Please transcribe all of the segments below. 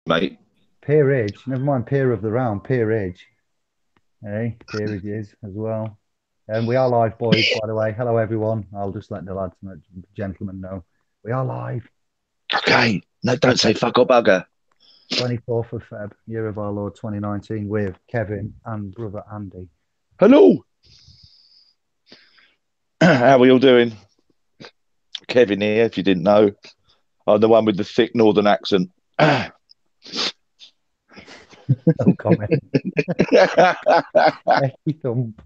mate. Peerage, never mind peer of the round, peerage. Hey, peerages as well. And we are live, boys, by the way. Hello, everyone. I'll just let the lads and the gentlemen know. We are live. Okay, no, don't say fuck or bugger. 24th of Feb, year of our Lord 2019, with Kevin and brother Andy. Hello. How are we all doing? Kevin here, if you didn't know. I'm the one with the thick northern accent. No comment. Ecky thump.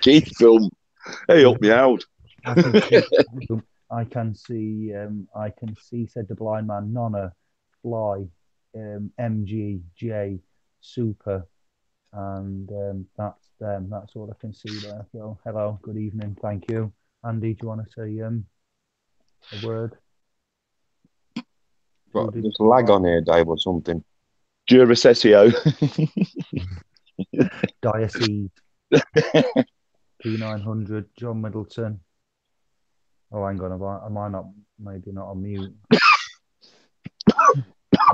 Keith film. Hey, help me out. I can see. I can see, said the blind man, Nonna, Fly, MG, Super, and that's them. That's all I can see there. So, hello, good evening, thank you. Andy, do you want to say a word? But Who did there's lag right? on here, Dave, or something. Duracessio. Diocese P900, John Middleton. Oh, hang on, am I not maybe not on mute?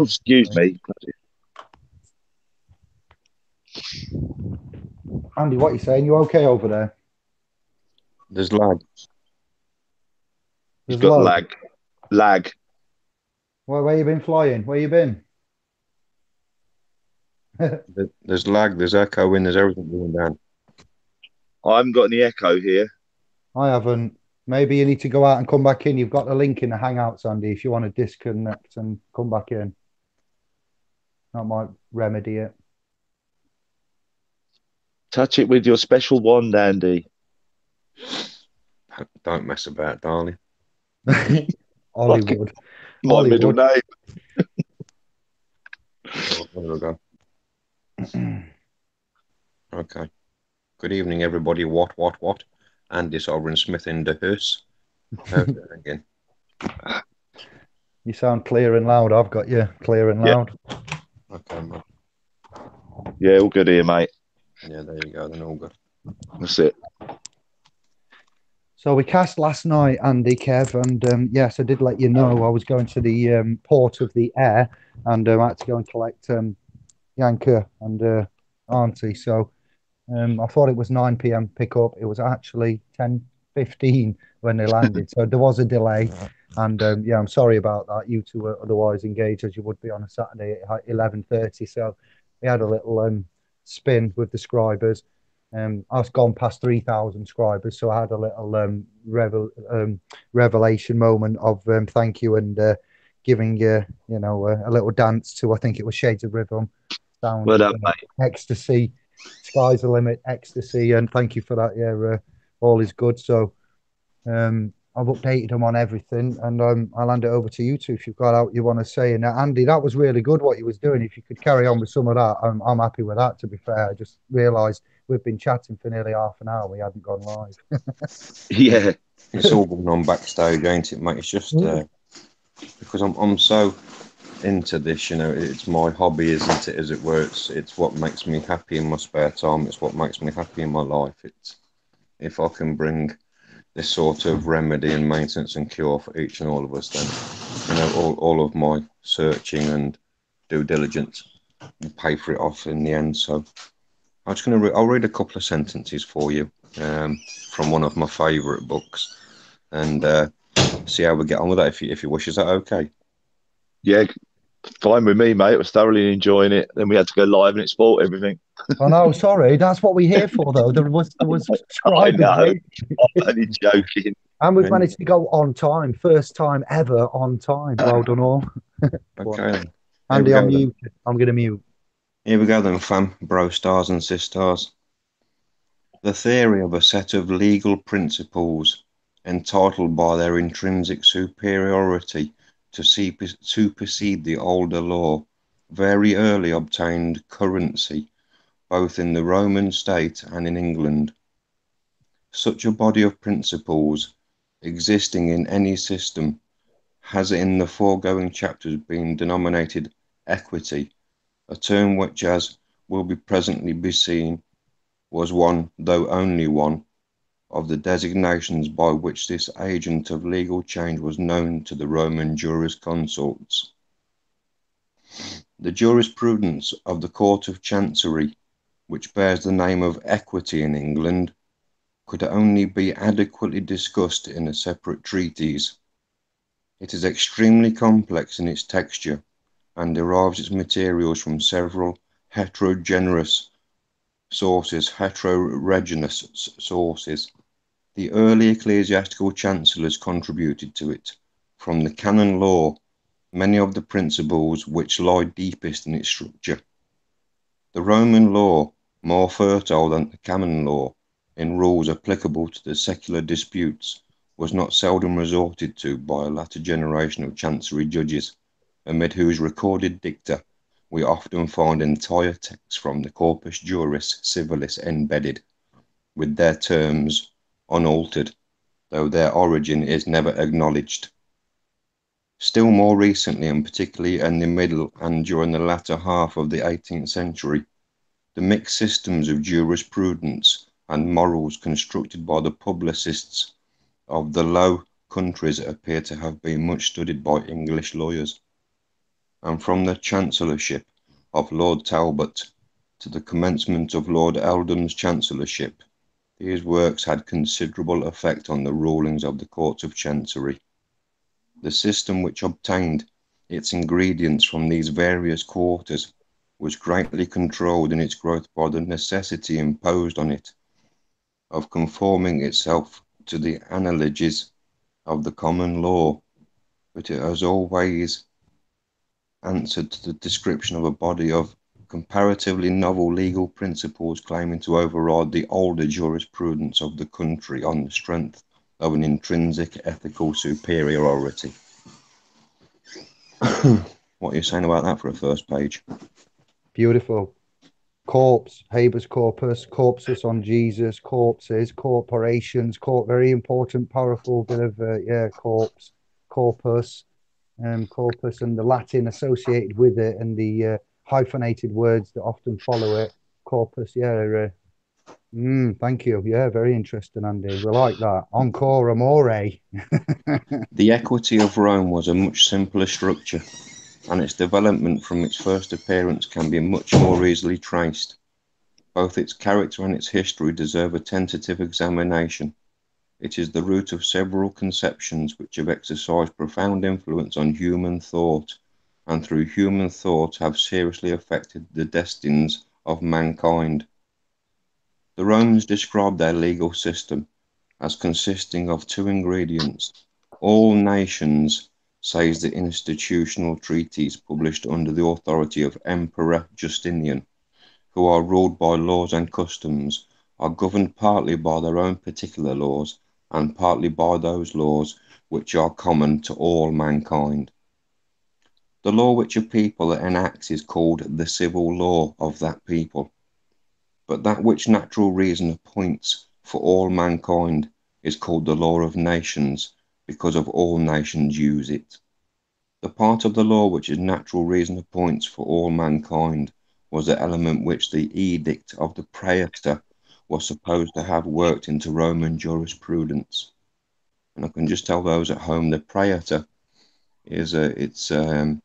Excuse me. Andy, what are you saying? You okay over there? There's lag. You've There's got low. lag. Lag. Where you been flying? Where you been? There's lag. There's echoing. There's everything going down. I haven't got any echo here. I haven't. Maybe you need to go out and come back in. You've got the link in the Hangouts, Andy, if you want to disconnect and come back in. That might remedy it. Touch it with your special wand, Andy. Don't mess about, darling. Fucking Hollywood. my middle Hollywood. name. Oh, there we go. Okay. Good evening, everybody. What? Andy Sovereign Smith in the house. Again. You sound clear and loud. I've got you clear and Yeah, loud. Okay, man. yeah, all good here, mate. Yeah, there you go. Then all good. That's it. So we cast last night, Andy, Kev, and yes, I did let you know I was going to the port of the air, and I had to go and collect Yanka and Auntie. So I thought it was 9 p.m. pickup. It was actually 10:15 when they landed. So there was a delay. And yeah, I'm sorry about that. You two were otherwise engaged as you would be on a Saturday at 11:30. So we had a little spin with the scribers. I've gone past 3,000 scribers. So I had a little revelation moment of thank you and giving a little dance to, I think it was Shades of Rhythm. Sounds Well of done, mate. ecstasy. Sky's the limit, ecstasy, and thank you for that. Yeah, all is good. So I've updated them on everything, and I'll hand it over to you two if you've got out you want to say. And Andy, that was really good what you was doing. If you could carry on with some of that, I'm happy with that. To be fair, I just realised we've been chatting for nearly half an hour. We hadn't gone live. Yeah, It's all going on backstage, ain't it, mate? It's just because I'm so into this, it's my hobby, isn't it? As it were, it's what makes me happy in my spare time. It's what makes me happy in my life. It's if I can bring this sort of remedy and maintenance and cure for each and all of us, then all of my searching and due diligence will pay for it off in the end. So I'm just gonna I'll read a couple of sentences for you from one of my favourite books and see how we get on with that. If you wish, is that okay? yeah, fine with me, mate. I was thoroughly enjoying it. Then we had to go live and it spoiled everything. Oh no, sorry, that's what we're here for, though. There was I subscribers know. waiting, I'm only joking. and we've Yeah. managed to go on time, first time ever on time. Well done, all. Go on. Okay then. Here we Andy, I'm go then. muted. I'm going to mute. Here we go then, fam, bro stars and sisters. The theory of a set of legal principles entitled by their intrinsic superiority to supersede the older law very early obtained currency both in the Roman state and in England. Such a body of principles existing in any system has in the foregoing chapters been denominated equity, a term which, as will be presently be seen, was one, though only one, of the designations by which this agent of legal change was known to the Roman jurisconsults. The jurisprudence of the Court of Chancery, which bears the name of equity in England, could only be adequately discussed in a separate treatise. It is extremely complex in its texture and derives its materials from several heterogeneous sources. The early ecclesiastical chancellors contributed to it. From the canon law, many of the principles which lie deepest in its structure. The Roman law, more fertile than the canon law in rules applicable to the secular disputes, was not seldom resorted to by a latter generation of chancery judges, amid whose recorded dicta we often find entire texts from the Corpus Juris Civilis embedded, with their terms unaltered, though their origin is never acknowledged. Still more recently, and particularly in the middle and during the latter half of the 18th century, the mixed systems of jurisprudence and morals constructed by the publicists of the Low Countries appear to have been much studied by English lawyers, and from the chancellorship of Lord Talbot to the commencement of Lord Eldham's chancellorship, these works had considerable effect on the rulings of the courts of chancery. The system which obtained its ingredients from these various quarters was greatly controlled in its growth by the necessity imposed on it of conforming itself to the analogies of the common law, but it has always answered to the description of a body of comparatively novel legal principles claiming to override the older jurisprudence of the country on the strength of an intrinsic ethical superiority. What are you saying about that for a first page? Beautiful. Corpse, habeas corpus, corpses on Jesus, corpses, corporations, very important, powerful bit of corpse, corpus, corpus, and the Latin associated with it, and the hyphenated words that often follow it. Corpus, thank you. Yeah, very interesting, Andy. We like that. Encore amore. The equity of Rome was a much simpler structure, and its development from its first appearance can be much more easily traced. Both its character and its history deserve a tentative examination. It is the root of several conceptions which have exercised profound influence on human thought, and through human thought have seriously affected the destinies of mankind. The Romans described their legal system as consisting of two ingredients. All nations, says the institutional treatise published under the authority of Emperor Justinian, who are ruled by laws and customs, are governed partly by their own particular laws and partly by those laws which are common to all mankind. The law which a people enacts is called the civil law of that people, but that which natural reason appoints for all mankind is called the law of nations, because of all nations use it. The part of the law which is natural reason appoints for all mankind was the element which the edict of the praetor was supposed to have worked into Roman jurisprudence. And I can just tell those at home, the praetor is it's from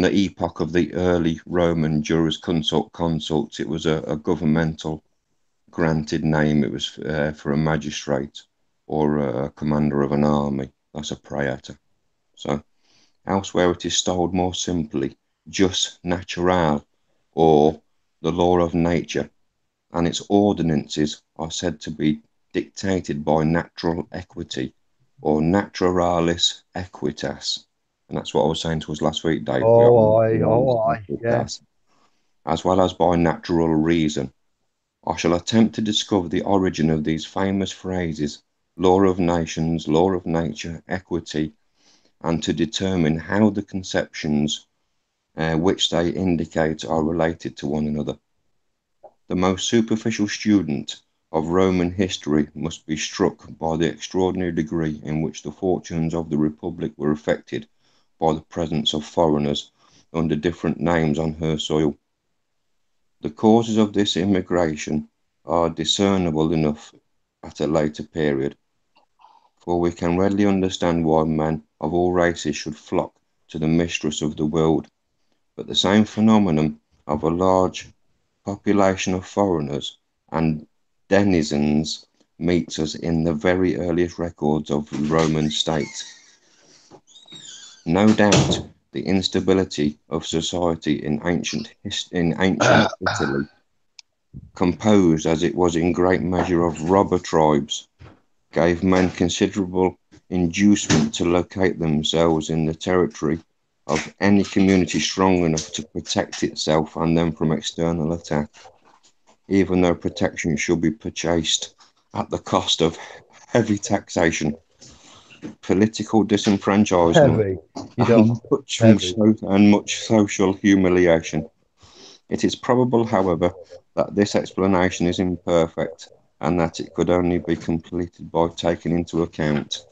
the epoch of the early Roman jurisconsults. It was a governmental granted name. It was for a magistrate or a commander of an army. That's a praetor. So elsewhere it is styled more simply jus naturale, or the law of nature, and its ordinances are said to be dictated by natural equity, or naturalis equitas. And that's what I was saying to us last week, Dave. Yes. As well as by natural reason. I shall attempt to discover the origin of these famous phrases, law of nations, law of nature, equity, and to determine how the conceptions which they indicate are related to one another. The most superficial student of Roman history must be struck by the extraordinary degree in which the fortunes of the Republic were affected by the presence of foreigners under different names on her soil. The causes of this immigration are discernible enough at a later period, for we can readily understand why men of all races should flock to the mistress of the world, but the same phenomenon of a large population of foreigners and denizens meets us in the very earliest records of the Roman state. No doubt, the instability of society in ancient Italy, composed as it was in great measure of robber tribes, gave men considerable inducement to locate themselves in the territory of any community strong enough to protect itself and them from external attack, even though protection should be purchased at the cost of heavy taxation, political disenfranchisement, Heavy. You don't. Heavy. and much social humiliation. It is probable, however, that this explanation is imperfect and that it could only be completed by taking into account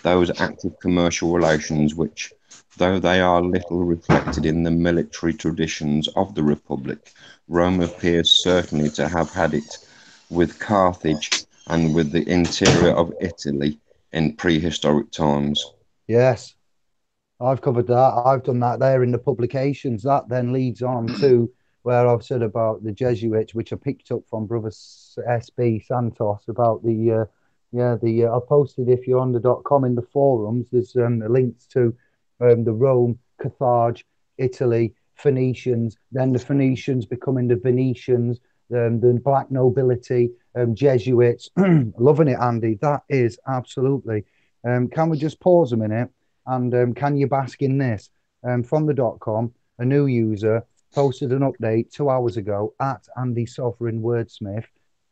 those active commercial relations which, though they are little reflected in the military traditions of the Republic, Rome appears certainly to have had it with Carthage and with the interior of Italy in prehistoric times. Yes, I've covered that. I've done that there in the publications. That then leads on to where I've said about the Jesuits, which I picked up from Brother SB Santos about I posted, if you're on the .com in the forums, there's links to the Rome, Carthage, Italy, Phoenicians, then the Phoenicians becoming the Venetians, the black nobility, Jesuits. Loving it, Andy. That is absolutely. Can we just pause a minute? And can you bask in this? From the .com, a new user posted an update 2 hours ago at Andy Sovereign Wordsmith.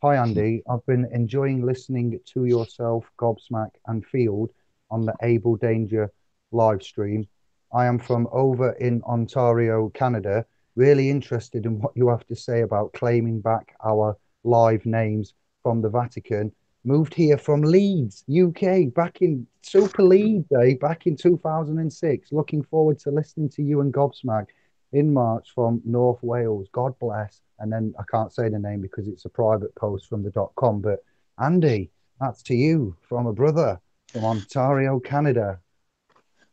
Hi, Andy. I've been enjoying listening to yourself, Gobsmack, and Field on the Able Danger live stream. I am from over in Ontario, Canada. Really interested in what you have to say about claiming back our live names from the Vatican. Moved here from Leeds, UK, back in Super Leeds Day, back in 2006. Looking forward to listening to you and Gobsmack in March from North Wales. God bless. And then I can't say the name because it's a private post from the .com. But Andy, that's to you from a brother from Ontario, Canada.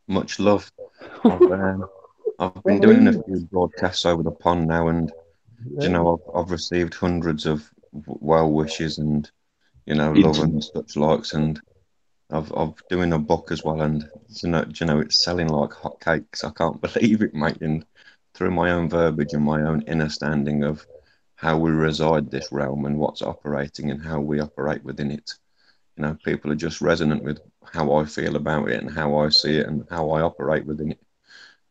Much love. I've been doing a few broadcasts over the pond now, and I've received hundreds of well wishes and love and such likes, and I've doing a book as well, and it's selling like hotcakes. I can't believe it, mate. And through my own verbiage and my own understanding of how we reside this realm and what's operating and how we operate within it, people are just resonant with how I feel about it and how I see it and how I operate within it.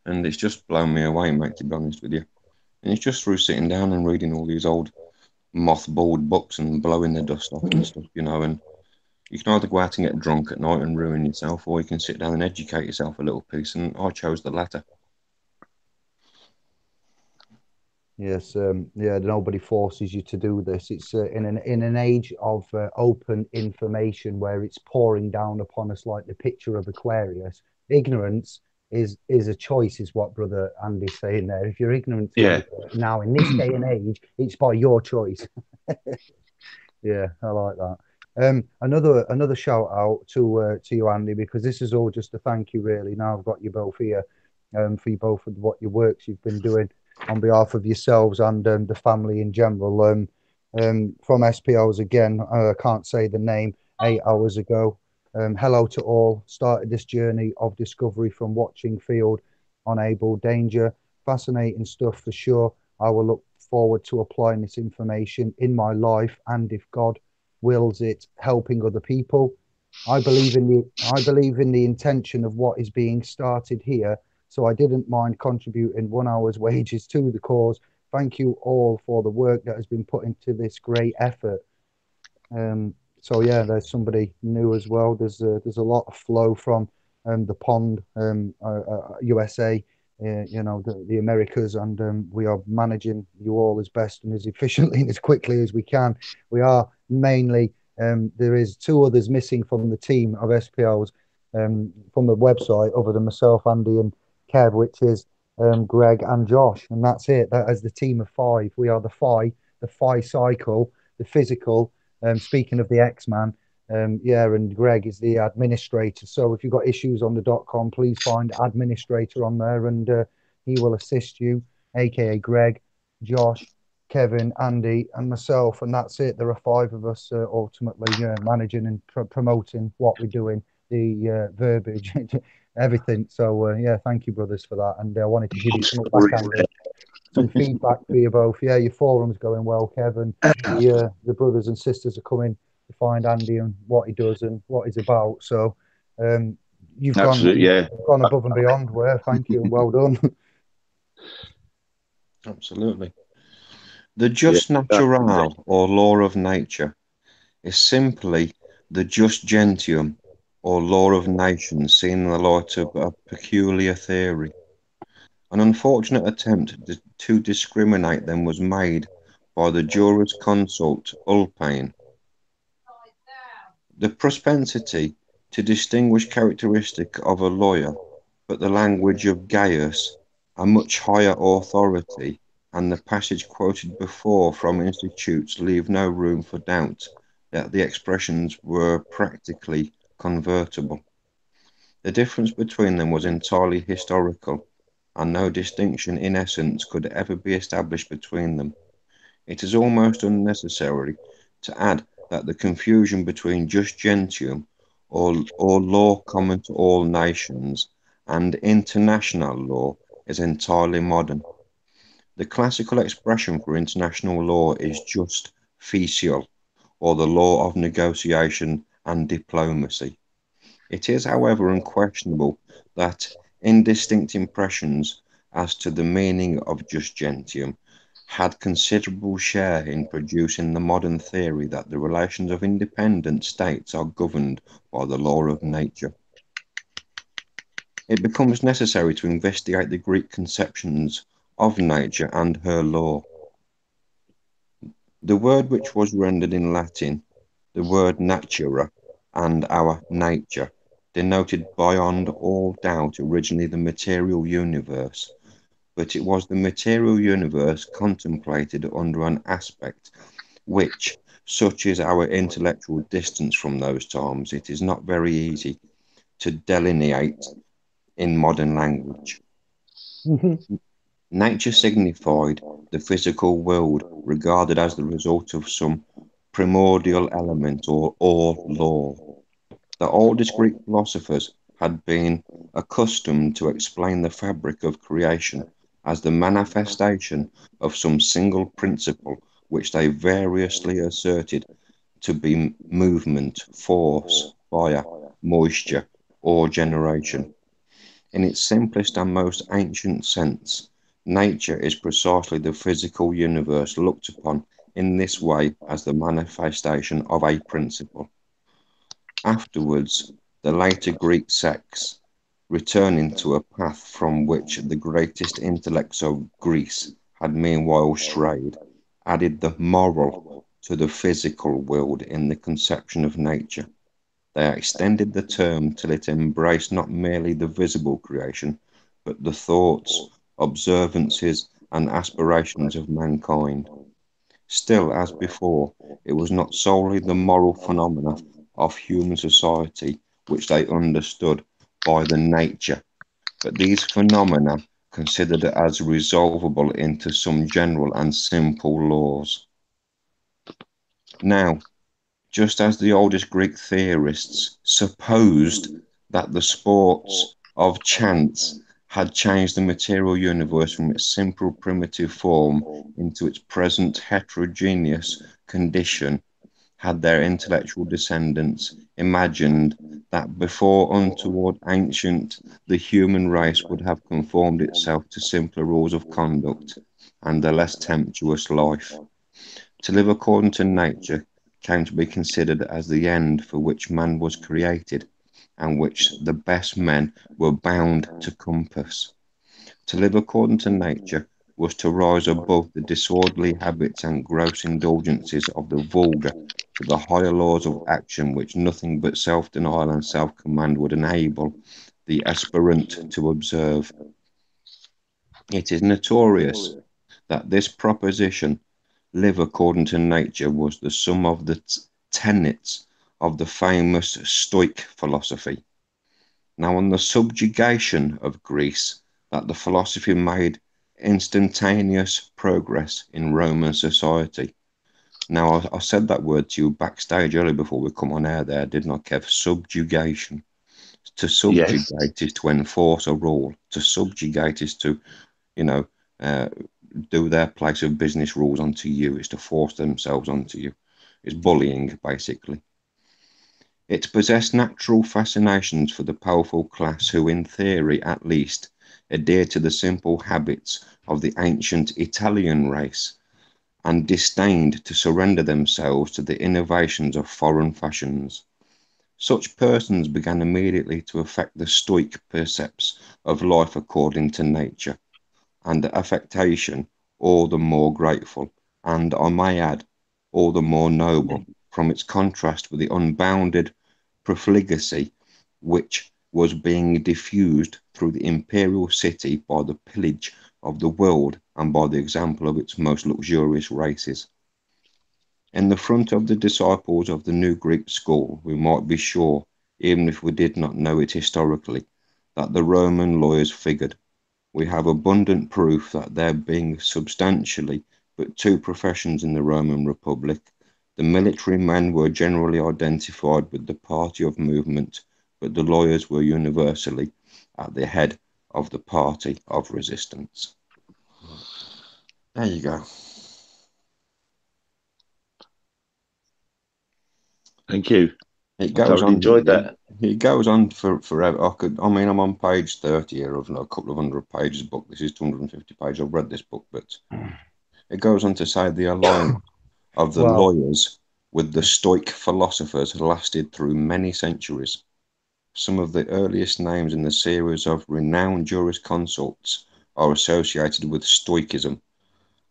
And it's just blown me away, mate, to be honest with you. And it's just through sitting down and reading all these old mothballed books and blowing the dust off and stuff, and you can either go out and get drunk at night and ruin yourself, or you can sit down and educate yourself a little piece, and I chose the latter. Yes, nobody forces you to do this. It's in an age of open information where it's pouring down upon us like the picture of Aquarius. Ignorance is a choice, is what Brother Andy's saying there. If you're ignorant now in this day and age, it's by your choice. Yeah, I like that. Another shout out to you, Andy, because this is all just a thank you, really. Now I've got you both here, for you both of what your works you've been doing on behalf of yourselves and the family in general. From SPOs again, I can't say the name. 8 hours ago. Hello to all. Started this journey of discovery from watching Field on Able Danger. Fascinating stuff for sure. I will look forward to applying this information in my life, and if God wills it, helping other people. I believe in the intention of what is being started here, so I didn't mind contributing 1 hour's wages to the cause. Thank you all for the work that has been put into this great effort. So yeah, there's somebody new as well. There's a lot of flow from the pond, USA, the Americas, and we are managing you all as best and as efficiently and as quickly as we can. We are mainly there is 2 others missing from the team of SPLs from the website other than myself, Andy, and Kev, which is Greg and Josh, and that's it. That is the team of 5. We are the Phi cycle, the physical. Speaking of the X-Man, Yeah, and Greg is the administrator. So if you've got issues on the .com, please find administrator on there, and he will assist you, aka Greg, Josh, Kevin, Andy, and myself. And that's it. There are five of us ultimately managing and promoting what we're doing, the verbiage, everything. So yeah, thank you, brothers, for that. And I wanted to give you some backhand, some feedback for you both. Yeah, your forum's going well, Kevin. The brothers and sisters are coming to find Andy and what he does and what he's about. So um, Absolutely, yeah. you've gone above and beyond. Well, thank you and well done. Absolutely. The just natural or law of nature is simply the just gentium or law of nations seen in the light of a peculiar theory. An unfortunate attempt to discriminate them was made by the jurisconsult Ulpain. The propensity to distinguish characteristic of a lawyer, but the language of Gaius, a much higher authority, and the passage quoted before from Institutes leave no room for doubt that the expressions were practically convertible. The difference between them was entirely historical, and no distinction in essence could ever be established between them. It is almost unnecessary to add that the confusion between just gentium, or law common to all nations, and international law is entirely modern. The classical expression for international law is just official, or the law of negotiation and diplomacy. It is, however, unquestionable that indistinct impressions as to the meaning of just gentium had considerable share in producing the modern theory that the relations of independent states are governed by the law of nature. It becomes necessary to investigate the Greek conceptions of nature and her law. The word which was rendered in Latin, the word natura, and our nature, denoted beyond all doubt originally the material universe, but it was the material universe contemplated under an aspect which, such is our intellectual distance from those times, it is not very easy to delineate in modern language. Nature signified the physical world regarded as the result of some primordial element or law. The oldest Greek philosophers had been accustomed to explain the fabric of creation as the manifestation of some single principle which they variously asserted to be movement, force, fire, moisture, or generation. In its simplest and most ancient sense, nature is precisely the physical universe looked upon in this way as the manifestation of a principle. Afterwards, the later Greek sects, returning to a path from which the greatest intellects of Greece had meanwhile strayed, added the moral to the physical world in the conception of nature. They extended the term till it embraced not merely the visible creation, but the thoughts, observances, and aspirations of mankind. Still, as before, it was not solely the moral phenomena of human society which they understood by the nature, but these phenomena considered as resolvable into some general and simple laws. Now, just as the oldest Greek theorists supposed that the sports of chance had changed the material universe from its simple primitive form into its present heterogeneous condition, had their intellectual descendants imagined that before untoward ancient the human race would have conformed itself to simpler rules of conduct and a less tempestuous life. To live according to nature came to be considered as the end for which man was created, and which the best men were bound to compass. To live according to nature was to rise above the disorderly habits and gross indulgences of the vulgar to the higher laws of action which nothing but self-denial and self-command would enable the aspirant to observe. It is notorious that this proposition, live according to nature, was the sum of the tenets of the famous Stoic philosophy. Now, on the subjugation of Greece, that the philosophy made instantaneous progress in Roman society. Now, I said that word to you backstage earlier before we come on air there, didn't I, Kev? Subjugation. To subjugate Yes. is to enforce a rule. To subjugate is to, you know, do their place of business rules onto you. It's to force themselves onto you. It's bullying, basically. It possessed natural fascinations for the powerful class who, in theory at least, adhered to the simple habits of the ancient Italian race and disdained to surrender themselves to the innovations of foreign fashions. Such persons began immediately to affect the Stoic precepts of life according to nature, and the affectation all the more grateful, and, I may add, all the more noble, from its contrast with the unbounded profligacy which was being diffused through the imperial city by the pillage of the world and by the example of its most luxurious races. In the front of the disciples of the new Greek school, we might be sure, even if we did not know it historically, that the Roman lawyers figured. We have abundant proof that there being substantially but two professions in the Roman Republic, the military men were generally identified with the party of movement, but the lawyers were universally at the head of the party of resistance. There you go. Thank you. It I goes thoroughly on. enjoyed that. It goes on for forever. I mean, I'm on page 30 here of a couple of hundred pages book. This is 250 pages. I've read this book, but it goes on to say the alliance of the Well, lawyers with the Stoic philosophers lasted through many centuries. Some of the earliest names in the series of renowned jurisconsults are associated with Stoicism,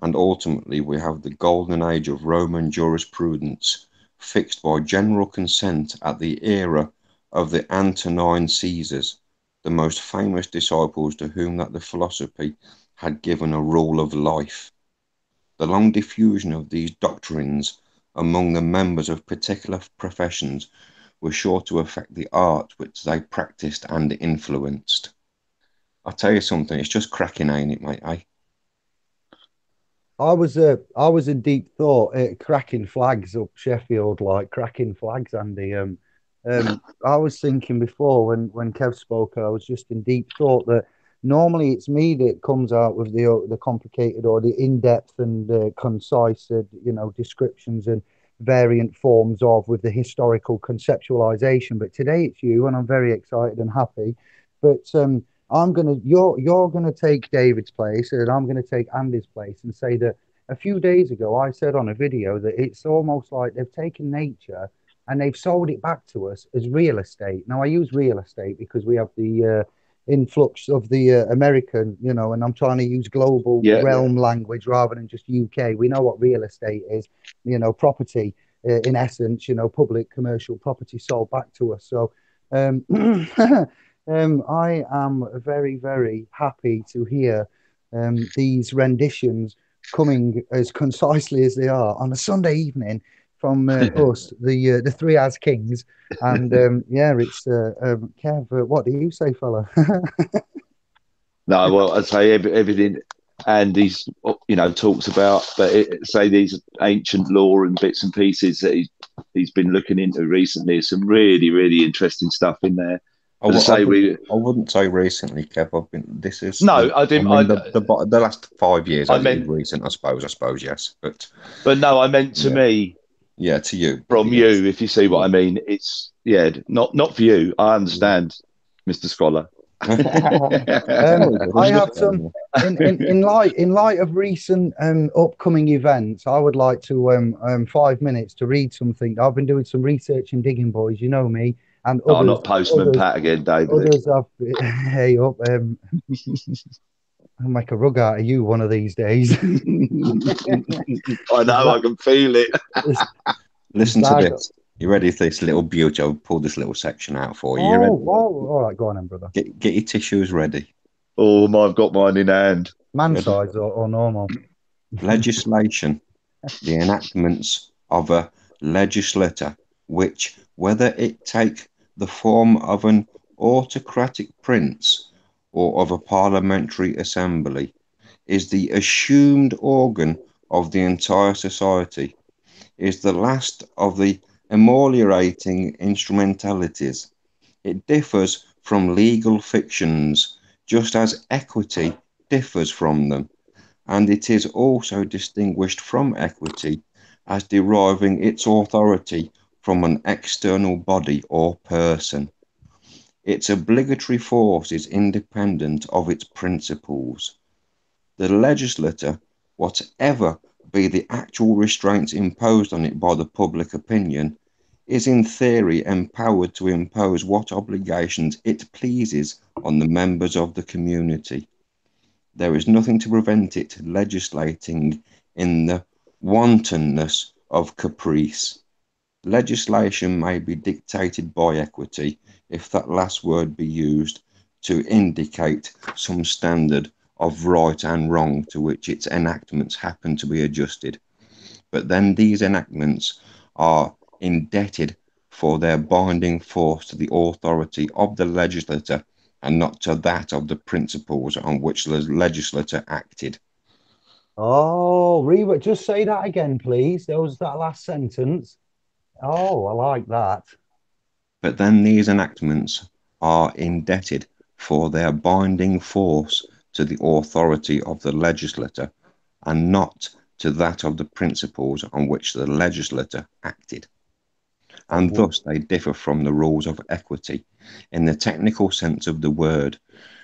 and ultimately we have the golden age of Roman jurisprudence, fixed by general consent at the era of the Antonine Caesars, the most famous disciples to whom that the philosophy had given a rule of life. The long diffusion of these doctrines among the members of particular professions was sure to affect the art which they practiced and influenced. I'll tell you something, it's just cracking, ain't it, mate? Eh? I was in deep thought, cracking flags up Sheffield, like cracking flags, Andy. I was thinking before when Kev spoke, I was just in deep thought that normally it's me that comes out with the complicated or the in-depth and concise, descriptions and variant forms of with the historical conceptualization. But today it's you, and I'm very excited and happy. But you're gonna take David's place, and I'm gonna take Andy's place, and say that a few days ago I said on a video that it's almost like they've taken nature and they've sold it back to us as real estate. Now I use real estate because we have the influx of the American, and I'm trying to use global Yeah. realm language rather than just UK. We know what real estate is, property in essence, public commercial property sold back to us. So I am very, very happy to hear these renditions coming as concisely as they are on a Sunday evening from us, the three as kings. And yeah, it's Kev. What do you say, fella? No, well, I'd say everything Andy's, talks about, but say these ancient law and bits and pieces that he's been looking into recently. There's some really, really interesting stuff in there. As I say, I wouldn't say recently, Kev. This is no, I didn't. The last 5 years I is meant, recent, I suppose, yes. but no, I meant to Yeah, me yeah, to you, from yes. you, if you see what Yeah. I mean. It's not for you. I understand, Mr. Scholar. I have some in light of recent upcoming events. I would like to 5 minutes to read something. I've been doing some research and digging, boys. You know me, and Oh, not Postman Pat again, David. others have. Hey up, I'll make a rug out of you one of these days. I know, I can feel it. Listen to this. You ready for this little beauty? I'll pull this little section out for you. You ready? All right, go on then, brother. Get your tissues ready. Oh, I've got mine in hand. Man size or normal? Legislation. The enactments of a legislator which, whether it take the form of an autocratic prince or of a parliamentary assembly, is the assumed organ of the entire society, is the last of the ameliorating instrumentalities. It differs from legal fictions, just as equity differs from them, and it is also distinguished from equity as deriving its authority from an external body or person. Its obligatory force is independent of its principles. The legislator, whatever be the actual restraints imposed on it by the public opinion, is in theory empowered to impose what obligations it pleases on the members of the community. There is nothing to prevent it legislating in the wantonness of caprice. Legislation may be dictated by equity, if that last word be used, to indicate some standard of right and wrong to which its enactments happen to be adjusted. But then these enactments are indebted for their binding force to the authority of the legislator and not to that of the principles on which the legislator acted. Oh, Reba, just say that again, please. There was that last sentence. Oh, I like that. But then these enactments are indebted for their binding force to the authority of the legislator and not to that of the principles on which the legislator acted. And Oh, thus they differ from the rules of equity in the technical sense of the word,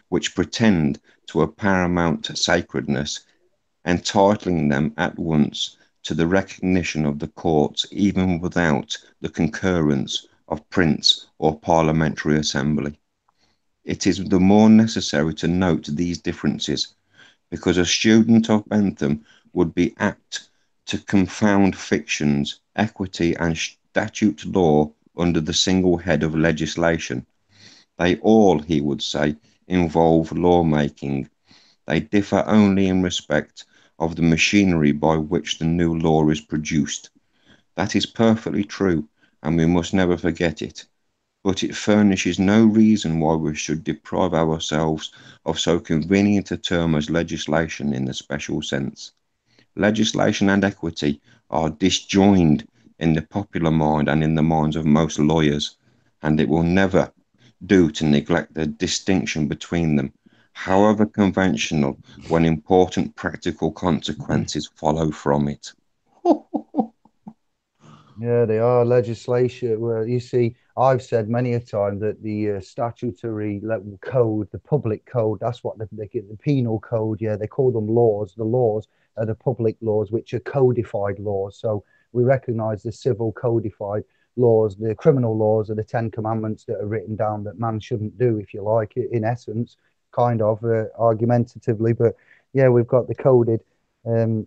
which pretend to a paramount sacredness, entitling them at once to the recognition of the courts even without the concurrence of prince or parliamentary assembly. It is the more necessary to note these differences because a student of Bentham would be apt to confound fictions, equity, and statute law under the single head of legislation. They all, he would say, involve lawmaking. They differ only in respect of the machinery by which the new law is produced. That is perfectly true, and we must never forget it. But it furnishes no reason why we should deprive ourselves of so convenient a term as legislation in the special sense. Legislation and equity are disjoined in the popular mind and in the minds of most lawyers, and it will never do to neglect the distinction between them, however conventional, when important practical consequences follow from it. yeah, they are legislation. Well, you see, I've said many a time that the statutory level code, the public code, that's what the penal code, yeah, they call them laws. The laws are the public laws, which are codified laws. So we recognize the civil codified laws. The criminal laws are the Ten Commandments that are written down that man shouldn't do, if you like, in essence, kind of argumentatively. But yeah, we've got the coded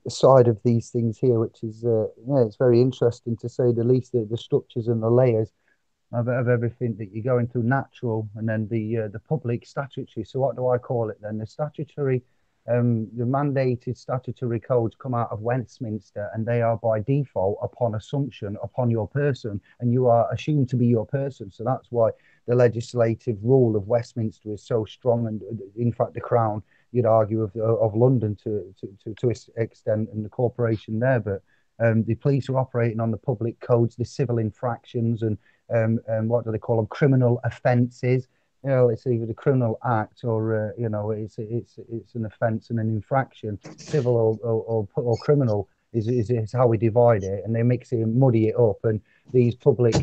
side of these things here, which is yeah, it's very interesting to say the least. The structures and the layers of everything that you're going through, natural, and then the public statutory. So what do I call it then? The statutory, the mandated statutory codes come out of Westminster, and they are by default upon assumption upon your person, and you are assumed to be your person. So that's why the legislative rule of Westminster is so strong, and in fact, the Crown, you'd argue, of London to extent, and the corporation there. But the police are operating on the public codes, the civil infractions, and what do they call them? Criminal offences. You know, it's either the criminal act or you know, it's an offence and an infraction. Civil or criminal is how we divide it, and they mix it and muddy it up. And these public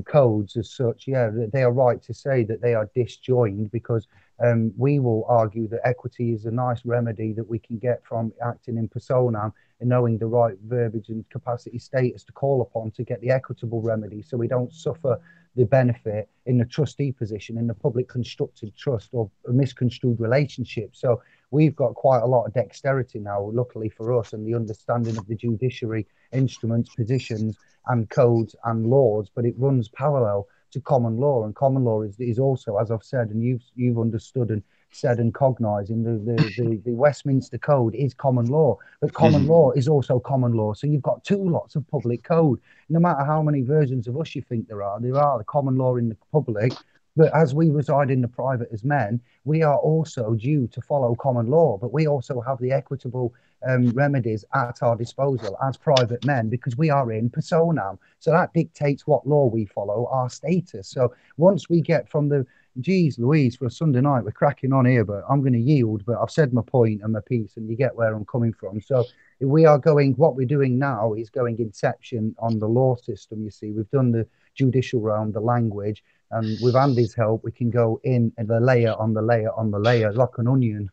codes, as such, yeah, they are right to say that they are disjoined because we will argue that equity is a nice remedy that we can get from acting in personam and knowing the right verbiage and capacity status to call upon to get the equitable remedy, so we don't suffer the benefit in the trustee position in the public constructed trust or a misconstrued relationship. So we've got quite a lot of dexterity now, luckily for us, and the understanding of the judiciary instruments, positions, and codes and laws, but it runs parallel to common law, and common law is also, as I've said, and you've understood and said and cognized in the Westminster Code is common law, but common law is also common law. So you've got two lots of public code. No matter how many versions of us you think there are the common law in the public. But as we reside in the private as men, we are also due to follow common law, but we also have the equitable remedies at our disposal as private men because we are in personam. So that dictates what law we follow, our status. So once we get from the, geez, Louise, for a Sunday night, we're cracking on here, but I'm going to yield. But I've said my point and my piece, and you get where I'm coming from. So we are going, what we're doing now is going inception on the law system. You see, we've done the judicial realm, the language. And with Andy's help, we can go in the layer on the layer on the layer, like an onion.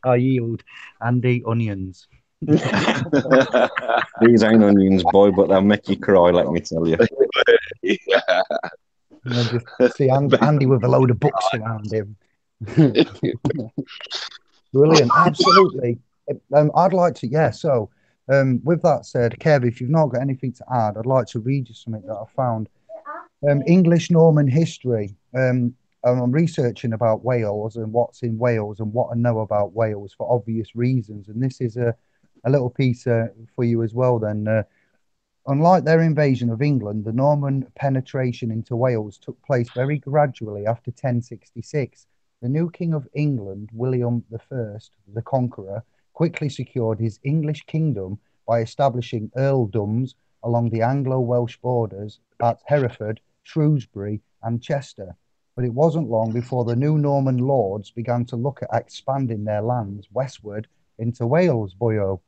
I yield. Andy, onions. These ain't onions, boy, but they'll make you cry, let me tell you. Yeah. I just see Andy with a load of books around him. Brilliant. Absolutely. I'd like to, yeah. So, with that said, Kev, if you've not got anything to add, I'd like to read you something that I found. English Norman history. I'm researching about Wales and what's in Wales and what I know about Wales for obvious reasons. And this is a little piece for you as well then. Unlike their invasion of England, the Norman penetration into Wales took place very gradually after 1066. The new King of England, William I, the Conqueror, quickly secured his English kingdom by establishing earldoms along the Anglo-Welsh borders at Hereford, Shrewsbury, and Chester. But it wasn't long before the new Norman lords began to look at expanding their lands westward into Wales, boyo.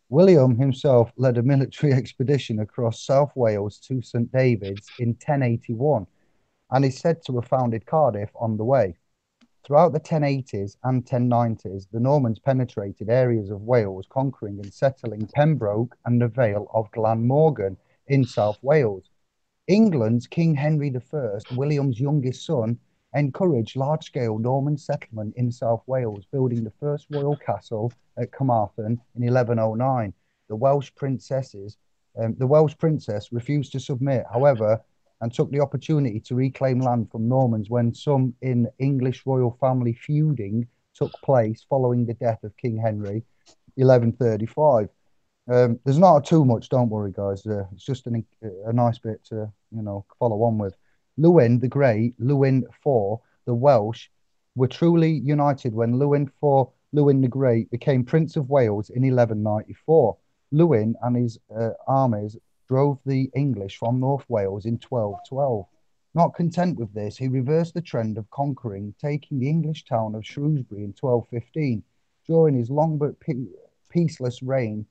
William himself led a military expedition across South Wales to St. David's in 1081 and is said to have founded Cardiff on the way. Throughout the 1080s and 1090s, the Normans penetrated areas of Wales, conquering and settling Pembroke and the Vale of Glamorgan in South Wales. England's King Henry I, William's youngest son, encouraged large-scale Norman settlement in South Wales, building the first royal castle at Carmarthen in 1109. The Welsh princess refused to submit, however, and took the opportunity to reclaim land from Normans when some in English royal family feuding took place following the death of King Henry, 1135. There's not too much, don't worry, guys. It's just a nice bit to, follow on with. Lewin the Great, Lewin IV, the Welsh, were truly united when Lewin IV, Lewin the Great, became Prince of Wales in 1194. Lewin and his armies drove the English from North Wales in 1212. Not content with this, he reversed the trend of conquering, taking the English town of Shrewsbury in 1215. During his long but peaceless reign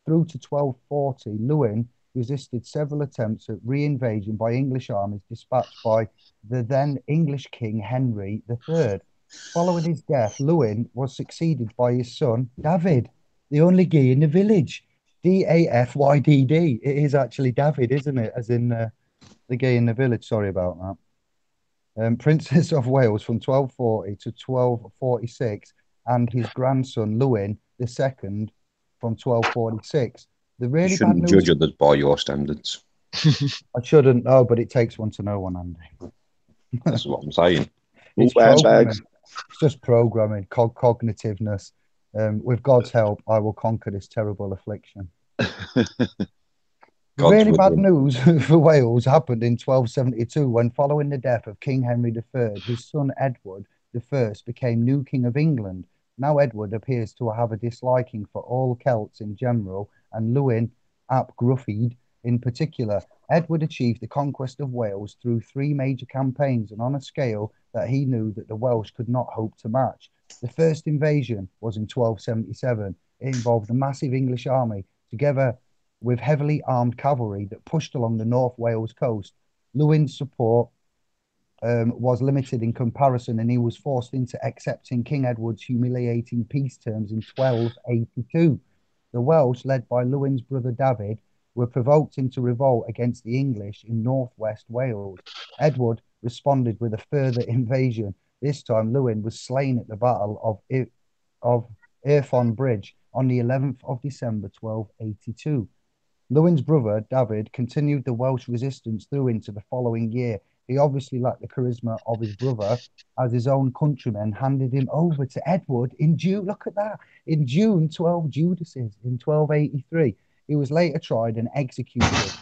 through to 1240, Lewin resisted several attempts at re-invasion by English armies dispatched by the then English King Henry III. Following his death, Lewin was succeeded by his son, David, the only guy in the village. Dafydd. It is actually David, isn't it? As in the gay in the village. Sorry about that. Princess of Wales from 1240 to 1246, and his grandson Lewin II from 1246. The really You shouldn't bad news. judge others by your standards. I shouldn't know, but it takes one to know one, Andy. That's what I'm saying. It's programming. It's just programming, cognitiveness. With God's help, I will conquer this terrible affliction. Really bad news for Wales happened in 1272 when, following the death of King Henry III, his son Edward I became new King of England. Now Edward appears to have a disliking for all Celts in general and Lewin ap Gruffydd in particular. Edward achieved the conquest of Wales through three major campaigns and on a scale that he knew that the Welsh could not hope to match. The first invasion was in 1277. It involved a massive English army together with heavily armed cavalry that pushed along the North Wales coast. Lewin's support was limited in comparison, and he was forced into accepting King Edward's humiliating peace terms in 1282. The Welsh, led by Lewin's brother David, were provoked into revolt against the English in northwest Wales. Edward responded with a further invasion. This time, Lewin was slain at the Battle of Irfon Bridge on the 11th of December, 1282. Lewin's brother, David, continued the Welsh resistance through into the following year. He obviously lacked the charisma of his brother, as his own countrymen handed him over to Edward in June. Look at that. In June, 12 Judases in 1283. He was later tried and executed.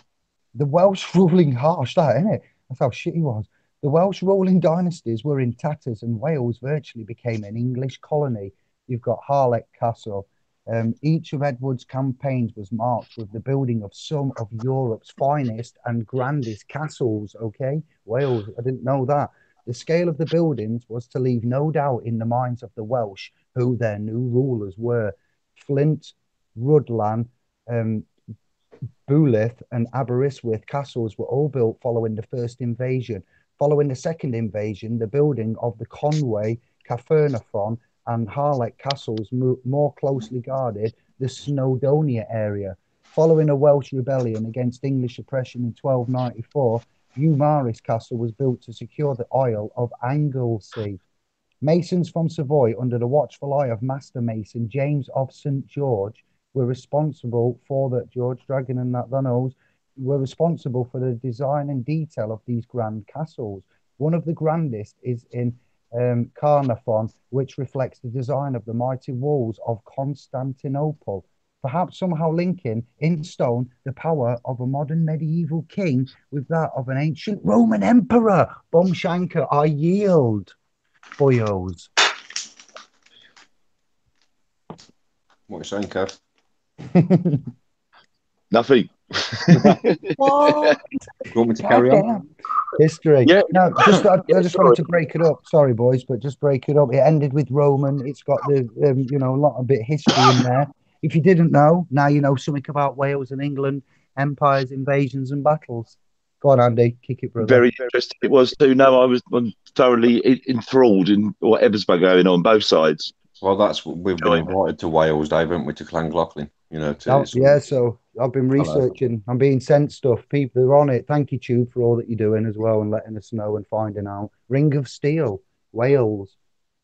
The Welsh ruling harsh, that isn't it? That's how shit he was. The Welsh ruling dynasties were in tatters, and Wales virtually became an English colony. You've got Harlech Castle. Each of Edward's campaigns was marked with the building of some of Europe's finest and grandest castles. Okay, Wales, I didn't know that. The scale of the buildings was to leave no doubt in the minds of the Welsh who their new rulers were. Flint, Rhuddlan, um, Bulith and Aberystwyth castles were all built following the first invasion. Following the second invasion, the building of the Conway, Caernarfon, and Harlech castles more closely guarded the Snowdonia area. Following a Welsh rebellion against English oppression in 1294, Beaumaris Castle was built to secure the Isle of Anglesey. Masons from Savoy, under the watchful eye of Master Mason James of St. George, were responsible for the George Dragon and that knows were responsible for the design and detail of these grand castles. One of the grandest is in Caernarfon, which reflects the design of the mighty walls of Constantinople, perhaps somehow linking in stone the power of a modern medieval king with that of an ancient Roman emperor. Bomshanker, I yield. Boyos. What are you saying, Kev? Nothing. What? You want me to carry on? History. Yeah. No, I Yeah, just wanted to break it up. Sorry, boys, but just break it up. It ended with Roman. It's got the a lot of bit of history in there. If you didn't know, now you know something about Wales and England, empires, invasions, and battles. Go on, Andy, kick it, brother. Very interesting it was too. No, I'm thoroughly enthralled in whatever's been going on both sides. Well, we've been invited to Wales, Dave, haven't we, to Llangollen? Yeah, so I've been Hello. researching. I'm being sent stuff. People are on it. Thank you, Tube, for all that you're doing as well and letting us know and finding out. Ring of Steel, Wales.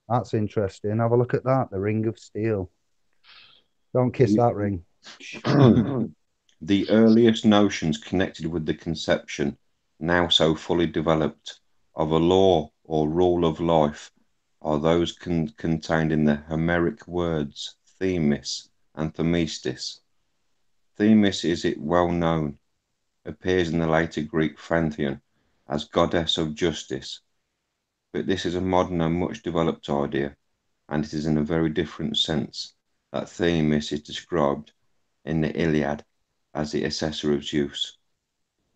That's interesting. Have a look at that. The Ring of Steel. Don't kiss that ring. The earliest notions connected with the conception, now so fully developed, of a law or rule of life are those contained in the Homeric words themis and themestis. Themis, is it well known, appears in the later Greek pantheon as goddess of justice, but this is a modern and much developed idea, and it is in a very different sense that Themis is described in the Iliad as the assessor of Zeus.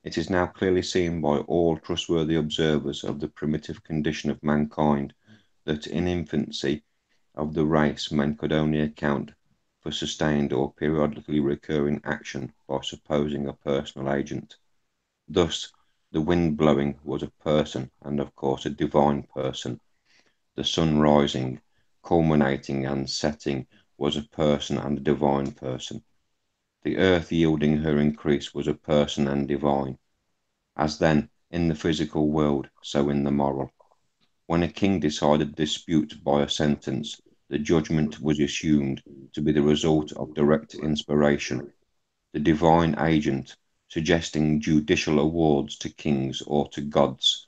It is now clearly seen by all trustworthy observers of the primitive condition of mankind that in infancy of the race men could only account for sustained or periodically recurring action by supposing a personal agent. Thus, the wind blowing was a person, and of course a divine person. The sun rising, culminating and setting was a person and a divine person. The earth yielding her increase was a person and divine. As then, in the physical world, so in the moral. When a king decided a dispute by a sentence, the judgment was assumed to be the result of direct inspiration. The divine agent, suggesting judicial awards to kings or to gods,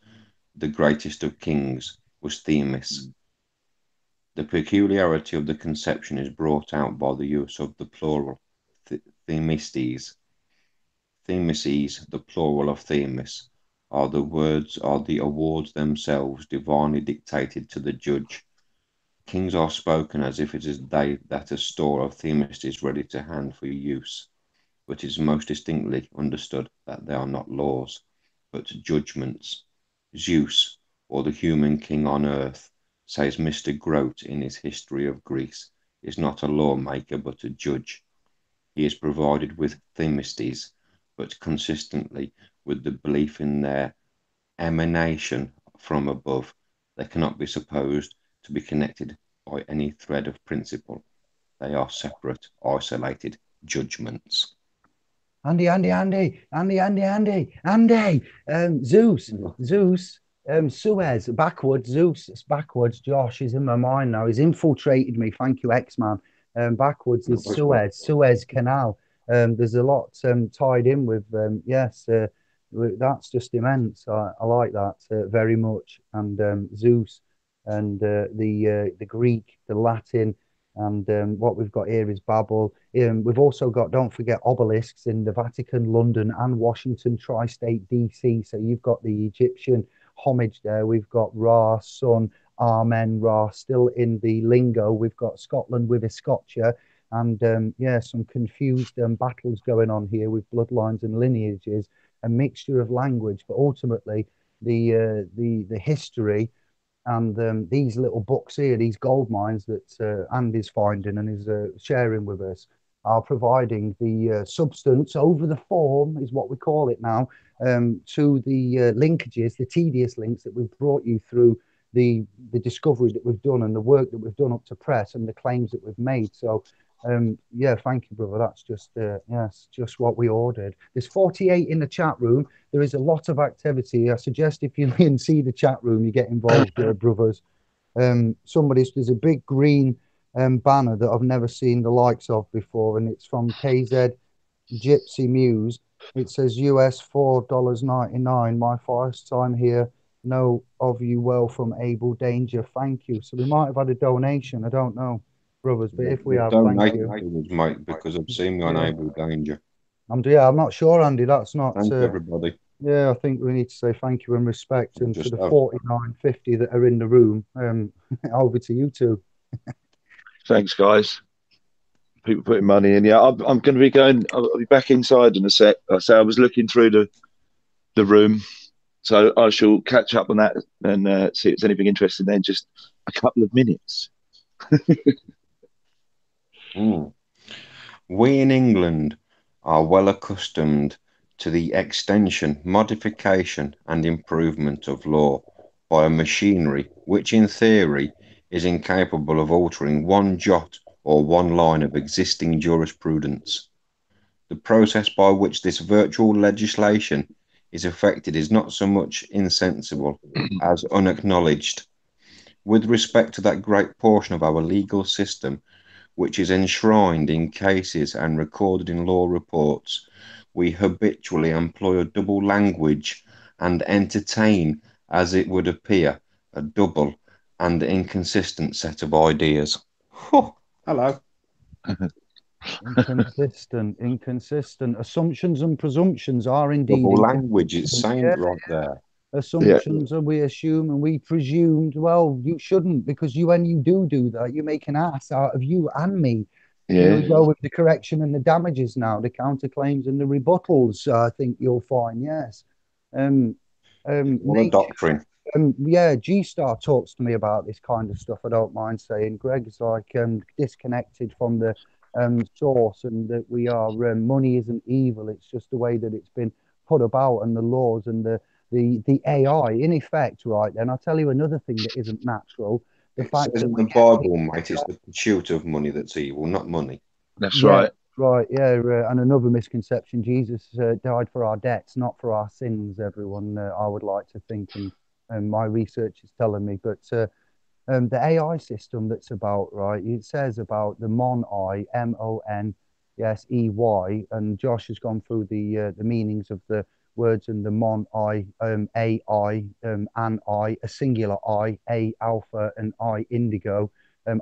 the greatest of kings, was Themis. The peculiarity of the conception is brought out by the use of the plural Themistes. Themises, the plural of Themis, are the awards themselves divinely dictated to the judge. Kings are spoken as if it is they that a store of Themis is ready to hand for use, but it is most distinctly understood that they are not laws, but judgments. Zeus, or the human king on earth, says Mr. Grote in his History of Greece, is not a lawmaker but a judge. He is provided with Themistes's, but consistently with the belief in their emanation from above, they cannot be supposed to be connected by any thread of principle. They are separate, isolated judgments. Andy. Zeus. Suez, backwards. Zeus, it's backwards. Josh is in my mind now. He's infiltrated me. Thank you, X-Man. Backwards is Suez Canal. There's a lot tied in with yes. That's just immense. I like that very much. And Zeus and the Greek, the Latin, and what we've got here is Babel. We've also got, don't forget, obelisks in the Vatican, London, and Washington, tri-state DC. So you've got the Egyptian homage there. We've got Ra, Sun, Amen, Ra, still in the lingo. We've got Scotland with Escotcha. And yeah, some confused battles going on here with bloodlines and lineages, a mixture of language, but ultimately the history and these little books here, these gold mines that Andy's finding and is sharing with us, are providing the substance over the form, is what we call it now, to the linkages, the tedious links that we've brought you through the discovery that we've done and the work that we've done up to press and the claims that we've made. So yeah, thank you, brother. That's just yes, just what we ordered. There's 48 in the chat room. There is a lot of activity. I suggest if you can see the chat room, you get involved, brothers. There's a big green banner that I've never seen the likes of before, and it's from KZ Gypsy Muse. It says US $4.99. My first time here. Know of you well from Able Danger. Thank you. So we might have had a donation. I don't know, brothers, but if we have, thank you. Was Mike, because I've seen me on Able Danger. I'm not sure, Andy. That's not. Thanks everybody. Yeah, I think we need to say thank you and respect, and to the 4950 that are in the room. Over to you two. Thanks, guys. People putting money in. Yeah, I'm going to be going. I'll be back inside in a sec. So I was looking through the room, so I shall catch up on that and see if there's anything interesting. Then just a couple of minutes. We in England are well accustomed to the extension, modification, and improvement of law by a machinery which, in theory, is incapable of altering one jot or one line of existing jurisprudence. The process by which this virtual legislation is effected is not so much insensible as unacknowledged. With respect to that great portion of our legal system which is enshrined in cases and recorded in law reports, we habitually employ a double language and entertain, as it would appear, a double and inconsistent set of ideas. Oh, hello. Inconsistent. Assumptions and presumptions are indeed double language. It's saying it right there. Assumptions, and we assume and we presumed. Well, you shouldn't, because when you do that, you make an ass out of you and me. Yeah. We go with the correction and the damages now, the counterclaims and the rebuttals. I think you'll find, yes. What a doctrine. Yeah, G Star talks to me about this kind of stuff. I don't mind saying. Greg's like disconnected from the source, and that we are money isn't evil. It's just the way that it's been put about, and the laws and the AI in effect. Right then, I'll tell you another thing that isn't natural. The fact that in the Bible, mate, it's the pursuit of money that's evil, not money. That's right. Right, yeah, and another misconception: Jesus died for our debts, not for our sins. Everyone, I would like to think, and my research is telling me. But the AI system that's about, right, it says about the Mon-I, MON, yes, EY, and Josh has gone through the meanings of the words in the Mon-I, AI, an I, a singular I, A alpha, and I indigo,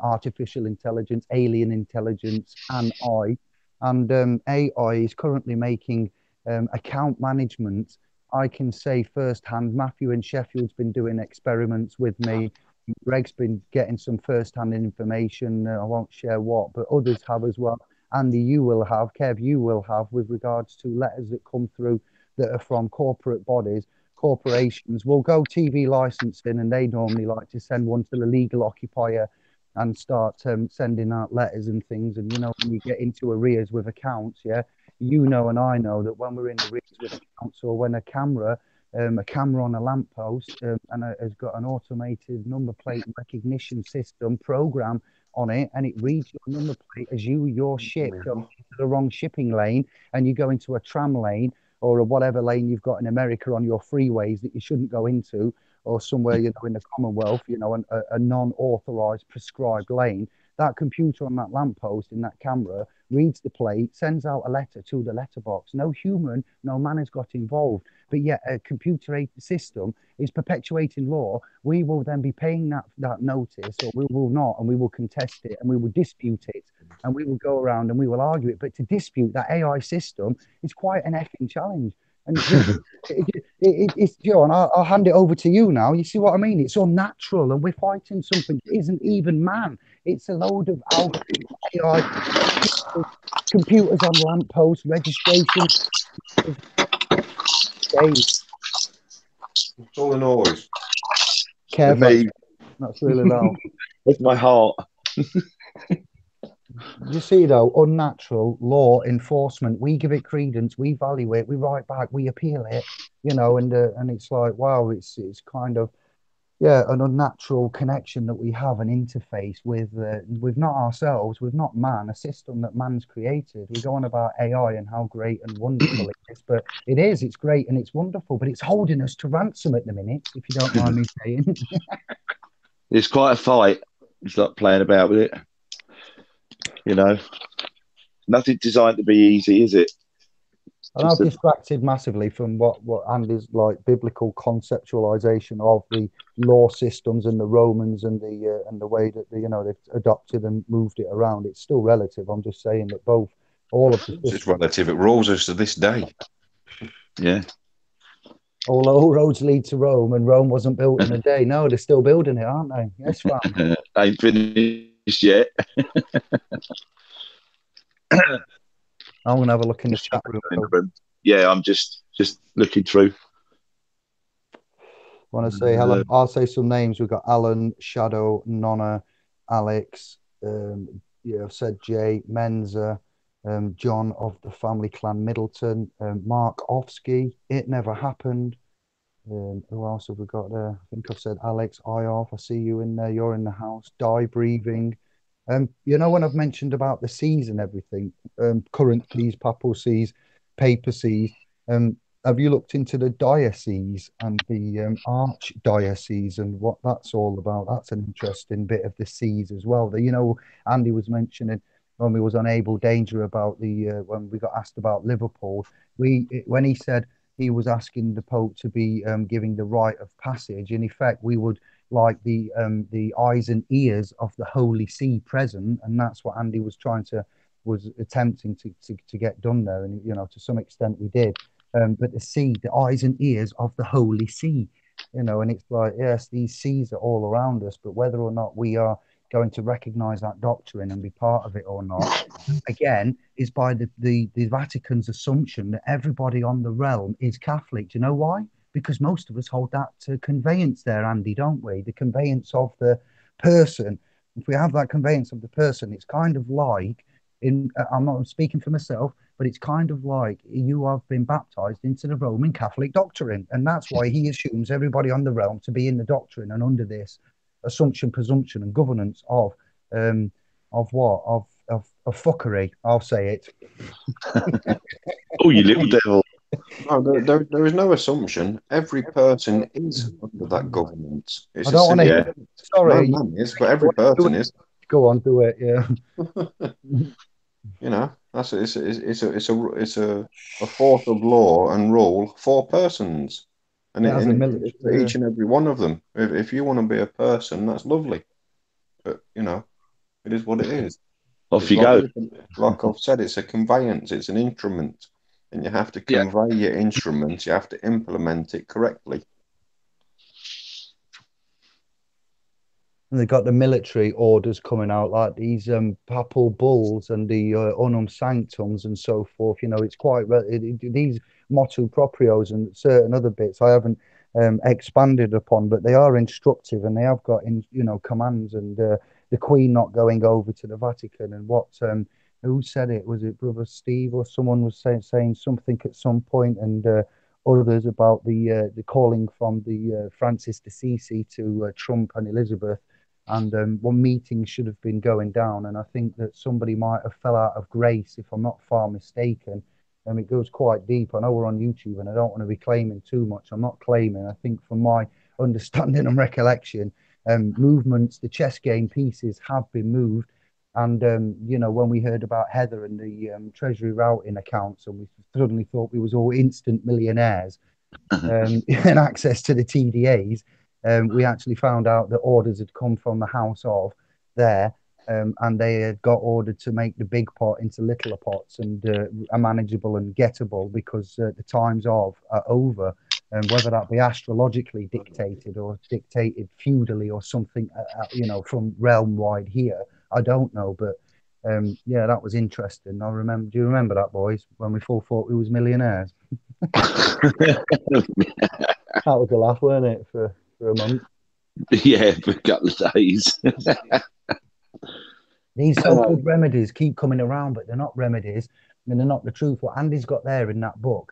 artificial intelligence, alien intelligence, an I. And AI is currently making account management. I can say firsthand, Matthew in Sheffield's been doing experiments with me. Greg's been getting some first-hand information. I won't share what, but others have as well. Andy, you will have. Kev, you will have, with regards to letters that come through that are from corporate bodies. Corporations will go TV licensing, and they normally like to send one to the legal occupier and start sending out letters and things. And, when you get into arrears with accounts, yeah, and I know that when we're in arrears with accounts, or when a camera on a lamppost has got an automated number plate recognition system program on it, and it reads your number plate as your ship goes into the wrong shipping lane, and you go into a tram lane or whatever lane you've got in America on your freeways that you shouldn't go into, or somewhere in the Commonwealth, a non-authorized prescribed lane. that computer on that lamppost in that camera reads the plate, sends out a letter to the letterbox. No human, no man has got involved. But yet a computer system is perpetuating law. We will then be paying that notice, or we will not, and we will contest it, and we will dispute it, and we will go around and we will argue it. But to dispute that AI system is quite an effing challenge. And it's John, I'll hand it over to you now. You see what I mean? It's unnatural, and we're fighting something that isn't even man. It's a load of algorithm AI, computers on lampposts, registration. It's all the noise. Careful. That's really loud. It's my heart. You see, though, unnatural law enforcement. We give it credence, we value it, we write back, we appeal it, and it's like, wow, it's kind of, yeah, an unnatural connection that we have, an interface with not ourselves, with not man, a system that man's created. We go on about AI and how great and wonderful it is, but it's great and it's wonderful, but it's holding us to ransom at the minute, if you don't mind me saying. It's quite a fight. It's like playing about with it. Nothing designed to be easy, is it? And I've distracted massively from what Andy's like biblical conceptualization of the law systems and the Romans and the way that they've adopted and moved it around. It's still relative. I'm just saying that all of the it's relative. It rules us to this day. Yeah. All roads lead to Rome, and Rome wasn't built in a day. No, they're still building it, aren't they? Yes, fam. Ain't finished yet. I'm gonna have a look in the chat room. Yeah, I'm just looking through. Want to say hello? I'll say some names. We've got Alan, Shadow, Nonna, Alex. I've said Jay, Menza, John of the family clan Middleton, Mark Ofsky. It never happened. Who else have we got there? I think I've said Alex Ioff. I see you in there. You're in the house. Die breathing. When I've mentioned about the seas and everything, current seas, papal seas, paper seas, have you looked into the diocese and the archdiocese and what that's all about? That's an interesting bit of the seas as well. Andy was mentioning when we was on Able Danger about when we got asked about Liverpool, when he said he was asking the Pope to be giving the rite of passage, in effect, we would like the eyes and ears of the Holy See present, and that's what Andy was attempting to get done there, and to some extent we did. But the eyes and ears of the Holy See, and it's like, yes, these seas are all around us, but whether or not we are going to recognize that doctrine and be part of it or not, again, is by the Vatican's assumption that everybody on the realm is Catholic. Do you know why? Because most of us hold that conveyance there, Andy, don't we? The conveyance of the person. If we have that conveyance of the person, it's kind of like, I'm not speaking for myself, but it's kind of like you have been baptized into the Roman Catholic doctrine. And that's why he assumes everybody on the realm to be in the doctrine and under this assumption, presumption, and governance of what? Of fuckery, I'll say it. Oh, you little devil. No, there is no assumption. Every person is under that governance. It's I don't want to. Sorry, no man is, but every person is. Go on, do it. Yeah. That's it's a force of law and rule for persons, and it's for each and every one of them. If you want to be a person, that's lovely, but it is what it is. Off you go. Like I've said, it's a conveyance. It's an instrument. And you have to convey your instruments. You have to implement it correctly. And they've got the military orders coming out, like these papal bulls and the unum sanctums and so forth. It's quite these motu proprios and certain other bits I haven't expanded upon, but they are instructive and they have got commands, and the Queen not going over to the Vatican, and what who said it? Was it Brother Steve or someone was saying something at some point, and others about the calling from the Francis Assisi to Trump and Elizabeth, and one meeting should have been going down, and I think that somebody might have fell out of grace, if I'm not far mistaken. It goes quite deep. I know we're on YouTube, and I don't want to be claiming too much. I'm not claiming. I think from my understanding and recollection, movements, the chess game pieces have been moved. And when we heard about Heather and the treasury routing accounts, and we suddenly thought we was all instant millionaires, and access to the TDAs, we actually found out that orders had come from the house of there, and they had got ordered to make the big pot into littler pots and are manageable and gettable because the times of are over. And whether that be astrologically dictated or dictated feudally or something, from realm wide here, I don't know. But yeah, that was interesting. I remember. Do you remember that, boys? When we all thought we was millionaires. That was a laugh, weren't it, for a month? Yeah, for a couple of days. These so-called remedies keep coming around, but they're not remedies, and they're not the truth. What Andy's got there in that book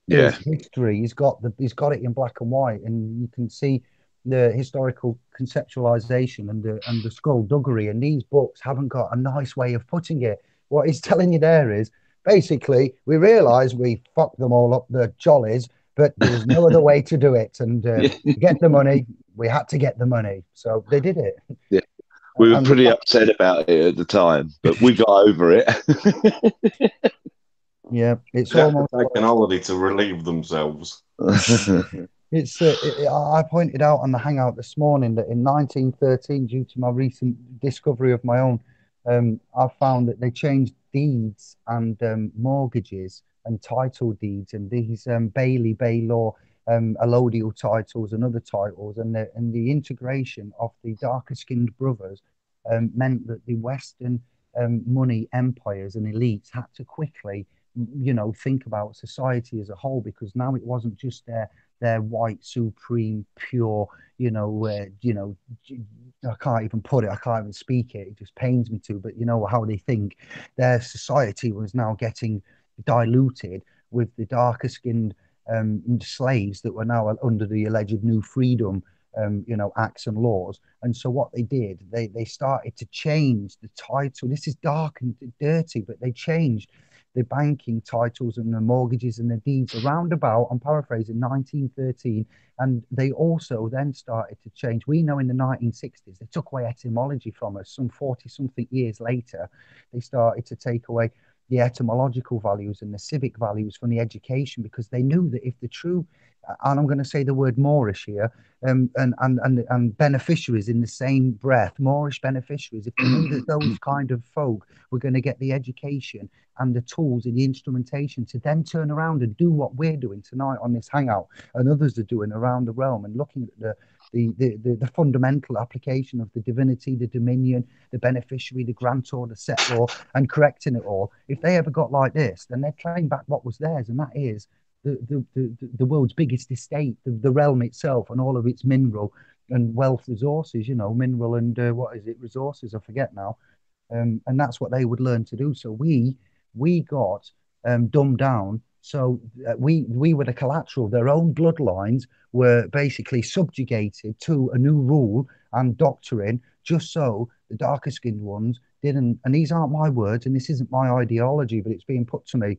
is Yeah. history. He's got it in black and white, and you can see the historical conceptualization and the skullduggery. And these books haven't got a nice way of putting it. What he's telling you there is basically we realise we fucked them all up, the jollies, but there was no other way to do it. And to get the money, we had to get the money, so they did it. Yeah. We were And pretty upset about it at the time, but we got over it. yeah, it's They have to almost take an holiday to relieve themselves. I pointed out on the Hangout this morning that in 1913, due to my recent discovery of my own, I found that they changed deeds and mortgages and title deeds and these Bailey Bay Law allodial titles and other titles, and the integration of the darker skinned brothers meant that the Western money empires and elites had to quickly think about society as a whole, because now it wasn't just their white supreme pure I can't even put it, I can't even speak it just pains me to, but how they think. Their society was now getting diluted with the darker skinned slaves that were now under the alleged new freedom acts and laws. And so what they did, they started to change the title. This is dark and dirty, but they changed the banking titles and the mortgages and the deeds around about, I'm paraphrasing, 1913. And they also then started to change. We know in the 1960s, they took away etymology from us. Some 40 something years later, they started to take away the etymological values and the civic values from the education, because they knew that if the true, and I'm going to say the word Moorish here, and beneficiaries in the same breath, Moorish beneficiaries, if they knew that those kind of folk were going to get the education and the tools and the instrumentation to then turn around and do what we're doing tonight on this Hangout and others are doing around the realm, and looking at the fundamental application of the divinity, the dominion, the beneficiary, the grantor, the settlor, and correcting it all. If they ever got like this, then they'd claim back what was theirs, and that is the world's biggest estate, the realm itself, and all of its mineral and wealth resources. Mineral and what is it? Resources. I forget now. And that's what they would learn to do. So we got dumbed down. So we were the collateral. Their own bloodlines were basically subjugated to a new rule and doctrine, just so the darker skinned ones didn't. And these aren't my words, and this isn't my ideology, but it's being put to me.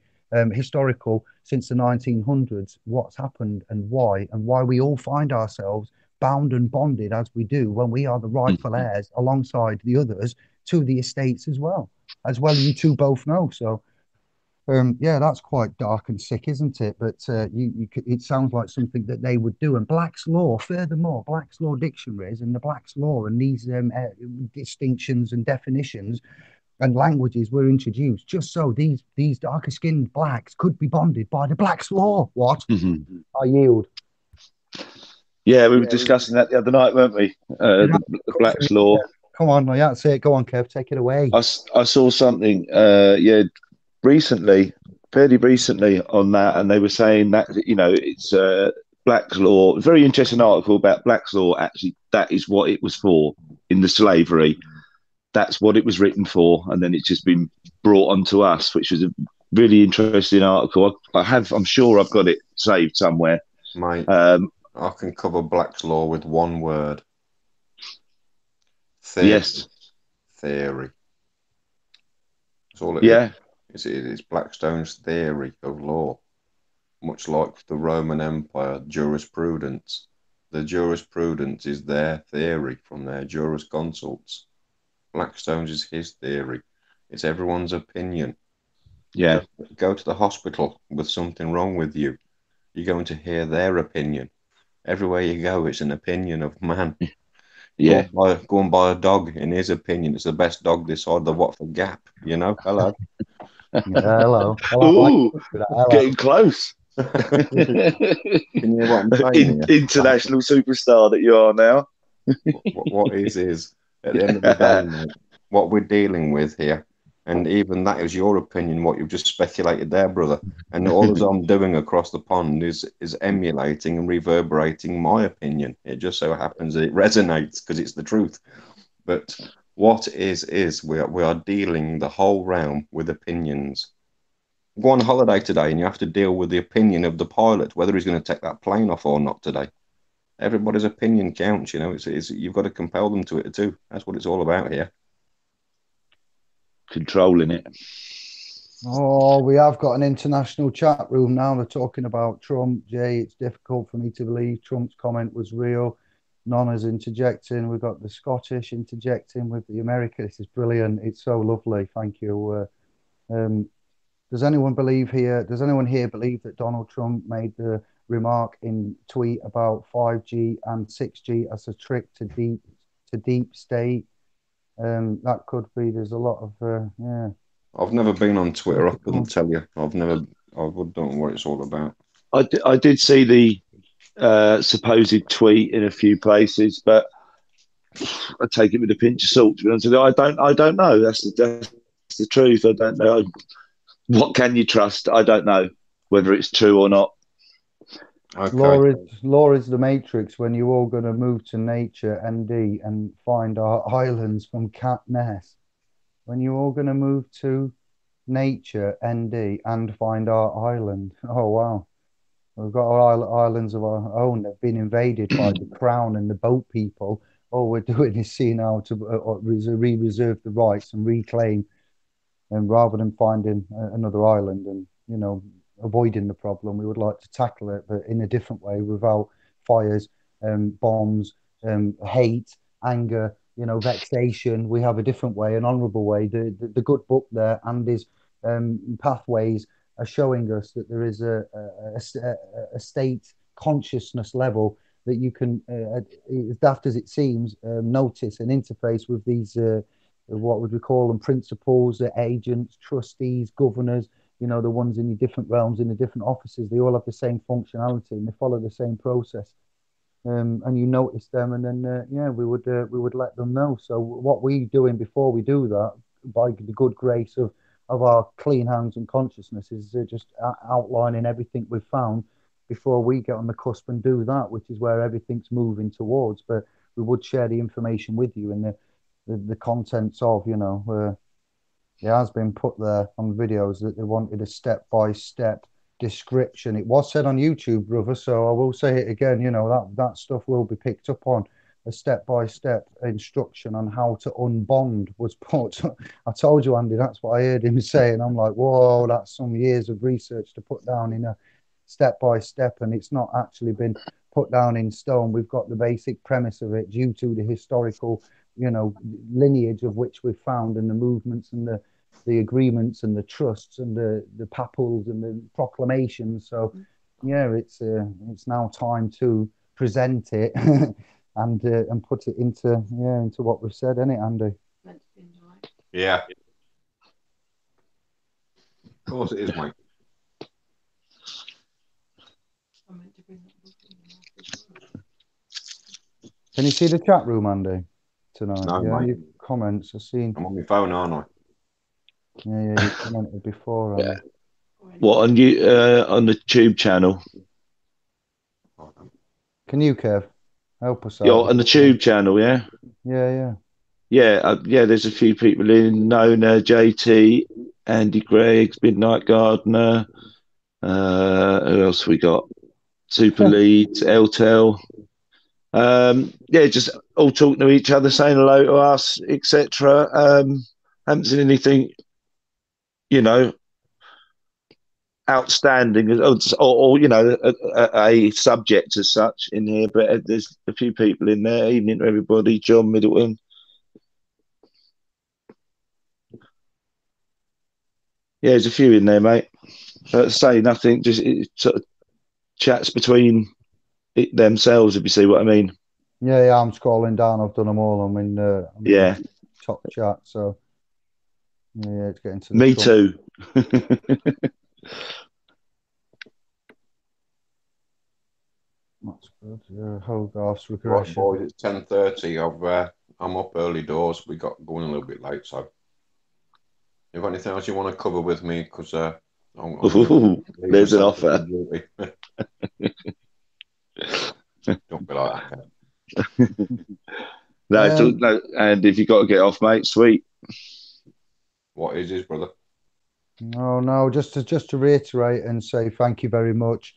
Historical since the 1900s, what's happened and why we all find ourselves bound and bonded as we do when we are the rightful heirs alongside the others to the estates as well you two both know. So yeah, that's quite dark and sick, isn't it? But it sounds like something that they would do. And Black's Law, furthermore, Black's Law dictionaries and the Black's Law and these distinctions and definitions and languages were introduced just so these darker skinned blacks could be bonded by the Black's Law. What? I yield. Yeah, we were discussing that the other night, weren't we? The Black's Law. Come on, that's it. Go on, Kev, take it away. I saw something, fairly recently on that, and they were saying that it's Black's Law. Very interesting article about Black's Law. Actually, that is what it was for in the slavery. That's what it was written for, and then it's just been brought onto us, which was a really interesting article. I'm sure I've got it saved somewhere. Mate, I can cover Black's Law with one word. Theory. Yes. Theory. That's all it is. It's Blackstone's theory of law, much like the Roman Empire jurisprudence. The jurisprudence is their theory from their jurisconsults. Blackstone's is his theory. It's everyone's opinion. Yeah. Go to the hospital with something wrong with you. You're going to hear their opinion. Everywhere you go, it's an opinion of man. Yeah. Go and buy a dog. In his opinion, it's the best dog this side of the Watford Gap. You know, hello. Yeah, hello. Well, Ooh, hello. getting close. Can you hear what I'm saying here? International superstar that you are now. What is at the end of the day, mate, what we're dealing with here, and even that is your opinion, what you've just speculated there, brother. And all as I'm doing across the pond is emulating and reverberating my opinion. It just so happens that it resonates because it's the truth. But what is we are dealing the whole realm with opinions. Go on holiday today and you have to deal with the opinion of the pilot, whether he's going to take that plane off or not today. Everybody's opinion counts, you know. It's you've got to compel them to it too. That's what it's all about here. Controlling it. Oh, we have got an international chat room now. They're talking about Trump. Jay, it's difficult for me to believe Trump's comment was real. Nana's interjecting. We've got the Scottish interjecting with the American. This is brilliant. It's so lovely. Thank you. Does anyone here believe that Donald Trump made the remark in tweet about 5G and 6G as a trick to deep state? That could be. There's a lot of yeah. I've never been on Twitter. I couldn't tell you. I don't know what it's all about. I did see the supposed tweet in a few places, but I take it with a pinch of salt. To be honest with you, I don't know. That's the truth. I don't know. What can you trust? I don't know whether it's true or not. Okay. Law is the Matrix. When you're all going to move to nature, ND, and find our islands from Cat Ness. When you're all going to move to nature, ND, and find our island. Oh, wow. We've got our islands of our own. They've been invaded by the crown and the boat people. All we're doing is seeing how to re-reserve the rights and reclaim, and rather than finding another island and, you know, avoiding the problem, we would like to tackle it, but in a different way, without fires, bombs, hate, anger, you know, vexation. We have a different way, an honourable way. The good book there and his pathways are showing us that there is a state consciousness level that you can, as daft as it seems, notice and interface with these, what would we call them, principals, agents, trustees, governors, you know, the ones in the different realms, in the different offices. They all have the same functionality and they follow the same process. And you notice them, and then yeah, we would let them know. So what we doing before we do that, by the good grace of our clean hands and consciousness, is just outlining everything we've found before we get on the cusp and do that, which is where everything's moving towards. But we would share the information with you and the contents of, you know, it has been put there on videos that they wanted a step-by-step description. It was said on YouTube, brother, so I will say it again. You know, that stuff will be picked up on. A step-by-step instruction on how to unbond was put. I told you, Andy, that's what I heard him say, and I'm like, whoa, that's some years of research to put down in a step-by-step, and it's not actually been put down in stone. We've got the basic premise of it due to the historical, you know, lineage of which we've found, and the movements and the agreements and the trusts and the papals and the proclamations. So yeah, it's now time to present it and put it into what we've said, isn't it, Andy? Yeah. Of course it is, mate. Can you see the chat room, Andy, tonight? No, yeah, mate. your comments. I've seen. I'm on my phone, aren't I? Yeah, you commented before. Yeah. What on you on the Tube channel? Can you, Kev, help us out? You're on the Tube channel, yeah. Yeah. Yeah. There's a few people in. Nona, JT, Andy Greggs, Midnight Gardener. Who else we got? Super Leads, Eltel. Yeah, just all talking to each other, saying hello to us, etc. Haven't seen anything, you know, outstanding or you know, a subject as such in here, but there's a few people in there. Evening to everybody. John Middleton. Yeah, there's a few in there, mate. Say nothing, just it sort of chats between themselves, if you see what I mean. Yeah, I'm scrolling down. I've done them all. I'm in the Yeah, top chat. So yeah, it's getting to the me Trump. too. That's good. Hogarth's Right, regression. boys, it's 10:30. I'm up early doors. We got going a little bit late, so you got anything else you want to cover with me? Because I'm going to Ooh, leave there's an myself to offer. duty. Don't be like that, No, Um, no, and if you got to get off, mate, sweet. What is his brother? no, just to reiterate and say thank you very much.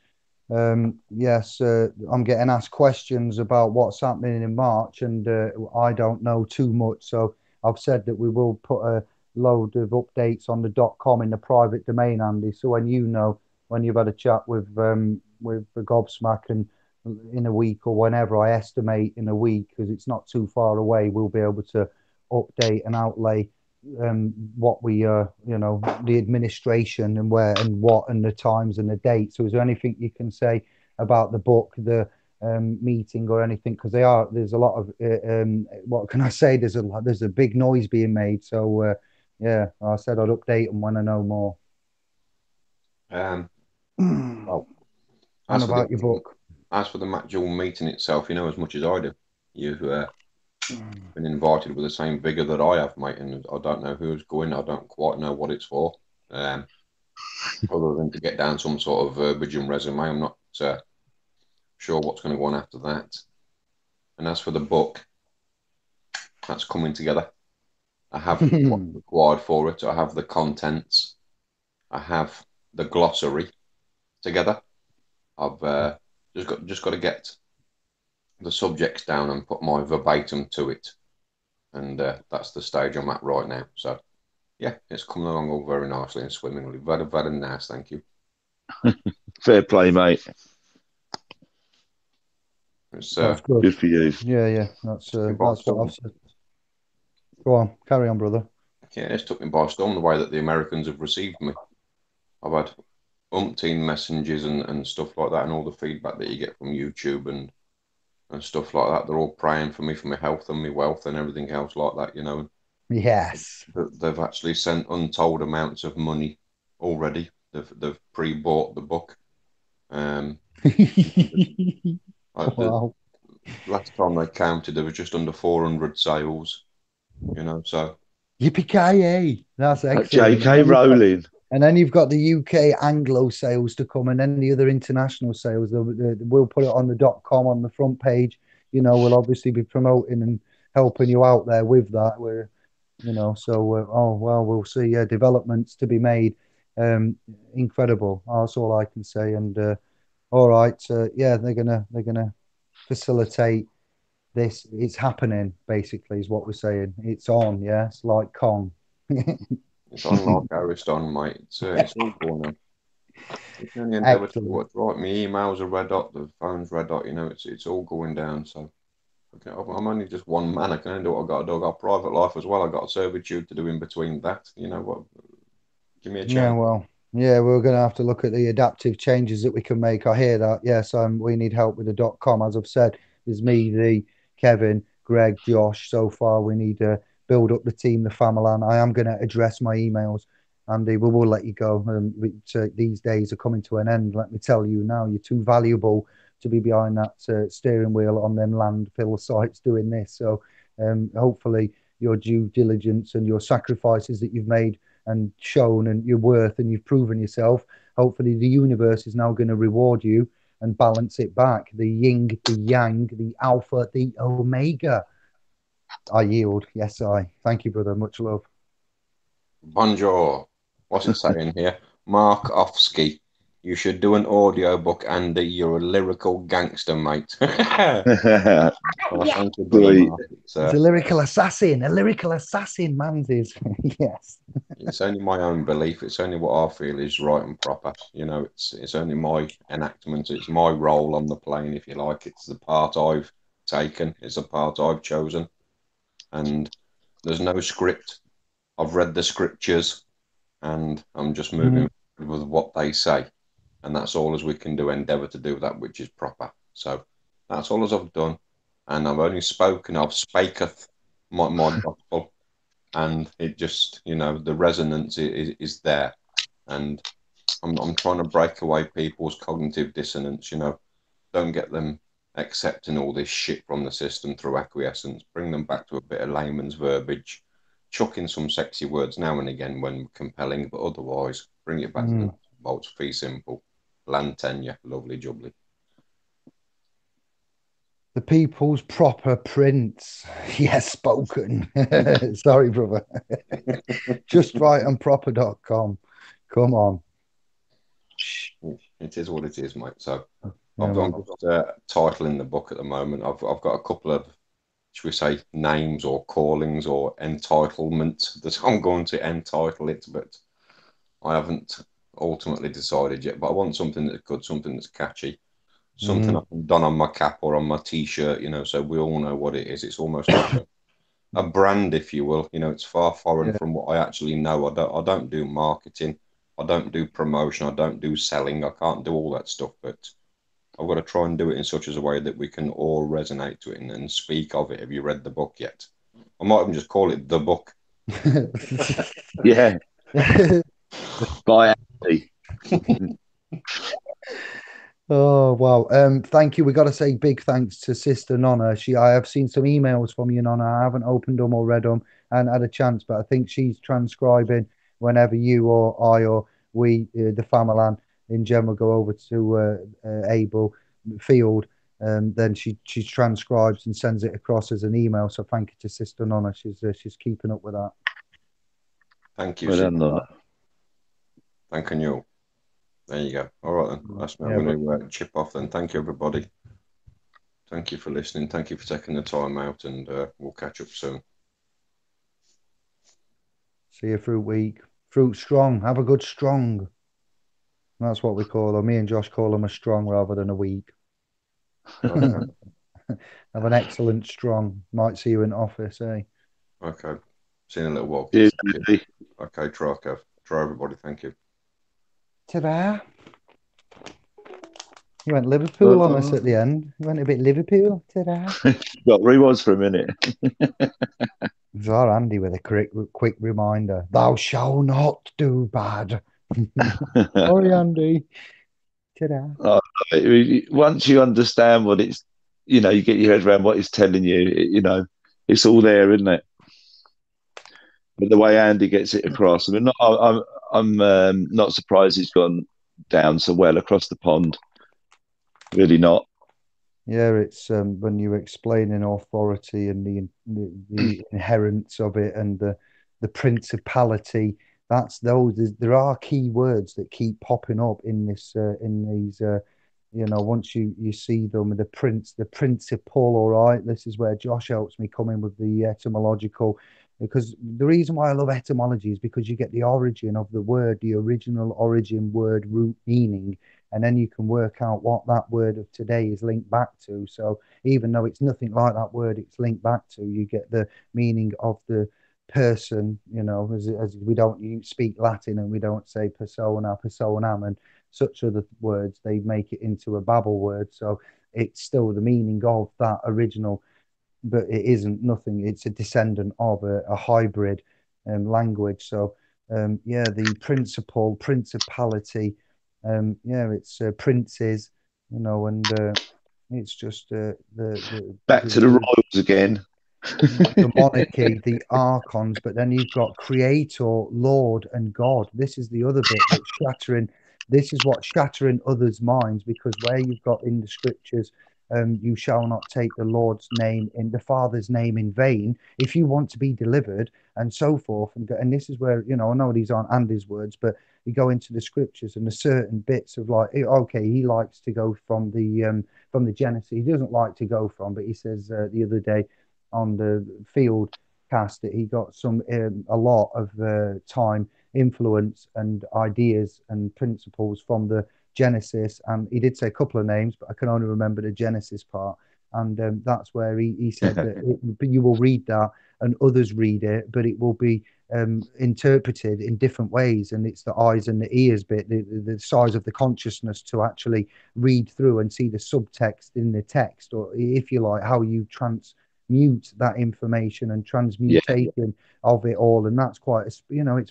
Yes, I'm getting asked questions about what's happening in March, and I don't know too much. So I've said that we will put a load of updates on the .com in the private domain, Andy. So when you know, when you've had a chat with the Gobsmack, and in a week or whenever, I estimate in a week, because it's not too far away, we'll be able to update and outlay what the administration and where and what and the times and the dates. So is there anything you can say about the book, the meeting, or anything? Because there's a lot of what can I say? There's a big noise being made. So yeah, I said I'd update them when I know more. Um, And well, as for about your book. the actual meeting itself, you know as much as I do. You've been invited with the same vigour that I have, mate, and I don't know who's going. I don't quite know what it's for. Um, Other than to get down some sort of verbiage and resume, I'm not sure what's going to go on after that. And as for the book, that's coming together. I have what's required for it. I have the contents. I have the glossary together. I've just got to get the subjects down and put my verbatim to it, and that's the stage I'm at right now. So yeah, it's coming along all very nicely and swimmingly. Very, very nice, thank you. Fair play, mate. It's That's good. Good for you. Yeah. That's what I've said. Go on, carry on, brother. yeah, it's took me by storm the way that the Americans have received me. I've had umpteen messages and stuff like that, and all the feedback that you get from YouTube and stuff like that. They're all praying for me, for my health and my wealth and everything else like that, you know. Yes. They've actually sent untold amounts of money already. They've pre-bought the book. Um, Wow. last time they counted, there was just under 400 sales, you know. So Yippee-ki-yay! That's excellent. J.K. Rowling. And then you've got the UK Anglo sales to come, and then the other international sales. We'll put it on the .com on the front page. We'll obviously be promoting and helping you out there with that. Oh well, we'll see. Yeah, developments to be made. Incredible. That's all I can say. And all right, yeah, they're gonna facilitate this. It's happening. Basically, is what we're saying. It's on. Yeah, it's like Kong. it's unlike Ariston, mate. It's all going on. You can only endeavour to do Excellent. what's right. My emails are red hot, the phone's red hot. You know, it's all going down. So okay, I'm only just one man. I can only do what I got to do. I got a private life as well. I got a servitude to do in between that. You know what? Give me a Yeah, chance. well, yeah, we're going to have to look at the adaptive changes that we can make. I hear that. Yes, we need help with the .com. As I've said, there's me, the Kevin, Greg, Josh. So far, we need to build up the team, the family. And I am going to address my emails. Andy, we will let you go. These days are coming to an end. Let me tell you now, you're too valuable to be behind that steering wheel on them landfill sites doing this. So hopefully your due diligence and your sacrifices that you've made and shown and your worth and you've proven yourself. Hopefully, the universe is now going to reward you and balance it back. The yin, the yang, the alpha, the omega. I yield. Yes, I. Thank you, brother. Much love. Bonjour. What's it saying here? Mark Offsky. You should do an audiobook, Andy. You're a lyrical gangster, mate. Well, Yeah. thank you, brother Mark. It's a lyrical assassin. A lyrical assassin, man's is. Yes. It's only my own belief. It's only what I feel is right and proper. You know, it's only my enactment. It's my role on the plane, if you like. It's the part I've taken. It's the part I've chosen. And there's no script. I've read the scriptures, and I'm just moving with what they say, and that's all as we can do. Endeavour to do that which is proper. So that's all as I've done, and I've only spoken. I've spaketh my gospel, and it just the resonance is there, and I'm trying to break away people's cognitive dissonance. Don't get them accepting all this shit from the system through acquiescence. Bring them back to a bit of layman's verbiage. Chuck in some sexy words now and again when compelling, but otherwise, bring it back to the nuts and bolts. Fee simple. Land tenure. Lovely jubbly. The people's proper prince. Yes, spoken. Sorry, brother. Just right on proper.com. Come on. It is what it is, mate. So Yeah, I'm just titling the book at the moment. I've got a couple of, should we say, names or callings or entitlements that I'm going to entitle it, but I haven't ultimately decided yet. But I want something that's good, something that's catchy, something I can don on my cap or on my t-shirt, so we all know what it is. It's almost like a brand, if you will. It's far foreign from what I actually know. I don't do marketing. I don't do promotion. I don't do selling. I can't do all that stuff, but I've got to try and do it in such as a way that we can all resonate to it and speak of it. Have you read the book yet? I might even just call it the book. Yeah. By Andy. Oh wow. Thank you. We got to say big thanks to Sister Nonna. I have seen some emails from you, Nonna. I haven't opened them or read them and had a chance, but I think she's transcribing whenever you or I or we, the family in general, go over to Abel Field. Then she transcribes and sends it across as an email. So thank you to Sister Nonna. She's keeping up with that. Thank you. Well done, Nonna. Thank you. There you go. All right, then. That's me. I'm going to chip off then. Thank you, everybody. Thank you for listening. Thank you for taking the time out, and we'll catch up soon. See you fruit week. Fruit strong. Have a good strong. That's what we call them. Me and Josh call them a strong rather than a week. Okay. Have an excellent strong. Might see you in office, eh? Okay. See you in a little while. Cheers, okay, try everybody. Thank you. Ta-da. You went Liverpool on us at the end. You went a bit Liverpool. Ta-da. Got rewards for a minute. It's our Andy with a quick reminder. Thou shalt not do bad. Sorry, Andy. Ta-da. Once you understand what it's, you get your head around what it's telling you, it's all there, isn't it? But the way Andy gets it across, I mean, I'm not surprised he's gone down so well across the pond. Really not. Yeah, it's when you're explaining authority and the inherence of it and the principality. That's those. There are key words that keep popping up in these. Once you see them, the principle. All right, this is where Josh helps me come in with the etymological. Because the reason why I love etymology is because you get the origin of the word, the original origin word root meaning, and then you can work out what that word of today is linked back to. So even though it's nothing like that word it's linked back to, you get the meaning of the person, as we don't speak Latin and we don't say persona, personam, and such other words, they make it into a Babel word. So it's still the meaning of that original, but it isn't nothing. It's a descendant of a hybrid language. So the principality, it's princes, and it's just Back to the royals again. The monarchy, the archons, but then you've got creator, Lord, and God. This is the other bit that's shattering. This is what's shattering others' minds, because where you've got in the scriptures, you shall not take the Lord's name in the Father's name in vain if you want to be delivered, and so forth. And this is where, I know these aren't Andy's words, but you go into the scriptures and there's certain bits of like, okay, he likes to go from the Genesis. He doesn't like to go from, but he says the other day on the field cast that he got a lot of time, influence, and ideas and principles from the Genesis. And he did say a couple of names, but I can only remember the Genesis part. And that's where he said that you will read that and others read it, but it will be interpreted in different ways, and it's the eyes and the ears bit, the size of the consciousness to actually read through and see the subtext in the text, or if you like, how you transmute that information and transmutation of it all. And that's quite, it's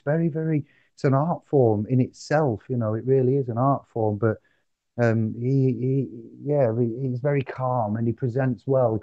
very, very, it's an art form in itself. It really is an art form. But yeah, he's very calm and he presents well.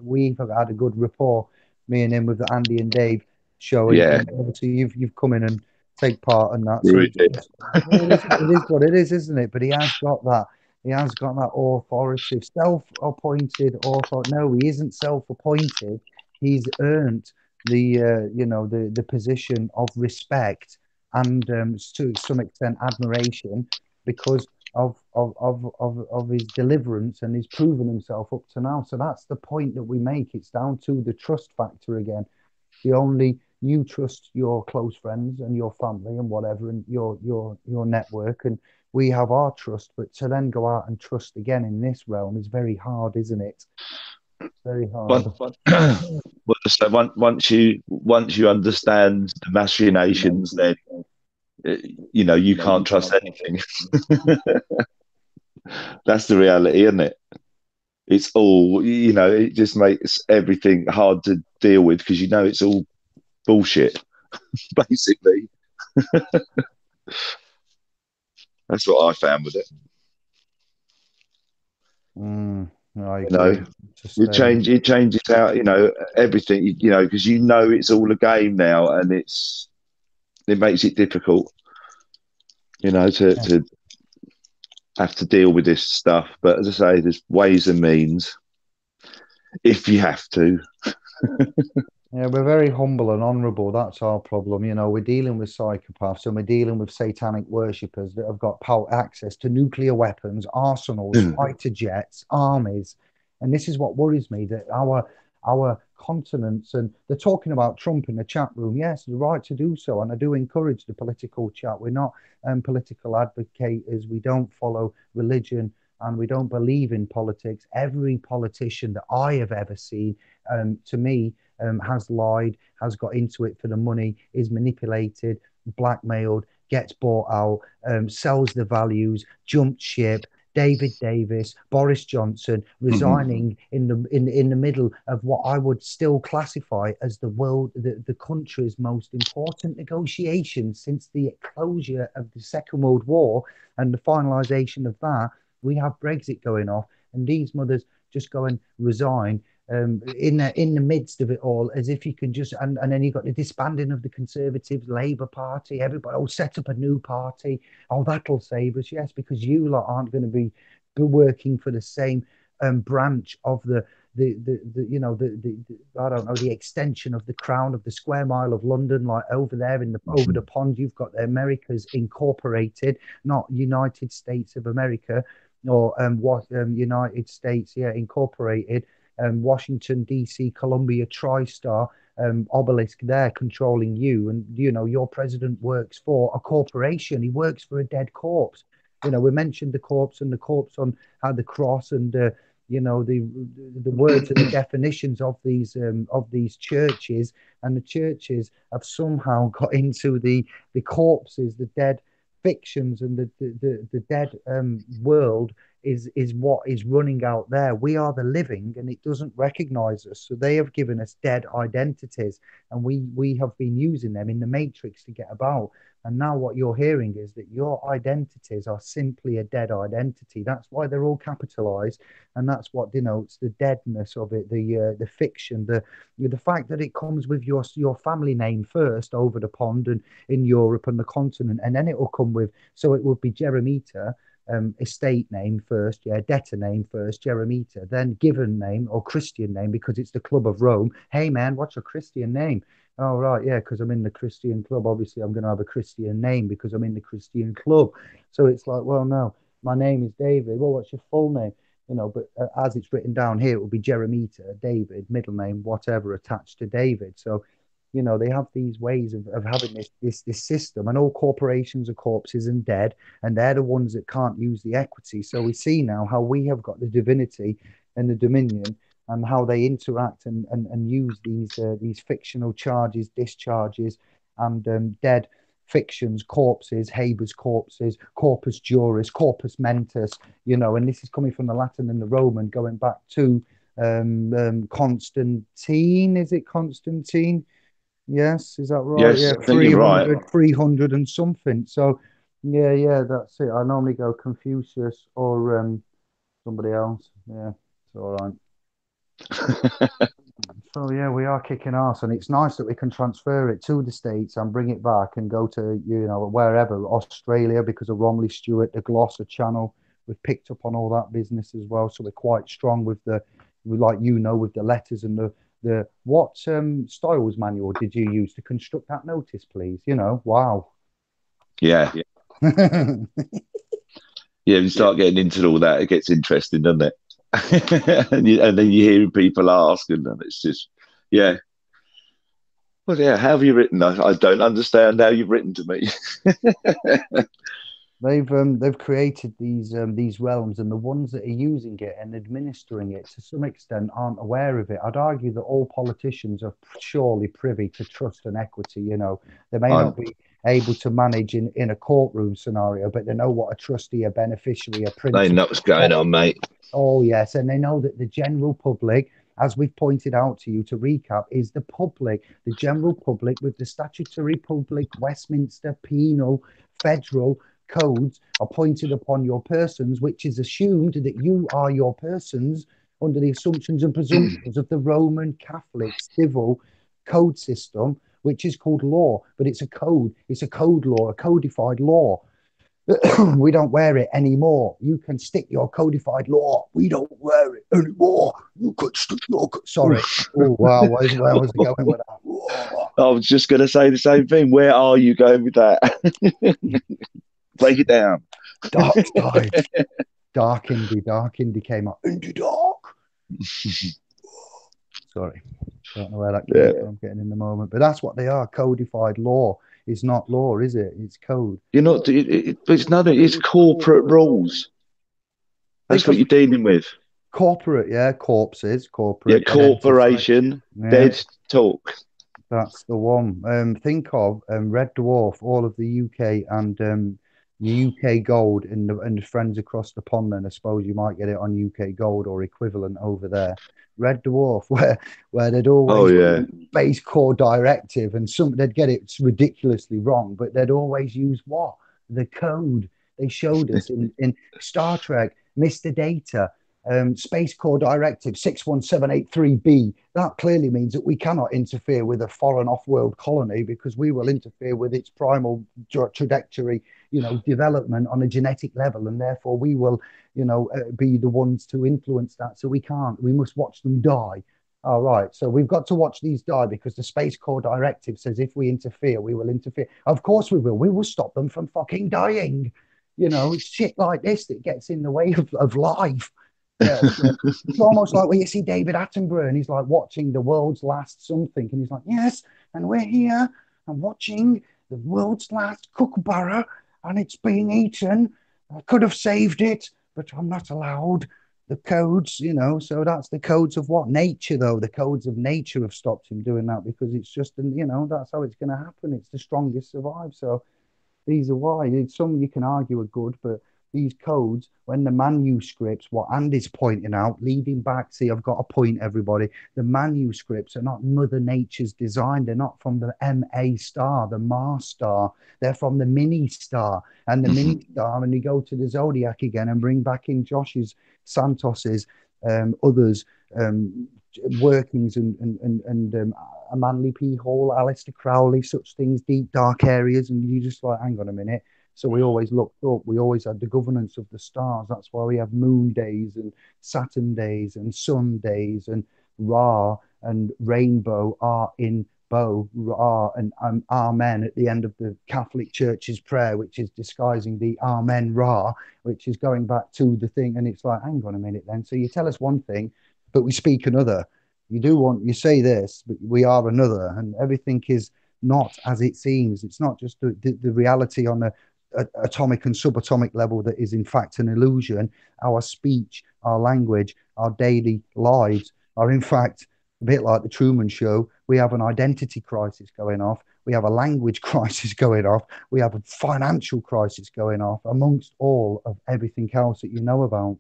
We've had a good rapport, me and him, with the Andy and Dave show, Yeah, and obviously you've come in and take part in that. So we it's did. just, it is what it is, isn't it? But he has got that. He has got that authoritative, self-appointed author. No, he isn't self-appointed. He's earned the position of respect and to some extent admiration because of his deliverance, and he's proven himself up to now. So that's the point that we make. It's down to the trust factor again. The only you trust your close friends and your family and whatever, and your network, and we have our trust. But to then go out and trust again in this realm is very hard, isn't it? Very hard. Well, so once you understand the machinations, then you can't trust anything. That's the reality, isn't it? It's all it just makes everything hard to deal with because it's all bullshit, basically. That's what I found with it. I You know, agree. it changes out, everything, because it's all a game now, and it makes it difficult, to have to deal with this stuff. But as I say, there's ways and means if you have to. Yeah, we're very humble and honourable. That's our problem. We're dealing with psychopaths and we're dealing with satanic worshippers that have got access to nuclear weapons, arsenals, fighter jets, armies. And this is what worries me, that our continents, and they're talking about Trump in the chat room. Yes, the right to do so. And I do encourage the political chat. We're not political advocates. We don't follow religion and we don't believe in politics. Every politician that I have ever seen, to me, has lied, has got into it for the money, is manipulated, blackmailed, gets bought out, sells the values, jumped ship. David Davis, Boris Johnson resigning in the middle of what I would still classify as the country's most important negotiations since the closure of the Second World War and the finalisation of that. We have Brexit going off, and these mothers just go and resign in the midst of it all, as if you can just, and then you got the disbanding of the Conservative Labour Party. Everybody, set up a new party. Oh, that'll save us. Yes, because you lot aren't going to be working for the same branch of the I don't know, the extension of the crown of the square mile of London, like over there over the pond. You've got the Americas Incorporated, not United States of America, or United States, Incorporated. Washington, D.C., Columbia, TriStar, obelisk there controlling you. And, your president works for a corporation. He works for a dead corpse. We mentioned the corpse and the corpse on how the cross and, the words and the definitions of these churches. And the churches have somehow got into the corpses, the dead fictions, and the dead world is what is running out there. We are the living, and it doesn't recognize us. So they have given us dead identities, and we have been using them in the matrix to get about. And now what you're hearing is that your identities are simply a dead identity. That's why they're all capitalized, and that's what denotes the deadness of it, the fiction, the fact that it comes with your family name first over the pond and in Europe and the continent, and then it will come with, so it would be Jeremita, estate name first, debtor name first, Jeremita, then given name or Christian name because it's the Club of Rome. Hey man, what's your Christian name? Oh right, yeah, because I'm in the Christian club. Obviously, I'm going to have a Christian name because I'm in the Christian club. So it's like, well, no, my name is David. Well, what's your full name? But as it's written down here, it will be Jeremita, David, middle name, whatever, attached to David. So they have these ways of having this system, and all corporations are corpses and dead, and they're the ones that can't use the equity. So we see now how we have got the divinity and the dominion and how they interact and use these fictional charges, discharges, and dead fictions, corpses, habeas corpses, corpus juris, corpus mentis, and this is coming from the Latin and the Roman, going back to Constantine. Is it Constantine? Yes, is that right? Yes, Yeah, I think you're right. 300 and something. So, yeah, that's it. I normally go Confucius or somebody else. Yeah, it's all right. So yeah, we are kicking ass, and it's nice that we can transfer it to the States and bring it back and go to wherever, Australia, because of Romley Stewart, the Glosser channel. We've picked up on all that business as well, so we're quite strong with with the letters and the what styles manual did you use to construct that notice, please? Wow. Yeah. Yeah, you start getting into all that, it gets interesting, doesn't it? and then you hear people ask, and it's just, yeah. Well, yeah, how have you written? I don't understand how you've written to me. They've created these realms, and the ones that are using it and administering it to some extent aren't aware of it. I'd argue that all politicians are surely privy to trust and equity. They may not be able to manage in a courtroom scenario, but they know what a trustee, a beneficiary, a They principal. know what's going on, mate. Oh yes, and they know that the general public, as we've pointed out to you, to recap, is the public, the general public, with the statutory public, Westminster, penal, federal codes appointed upon your persons, which is assumed that you are your persons under the assumptions and presumptions of the Roman Catholic civil code system, which is called law, but it's a code. It's a code law, a codified law. We don't wear it anymore. You can stick your codified law. We don't wear it anymore. You could stick your. Sorry. Oh wow, where was I going with that? I was just going to say the same thing. Where are you going with that? Break it down. Dark side. Dark indie came up. Indie dark. Sorry. Don't know where that came from. I'm getting in the moment. But that's what they are. Codified law. It's not law, is it? It's code. You're not. It's nothing. It's corporate rules. That's what you're dealing with. Corporate, yeah, corpses, corporate. Yeah, corporation, dead talk. That's the one. Think of Red Dwarf, all of the UK and UK Gold and the friends across the pond. Then I suppose you might get it on UK Gold or equivalent over there. Red Dwarf, where they'd always Space Core Directive, and they'd get it ridiculously wrong, but they'd always use what? The code they showed us in Star Trek, Mr. Data. Space Core Directive 61783B. That clearly means that we cannot interfere with a foreign off-world colony because we will interfere with its primal trajectory, development on a genetic level, and therefore we will, be the ones to influence that. So we can't. We must watch them die. All right. So we've got to watch these die because the Space Core Directive says if we interfere, we will interfere. Of course we will. We will stop them from fucking dying. It's shit like this that gets in the way of life. Yeah, it's almost like when you see David Attenborough and he's like watching the world's last something, and he's like, yes, and we're here and watching the world's last kookaburra, and it's being eaten. I could have saved it, but I'm not allowed. The codes, so that's the codes of what? Nature, though. The codes of nature have stopped him doing that because it's just, that's how it's going to happen. It's the strongest survive. So these are why. Some you can argue are good, but these codes, when the manuscripts, what Andy's pointing out, leading back, see, I've got a point, everybody. The manuscripts are not Mother Nature's design. They're not from the MA star, the Mars star. They're from the mini star. And the mini star, and you go to the Zodiac again and bring back in Josh's, Santos's, others, workings and a Manly P. Hall, Aleister Crowley, such things, deep, dark areas. And you just like, hang on a minute. So we always looked up. We always had the governance of the stars. That's why we have moon days and Saturn days and sun days and Ra and rainbow are in bow, Ra and Amen at the end of the Catholic Church's prayer, which is disguising the Amen Ra, which is going back to the thing. And it's like, hang on a minute then. So you tell us one thing, but we speak another. You say this, but we are another. And everything is not as it seems. It's not just the reality on the atomic and subatomic level that is in fact an illusion. Our speech, our language, our daily lives are in fact a bit like the Truman Show. We have an identity crisis going off. We have a language crisis going off. We have a financial crisis going off, amongst all of everything else that you know about.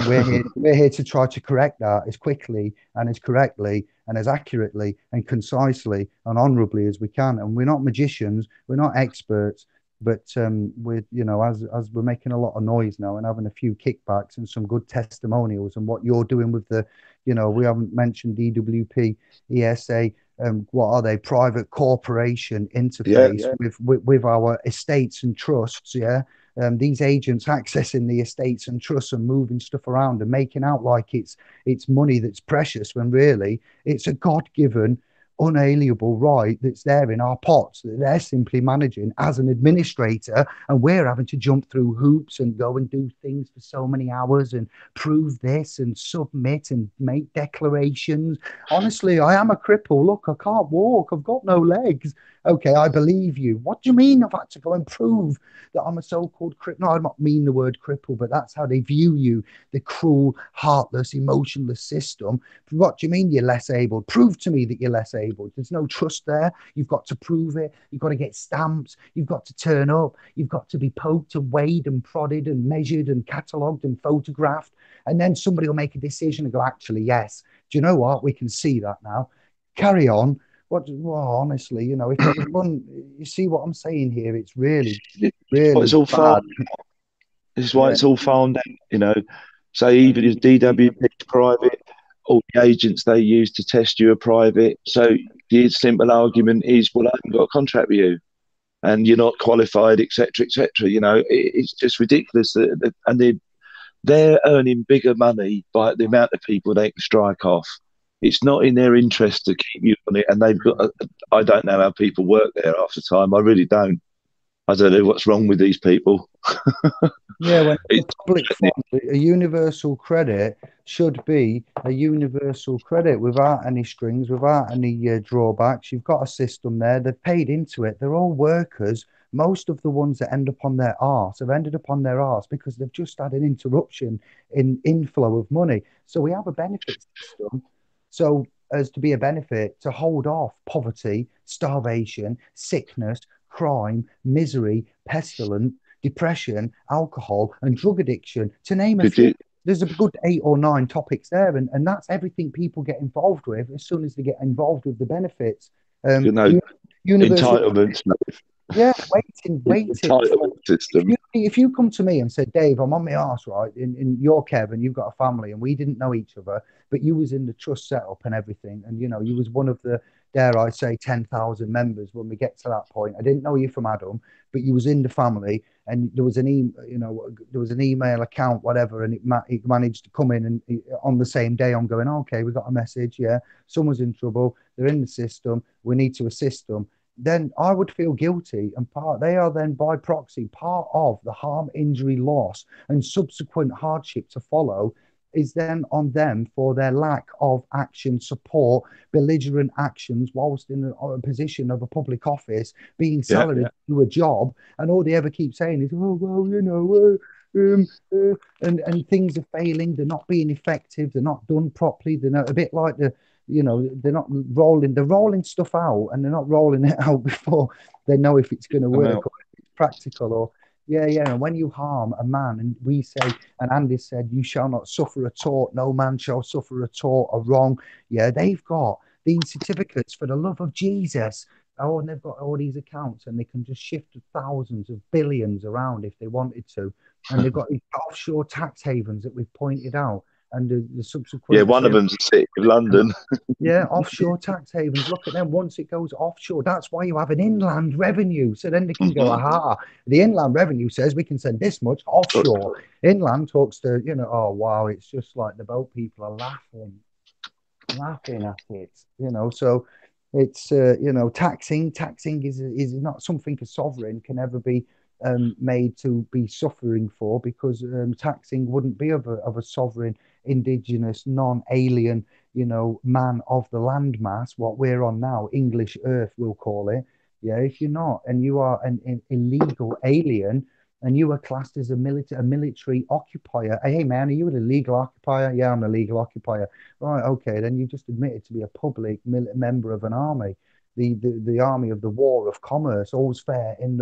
We're here to try to correct that as quickly and as correctly and as accurately and concisely and honorably as we can. And we're not magicians, we're not experts, but we're, as we're making a lot of noise now and having a few kickbacks and some good testimonials, and what you're doing with the, we haven't mentioned DWP, ESA. What are they? Private corporation interface with our estates and trusts. Yeah, these agents accessing the estates and trusts and moving stuff around and making out like it's money that's precious, when really it's a God-given unalienable right that's there in our pots that they're simply managing as an administrator, and we're having to jump through hoops and go and do things for so many hours and prove this and submit and make declarations. Honestly, I am a cripple. Look, I can't walk, I've got no legs. Okay, I believe you. What do you mean I've had to go and prove that I'm a so-called cripple? No, I don't mean the word cripple, but that's how they view you, the cruel, heartless, emotionless system. What do you mean you're less able? Prove to me that you're less able. There's no trust there. You've got to prove it. You've got to get stamps. You've got to turn up. You've got to be poked and weighed and prodded and measured and catalogued and photographed. And then somebody will make a decision and go, actually, yes. Do you know what? We can see that now. Carry on. Well, honestly, if it was fun, you see what I'm saying here? It's really, really it's all bad. This is why it's all found out, Say even if DWP is private, all the agents they use to test you are private. So the simple argument is, well, I haven't got a contract with you and you're not qualified, etc., etc. It's just ridiculous. And they're earning bigger money by the amount of people they can strike off. It's not in their interest to keep you on it. And they've got, I don't know how people work there half the time. I really don't. I don't know what's wrong with these people. Yeah, when a public fund, a universal credit should be a universal credit without any strings, without any drawbacks. You've got a system there. They've paid into it. They're all workers. Most of the ones that end up on their arse have ended up on their arse because they've just had an interruption in inflow of money. So we have a benefit system. So as to be a benefit to hold off poverty, starvation, sickness, crime, misery, pestilence, depression, alcohol, and drug addiction, to name a few. There's a good 8 or 9 topics there, and that's everything people get involved with as soon as they get involved with the benefits. Universal entitlements. Yeah, waiting. Entitlement system. If you come to me and said, Dave, I'm on my arse, right, in your Kev, and you've got a family, and we didn't know each other, but you was in the trust setup and everything, and you was one of the, dare I say, 10,000 members when we get to that point. I didn't know you from Adam, but you was in the family, and there was an email account, whatever, and it managed to come in, and on the same day, I'm going, okay, we got a message, yeah, someone's in trouble, they're in the system, we need to assist them. Then I would feel guilty, and they are then by proxy part of the harm, injury, loss, and subsequent hardship to follow is then on them for their lack of action, support, belligerent actions whilst in a position of a public office, being salaried to do a job, and all they ever keep saying is, oh well, and things are failing, they're not being effective, they're not done properly, they're not, a bit like they're not rolling stuff out, and they're not rolling it out before they know if it's going to work or if it's practical. Or and when you harm a man, and we say, and Andy said, you shall not suffer a tort, no man shall suffer a tort, a wrong. They've got these certificates for the love of Jesus. Oh, and they've got all these accounts, and they can just shift thousands of billions around if they wanted to, and they've got these offshore tax havens that we've pointed out. And the subsequent... one of them's the City of London. Offshore tax havens. Look at them. Once it goes offshore, that's why you have an inland revenue. So then they can go, aha, the inland revenue says we can send this much offshore. Inland talks to, oh, wow, it's just like the boat people are laughing at it, So it's, taxing is not something a sovereign can ever be made to be suffering for, because taxing wouldn't be of a sovereign, indigenous, non-alien, man of the landmass, what we're on now, English earth, we'll call it. If you're not, and you are an illegal alien, and you were classed as a military occupier. Hey man, are you an illegal occupier? Yeah, I'm a legal occupier. Right, okay, then you just admitted to be a public member of an army, the army of the war of commerce. All's fair in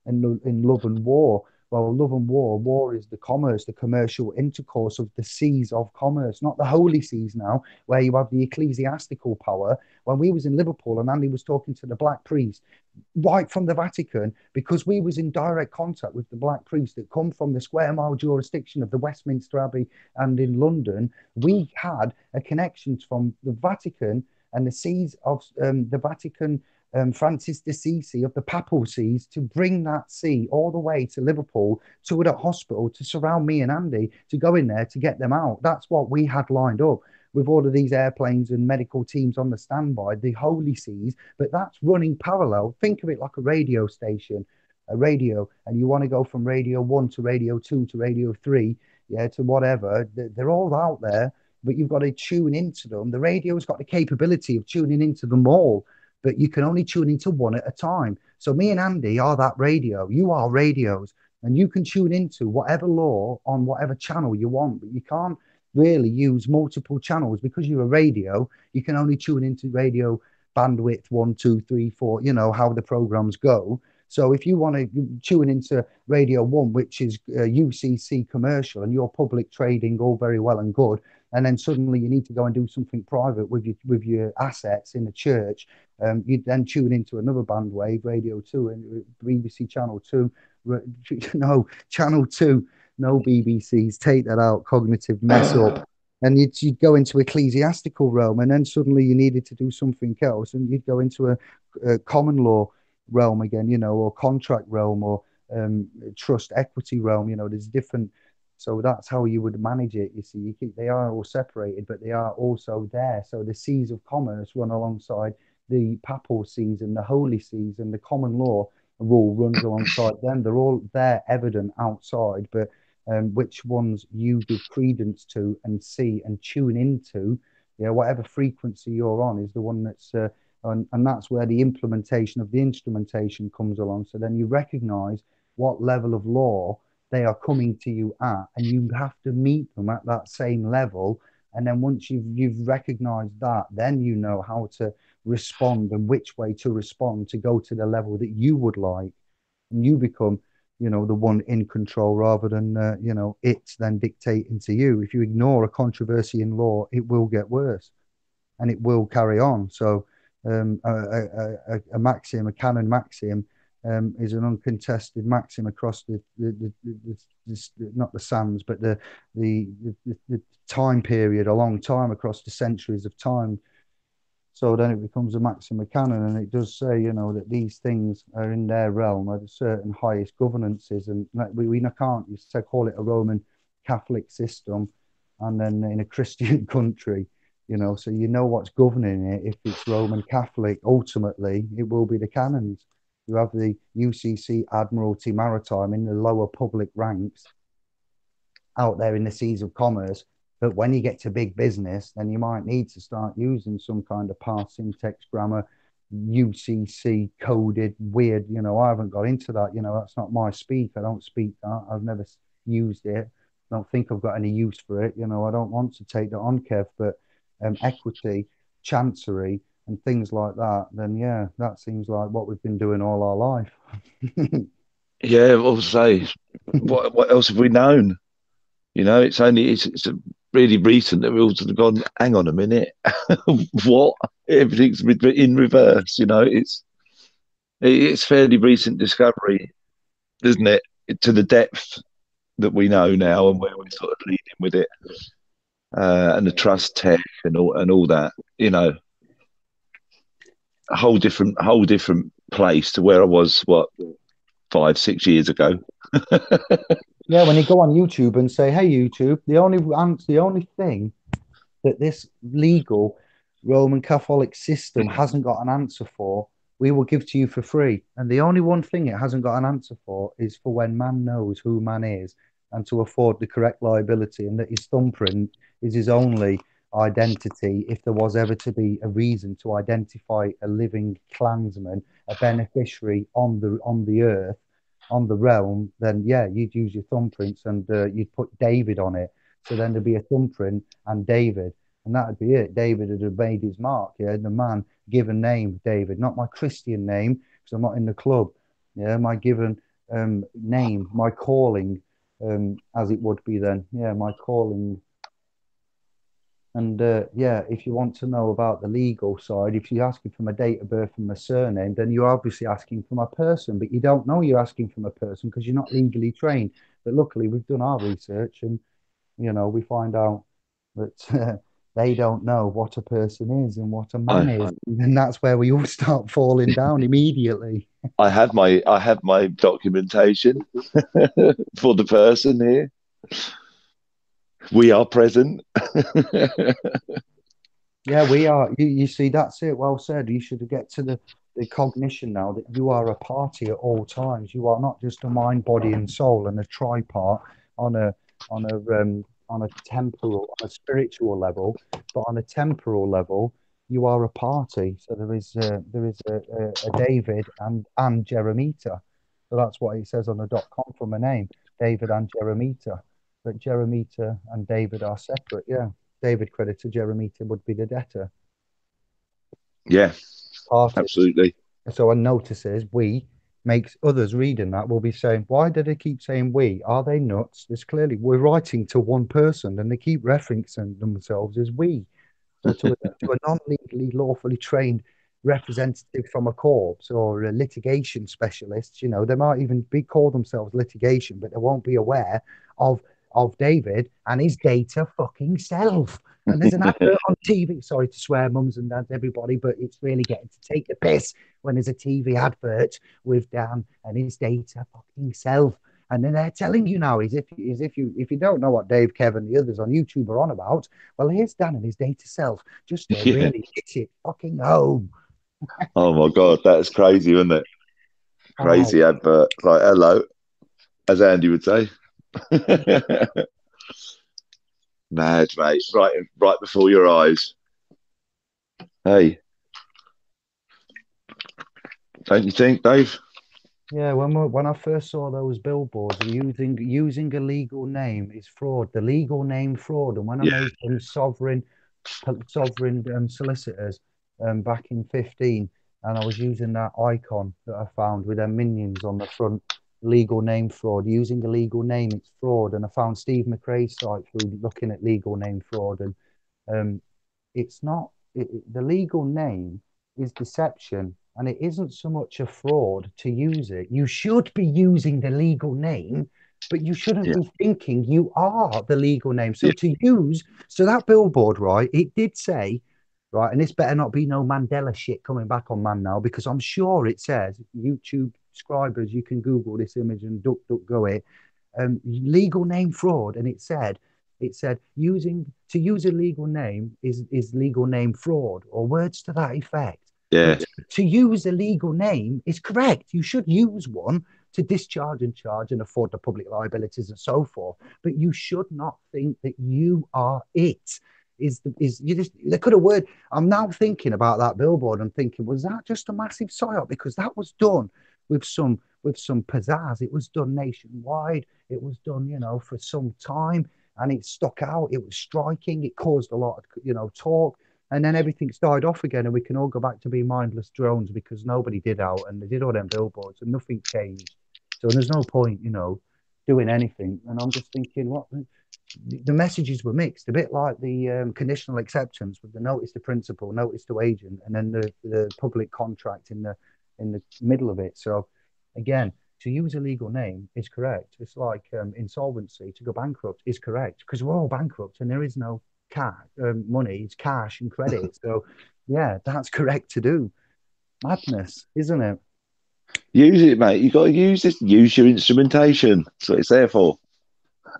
love and war. Well, love and war is the commerce, the commercial intercourse of the seas of commerce, not the holy seas now, where you have the ecclesiastical power. When we was in Liverpool and Andy was talking to the black priest, right from the Vatican, because we was in direct contact with the black priests that come from the square mile jurisdiction of the Westminster Abbey and in London, we had a connection from the Vatican and the seas of the Vatican, Francis d'Assisi of the Papal Seas, to bring that sea all the way to Liverpool to that hospital to surround me and Andy to go in there to get them out. That's what we had lined up with all of these airplanes and medical teams on the standby, the Holy Seas, but that's running parallel. Think of it like a radio station, a radio, and you want to go from radio 1 to radio 2 to radio 3, yeah, to whatever. They're all out there, but you've got to tune into them. The radio's got the capability of tuning into them all, but you can only tune into one at a time. So me and Andy are that radio. You are radios, and you can tune into whatever law on whatever channel you want, but you can't really use multiple channels because you're a radio. You can only tune into radio bandwidth 1, 2, 3, 4, you know, how the programs go. So if you want to tune into Radio 1, which is UCC commercial, and your public trading, all very well and good, and then suddenly you need to go and do something private with your assets in the church, you then tune into another bandwave, Radio 2 and BBC Channel 2. No, Channel 2, no BBCs, take that out, cognitive mess up. And you'd go into ecclesiastical realm, and then suddenly you needed to do something else, and you'd go into a common law realm again, you know, or contract realm, or trust equity realm. You know, there's different. So that's how you would manage it. You see, they are all separated, but they are also there. So the seas of commerce run alongside the papal seas and the holy seas, and the common law rule runs alongside them. They're all there, evident outside, but which ones you give credence to and see and tune into, yeah, whatever frequency you're on is the one that's and that's where the implementation of the instrumentation comes along. So then you recognize what level of law they are coming to you at, and you have to meet them at that same level. And then once you've recognized that, then you know how to respond and which way to respond to go to the level that you would like, and you become, you know, the one in control rather than you know, it's then dictating to you. If you ignore a controversy in law, it will get worse, and it will carry on. So a maxim, a canon maxim, is an uncontested maxim across the not the sands, but the time period, a long time across the centuries of time. So then it becomes a maxima canon, and it does say, you know, that these things are in their realm at certain highest governances, and we can't call it a Roman Catholic system, and then in a Christian country, you know, so you know what's governing it. If it's Roman Catholic, ultimately it will be the canons. You have the UCC Admiralty Maritime in the lower public ranks out there in the seas of commerce. But when you get to big business, then you might need to start using some kind of parse, syntax, grammar, UCC coded, weird. You know, I haven't got into that. You know, that's not my speak. I don't speak that. I've never used it. I don't think I've got any use for it. You know, I don't want to take that on, Kev. But equity, chancery, and things like that, then yeah, that seems like what we've been doing all our life. Yeah, well, say, what else have we known? You know, it's really recent that we've all sort of gone, hang on a minute, what? Everything's in reverse. You know, it's fairly recent discovery, isn't it? To the depth that we know now and where we're sort of leading with it, and the trust tech and all that. You know, a whole different place to where I was 5-6 years ago. Yeah, when you go on YouTube and say, "Hey, YouTube," the only thing that this legal Roman Catholic system hasn't got an answer for, we will give to you for free. And the only one thing it hasn't got an answer for is for when man knows who man is, and to afford the correct liability, and that his thumbprint is his only identity if there was ever to be a reason to identify a living clansman, a beneficiary on the earth. on the realm, then yeah, you'd use your thumbprints and you'd put David on it. So then there'd be a thumbprint and David, and that'd be it. David would have made his mark. Yeah, the man given name David, not my Christian name because I'm not in the club. Yeah, my given name, my calling, as it would be then. Yeah, my calling. And yeah, if you want to know about the legal side, if you're asking for my date of birth and my surname, then you're obviously asking for my person, but you don't know you're asking for my person because you're not legally trained. But luckily, we've done our research and, we find out that they don't know what a person is and what a man I is. And that's where we all start falling down immediately. I have my documentation for the person here. We are present. Yeah, we are. You see, that's it. Well said. You should get to the cognition now that you are a party at all times. You are not just a mind, body, and soul and a tripart on a on a temporal, on a spiritual level, but on a temporal level, you are a party. So there is a David and Jeremita. So that's what it says on the .com for my name, David and Jeremita. But Jeremita and David are separate. Yeah. David creditor, Jeremita would be the debtor Yeah, party. absolutely. So on notices, we makes others reading that will be saying, why do they keep saying we? Are they nuts? There's clearly we're writing to one person and they keep referencing themselves as we. So to a non-legally, lawfully trained representative from a corpse or a litigation specialist, they might even be call themselves litigation, but they won't be aware of David and his data fucking self. And there's an advert on TV. Sorry to swear, mums and dads, everybody, but it's really getting to take the piss when there's a TV advert with Dan and his data fucking self. And then they're telling you now, if you don't know what Dave, Kevin, the others on YouTube are on about, well, here's Dan and his data self just to Yeah. really hit it fucking home. Oh my God, that's crazy, isn't it? Oh, Crazy advert. Like, hello, as Andy would say. Mad, mate. Right before your eyes. Hey, don't you think, Dave? yeah. When I first saw those billboards, using a legal name is fraud. The legal name fraud. And when I Yeah, made them sovereign solicitors back in 15, and I was using that icon that I found with their minions on the front. Legal name fraud. Using a legal name, it's fraud. And I found Steve McRae's site through looking at legal name fraud, and um, it's not the legal name is deception, and it isn't so much a fraud to use it. You should be using the legal name, but you shouldn't yeah, be thinking you are the legal name. So yeah, to use, so that billboard, right, it did say, right, and this better not be no Mandela shit coming back on man now, because I'm sure it says YouTube scribers, you can Google this image and duck go it, legal name fraud, and it said using to use a legal name is legal name fraud or words to that effect. yeah, But to use a legal name is correct. You should use one to discharge and charge and afford the public liabilities and so forth. But you should not think that you are it. Is you just they could have word. I'm now thinking about that billboard. I'm thinking, was that just a massive psyop? Because that was done with some pizzazz. It was done nationwide. It was done, for some time, and it stuck out. It was striking. It caused a lot of, talk, and then everything's died off again, and we can all go back to being mindless drones because nobody did out, and they did all them billboards, and nothing changed. So there's no point, doing anything. And I'm just thinking, what the messages were mixed, a bit like the conditional acceptance with the notice to principal, notice to agent, and then the public contract in the middle of it. So again, to use a legal name is correct. It's like insolvency, to go bankrupt is correct because we're all bankrupt and there is no cash money. It's cash and credit. So yeah, that's correct to do. Madness, isn't it? use it, mate. You got to use this. Use your instrumentation. That's what it's there for.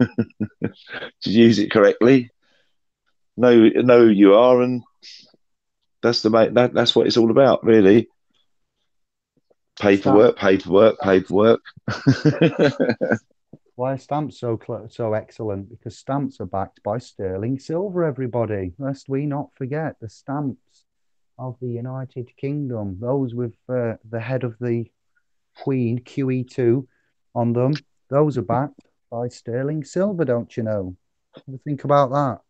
To use it correctly. Know who you are, and that's the mate. That's what it's all about, really. Stamp. Paperwork, paperwork, paperwork. Why are stamps so excellent? Because stamps are backed by sterling silver, everybody. Lest we not forget the stamps of the United Kingdom, those with the head of the Queen, QE2, on them. Those are backed by sterling silver, don't you know? What do you think about that?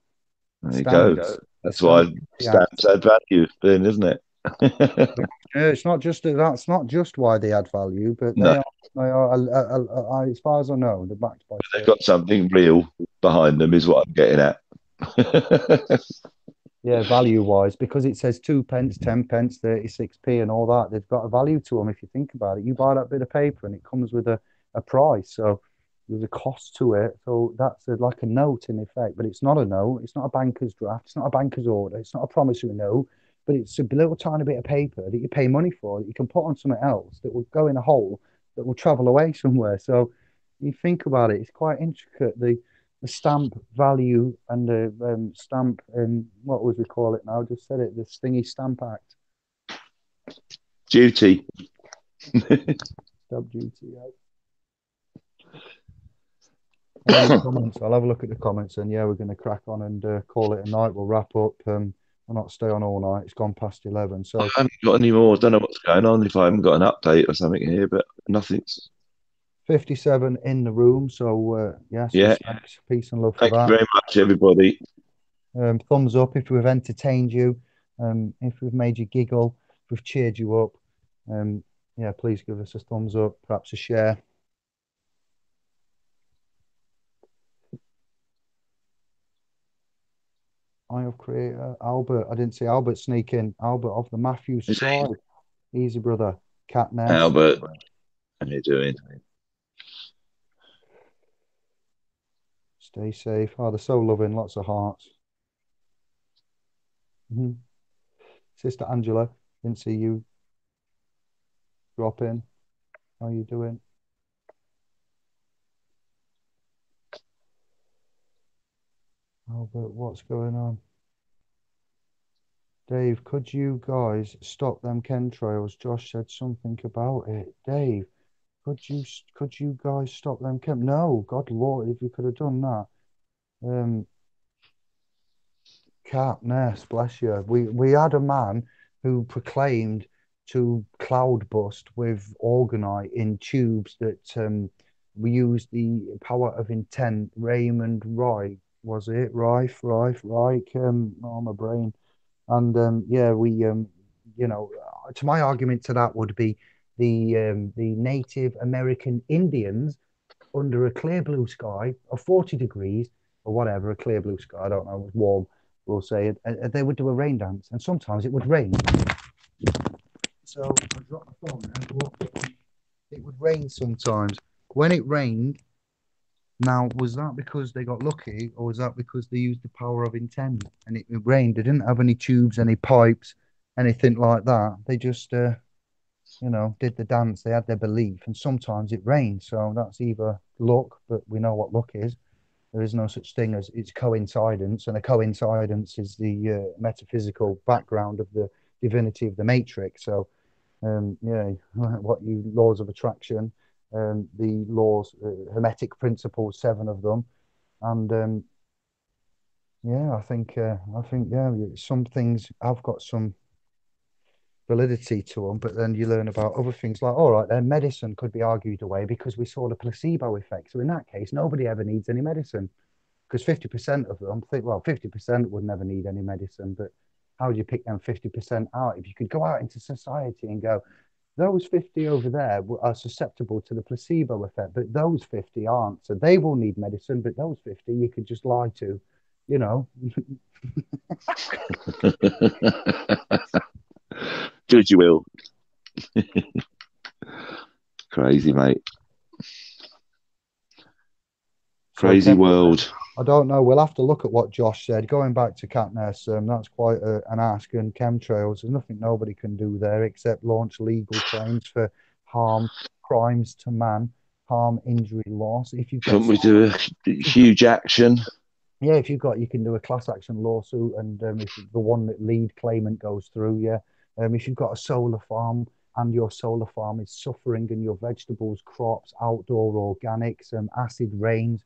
There you go. Stamps. That's Stamp why Duty Act. stamps add value, then, isn't it? Yeah, it's not just that's not just why they add value, but No, they are as far as I know, they're backed by they've sterling. got something real behind them, is what I'm getting at. Yeah, value wise, because it says 2 pence, 10 pence, 36p, and all that, they've got a value to them if you think about it. You buy that bit of paper and it comes with a price. So there's a cost to it. So that's like a note in effect, but it's not a note. It's not a banker's draft. It's not a banker's order. It's not a promissory note, but it's a little tiny bit of paper that you pay money for that you can put on something else that will go in a hole that will travel away somewhere. So you think about it, it's quite intricate. The stamp value and the stamp what would we call it now? I just said it, the Stingy Stamp Act. Duty. Stamp duty. Yeah. Any comments? I'll have a look at the comments, and yeah, we're going to crack on and call it a night. We'll wrap up. I'll not stay on all night. It's gone past 11. So I haven't got any more. I don't know what's going on, if I haven't got an update or something here, but nothing's. 57 in the room. So yes, Yeah. thanks, peace and love for Thank you that. very much, everybody. Thumbs up if we've entertained you, if we've made you giggle, if we've cheered you up. Yeah, please give us a thumbs up, perhaps a share. Eye of Creator, Albert. I didn't see Albert sneak in. Albert of the Matthews tribe. Easy, brother. Cat Nest. Albert, how you doing? Stay safe. Oh, they're so loving. Lots of hearts. Sister Angela, didn't see you drop in. How you doing? Albert, what's going on? Dave, could you guys stop them chemtrails? Josh said something about it. Dave, could you guys stop them chem? No, God Lord, if you could have done that. Cat Nest, bless you. We had a man who proclaimed to cloud bust with orgonite in tubes that we used the power of intent. Raymond Reich, was it? Reich, oh, my brain. And yeah, you know, to my argument to that would be the Native American Indians under a clear blue sky of 40 degrees or whatever, a clear blue sky, I don't know, it was warm, we'll say, and they would do a rain dance, and sometimes it would rain. So I dropped my phone there, but it would rain sometimes. When it rained, now, was that because they got lucky, or was that because they used the power of intent and it rained? They didn't have any tubes, any pipes, anything like that. They just, did the dance. They had their belief, and sometimes it rained. So that's either luck, but we know what luck is. There is no such thing as it's coincidence, and a coincidence is the metaphysical background of the divinity of the matrix. So, yeah, what you laws of attraction, the laws, hermetic principles, 7 of them, and yeah, I think yeah, some things have got some validity to them, but then you learn about other things like, all right, then medicine could be argued away because we saw the placebo effect. So in that case, nobody ever needs any medicine because 50% of them think, well, 50% would never need any medicine, but how do you pick them 50% out? If you could go out into society and go, those 50 over there are susceptible to the placebo effect, but those 50 aren't. So they will need medicine, but those 50 you could just lie to, you know. Do as you will. Crazy, mate. Crazy world. I don't know. We'll have to look at what Josh said. Going back to Katniss, that's quite an ask. And chemtrails, there's nothing nobody can do there except launch legal claims for harm, crimes to man, harm, injury, loss. If you've got, Couldn't we do a huge action? yeah, if you've got, you can do a class action lawsuit, and if the one that lead claimant goes through, yeah. If you've got a solar farm and your solar farm is suffering, and your vegetables, crops, outdoor organics, acid rains,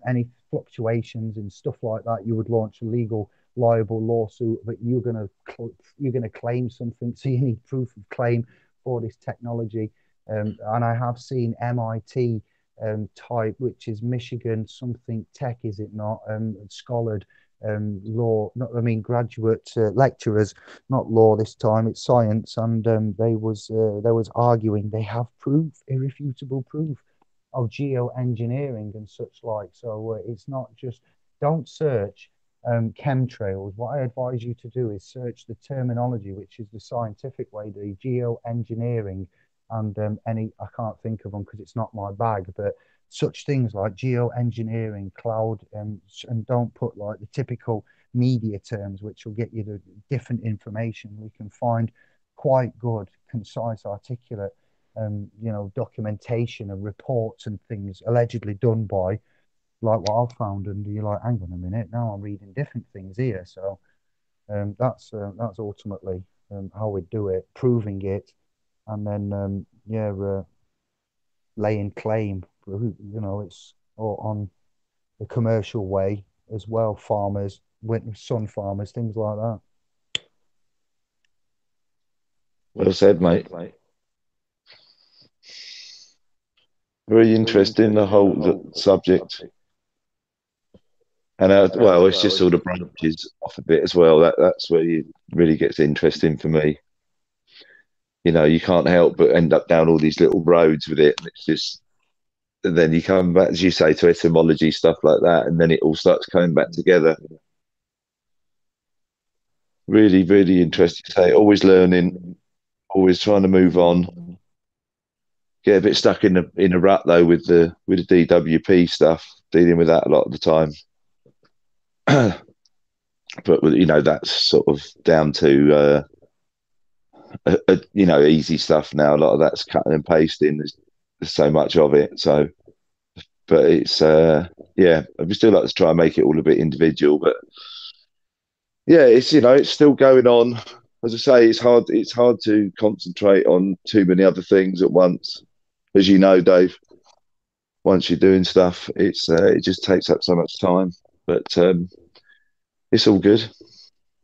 any fluctuations and stuff like that, you would launch a legal liable lawsuit. But you're gonna claim something, so you need proof of claim for this technology. And I have seen MIT type, which is Michigan something tech, is it not? Scholared law, not I mean graduate lecturers, not law this time. It's science, and they was arguing they have proof, irrefutable proof of geoengineering and such like. So it's not just don't search chemtrails. What I advise you to do is search the terminology, which is the scientific way, the geoengineering, and any I can't think of them because it's not my bag, but such things like geoengineering, cloud, and don't put like the typical media terms, which will get you the different information. We can find quite good, concise, articulate, documentation and reports and things allegedly done by like what I've found, and you're like, hang on a minute, now I'm reading different things here. So that's ultimately how we do it, proving it, and then laying claim. It's all on the commercial way as well. Farmers, sun farmers, things like that. Well said, mate. Very interesting, the whole subject. And well, it's just all the branches off a bit as well. That's where you really gets interesting for me. You can't help but end up down all these little roads with it, and it's just. And then you come back, as you say, to etymology stuff like that, and then it all starts coming back together. Really, really interesting. Say, always learning, always trying to move on. Get a bit stuck in a rut though with the DWP stuff, dealing with that a lot of the time. But that's sort of down to easy stuff now. A lot of that's cutting and pasting. There's so much of it. So, but it's I'd still like to try and make it all a bit individual. But yeah, it's still going on. As I say, it's hard to concentrate on too many other things at once. As you know, Dave, once you're doing stuff, it just takes up so much time. But it's all good.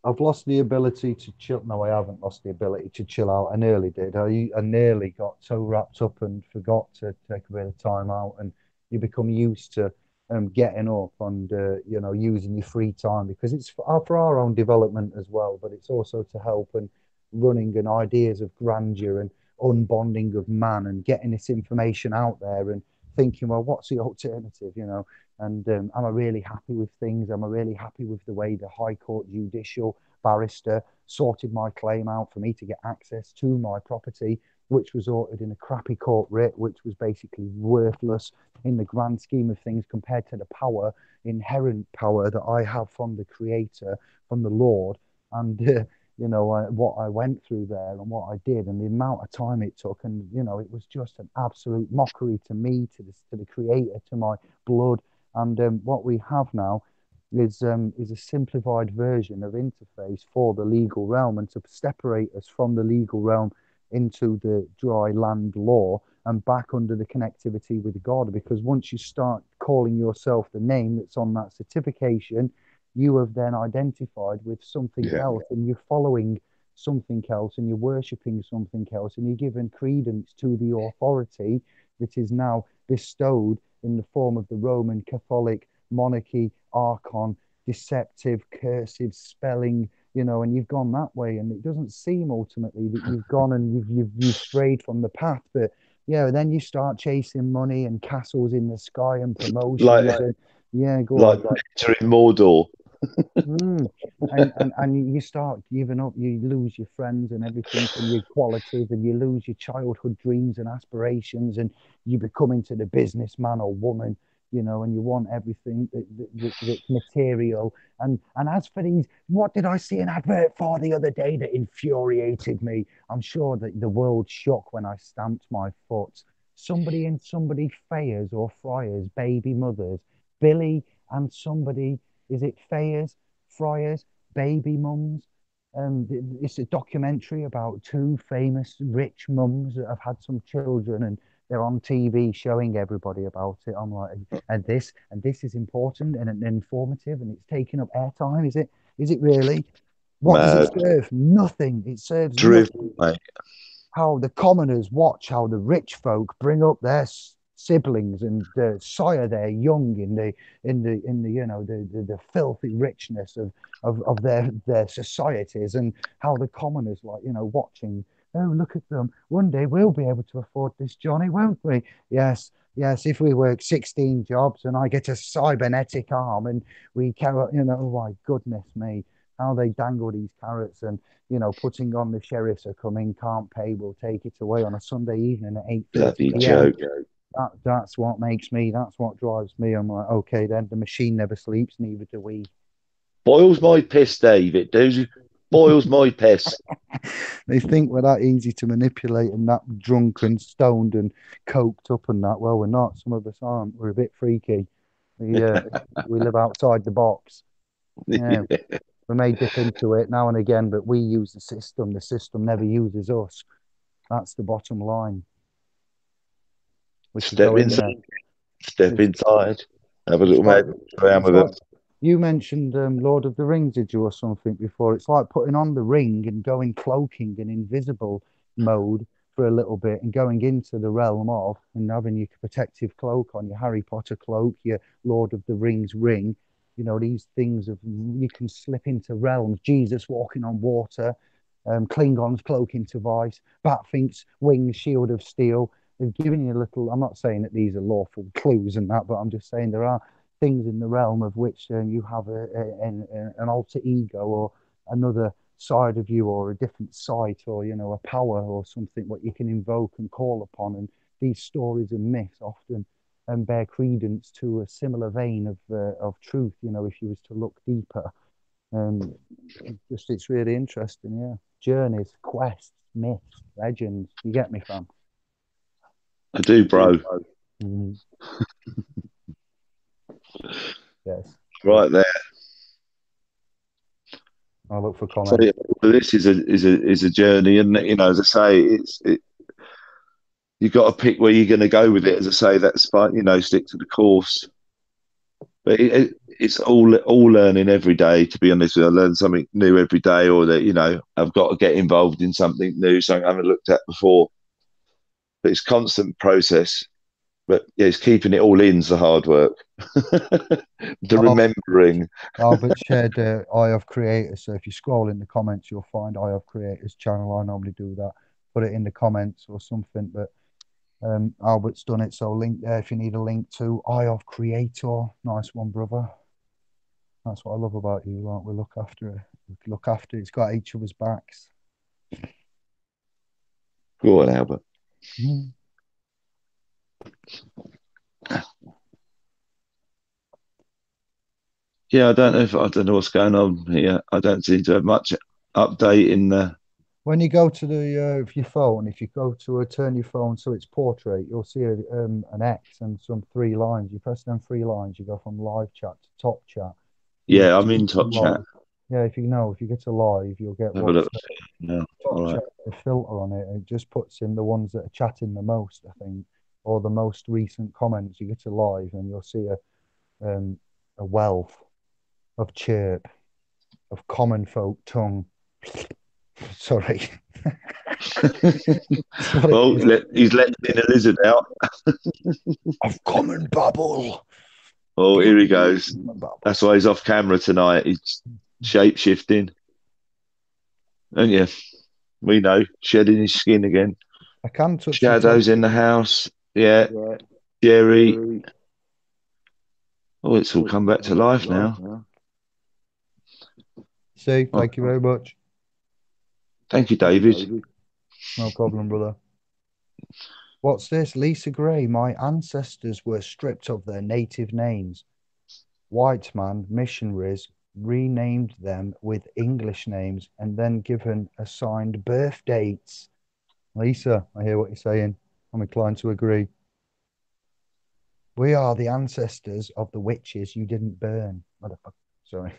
I've lost the ability to chill. No, I haven't lost the ability to chill out. I nearly did. I nearly got so wrapped up and forgot to take a bit of time out. And you become used to getting up and using your free time because it's for our own development as well. But it's also to help and running and ideas of grandeur and unbonding of man and getting this information out there and thinking, well, what's the alternative? And am I really happy with things? Am I really happy with the way the High Court judicial barrister sorted my claim out for me to get access to my property, which resulted in a crappy court writ, which was basically worthless in the grand scheme of things compared to the inherent power that I have from the Creator, from the Lord, and what I went through there and what I did and the amount of time it took, and it was just an absolute mockery to me, to the Creator, to my blood. And what we have now is a simplified version of interface for the legal realm and to separate us from the legal realm into the dry land law and back under the connectivity with God. Because once you start calling yourself the name that's on that certification, you have then identified with something else and you're following something else and you're worshipping something else and you're giving credence to the authority that is now bestowed in the form of the Roman Catholic monarchy, archon, deceptive, cursive, spelling, and you've gone that way. And it doesn't seem ultimately that you've gone and you've strayed from the path. But then you start chasing money and castles in the sky and promotions. Go like on. Nectar in Mordor. And you start giving up, you lose your friends and everything and your qualities, and you lose your childhood dreams and aspirations, and you become into the businessman or woman, and you want everything that's material. And as for these, what did I see an advert for the other day that infuriated me? I'm sure that the world shook when I stamped my foot. Somebody and somebody Fayers or Friars, baby mothers, Billy and somebody, is it Fayers, Friars, baby mums? It's a documentary about two famous rich mums that have had some children, and they're on TV showing everybody about it. I'm like, and this is important and informative, and it's taking up airtime. Is it really? What does it serve? Nothing. It serves Drivel, nothing. mate. how the commoners watch how the rich folk bring up their siblings and sire their young in the the filthy richness of their societies, and how the commoners, like, watching, oh, look at them, one day we'll be able to afford this, Johnny, won't we? Yes, yes, if we work 16 jobs and I get a cybernetic arm and we carry, oh my goodness me, how they dangle these carrots, and putting on the sheriffs are coming, can't pay, we'll take it away on a Sunday evening at 8:30 Bloody p.m. joke. That's what makes me, that's what drives me. I'm like, okay, then the machine never sleeps, neither do we. Boils my piss, David. Those boils my piss. They think we're that easy to manipulate and that drunk and stoned and coked up and that. Well, we're not. Some of us aren't. We're a bit freaky. We live outside the box. Yeah, we may dip into it now and again, but we use the system. The system never uses us. That's the bottom line. We should Step go in inside. there. Step inside. Have a It's little like, mad around it's with like it. you mentioned Lord of the Rings, did you, or something before? It's like putting on the ring and going cloaking and invisible mode for a little bit and going into the realm of, and having your protective cloak on, your Harry Potter cloak, your Lord of the Rings ring. These things of, you can slip into realms. Jesus walking on water, Klingons cloaking to vice, Batfink's wings, shield of steel. They've given you a little. I'm not saying that these are lawful clues and that, but I'm just saying there are things in the realm of which you have an alter ego, or another side of you, or a different sight, or a power or something what you can invoke and call upon. And these stories and myths often bear credence to a similar vein of truth. If you was to look deeper, um, it's really interesting. Yeah, journeys, quests, myths, legends. You get me, fam? I do, bro. Mhm. Yes. Right there. I'll look for So comments. this is a journey, and as I say, you've got to pick where you're going to go with it. As I say, that's fine. Stick to the course. But it's all learning every day. To be honest, I learn something new every day, or that I've got to get involved in something new, something I haven't looked at before. But it's constant process. But yeah, it's keeping it all in's the hard work. The remembering. Albert shared Eye of Creators. So if you scroll in the comments, you'll find Eye of Creators channel. I normally do that. Put it in the comments or something. But Albert's done it. So link there if you need a link to Eye of Creator. Nice one, brother. That's what I love about you. Like, we look after it. We look after it. It's got each other's backs. Go on, Albert. Mm. Yeah, I don't know what's going on here. I don't seem to have much update in the. When you go to the your phone, if you go to turn your phone so it's portrait, you'll see an X and some three lines. You press them three lines, you go from live chat to top chat. You Yeah, I'm in top chat. Yeah, if you get to live, you'll get Have a what's look. No, top all right. chat, the filter on it. It just puts in the ones that are chatting the most, I think, or the most recent comments. You get to live and you'll see a wealth of chirp, of common folk tongue. Sorry. Well, he's letting in a lizard out. Of common babble. Oh, here he goes. Babble. That's why he's off camera tonight. He's shape shifting. And yeah, we know, shedding his skin again. I can touch the Shadows in the house. Yeah, Jerry. Oh, it's all come back to life now. See, thank you very much. Thank you, David. No problem, brother. What's this? Lisa Gray. My ancestors were stripped of their native names. White man missionaries renamed them with English names and then given assigned birth dates. Lisa, I hear what you're saying. I'm inclined to agree. We are the ancestors of the witches you didn't burn. Motherfucker. Sorry.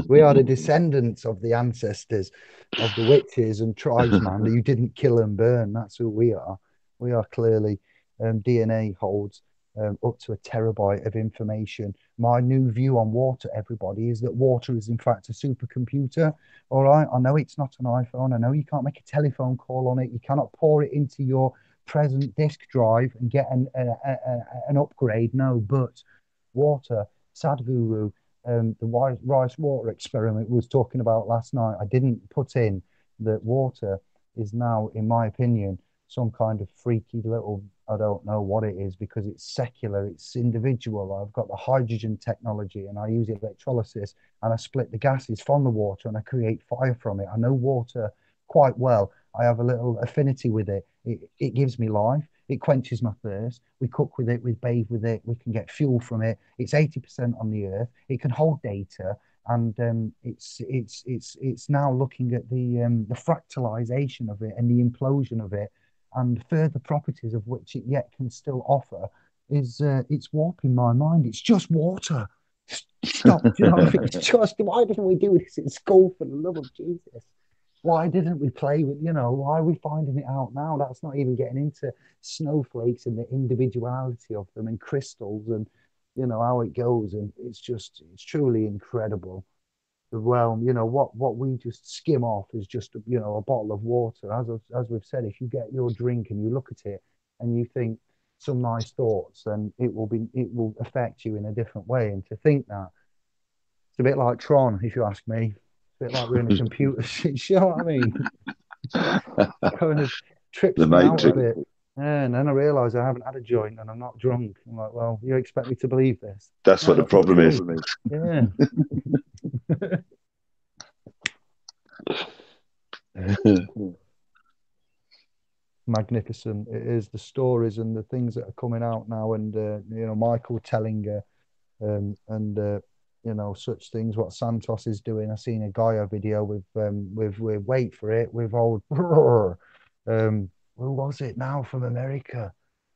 We are the descendants of the ancestors of the witches and tribesmen that you didn't kill and burn. That's who we are. We are clearly DNA holds up to a terabyte of information. My new view on water, everybody, is that water is in fact a supercomputer. All right, I know it's not an iPhone. I know you can't make a telephone call on it. You cannot pour it into your present disk drive and get an upgrade. No, but water, Sadhguru, the rice water experiment we was talking about last night, I didn't put in that water is now, in my opinion, some kind of freaky little, I don't know what it is, because it's secular, it's individual. I've got the hydrogen technology and I use electrolysis and I split the gases from the water and I create fire from it. I know water quite well. I have a little affinity with it. It gives me life. It quenches my thirst. We cook with it, we bathe with it, we can get fuel from it. It's 80% on the earth. It can hold data, and it's now looking at the fractalization of it and the implosion of it, and further properties of which it yet can still offer. It's warping my mind. It's just water. Stop. Do you know what I mean? It's just, why didn't we do this in school, for the love of Jesus? Why didn't we play with, why are we finding it out now? That's not even getting into snowflakes and the individuality of them and crystals and, how it goes. And it's truly incredible. Well, what we just skim off is just, a bottle of water. As we've said, if you get your drink and you look at it and you think some nice thoughts, then it will affect you in a different way. And to think that, it's a bit like Tron, if you ask me. A bit like we're in a computer. You know what I mean? Kind of trips me out a bit. Yeah, and then I realise I haven't had a joint and I'm not drunk. I'm like, well, you expect me to believe this? That's what the problem is. Yeah. Magnificent. It is, the stories and the things that are coming out now, and Michael telling such things, what Santos is doing. I seen a Gaia video with wait for it, with old who was it now from America?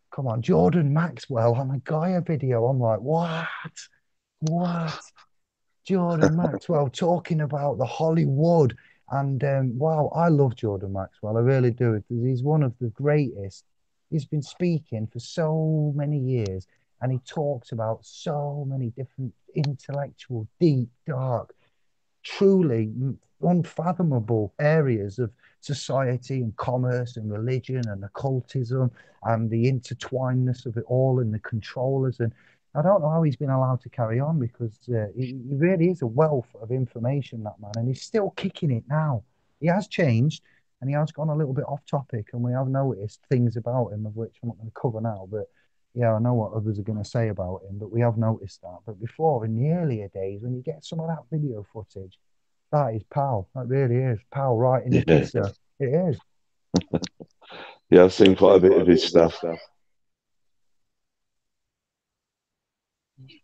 Come on, Jordan Maxwell on a Gaia video. I'm like, what? Jordan Maxwell talking about the Hollywood. And wow, I love Jordan Maxwell. I really do. He's one of the greatest. He's been speaking for so many years, and he talks about so many different intellectual, deep, dark, truly unfathomable areas of society and commerce and religion and occultism and the intertwinedness of it all and the controllers. And I don't know how he's been allowed to carry on, because he really is a wealth of information, that man, and he's still kicking it now. He has changed and he has gone a little bit off topic, and we have noticed things about him of which I'm not going to cover now, but yeah, I know what others are going to say about him, but we have noticed that. But before, in the earlier days, when you get some of that video footage, that is pow. That really is pow right in the kisser. It is. Yeah, I've seen quite a bit of his stuff.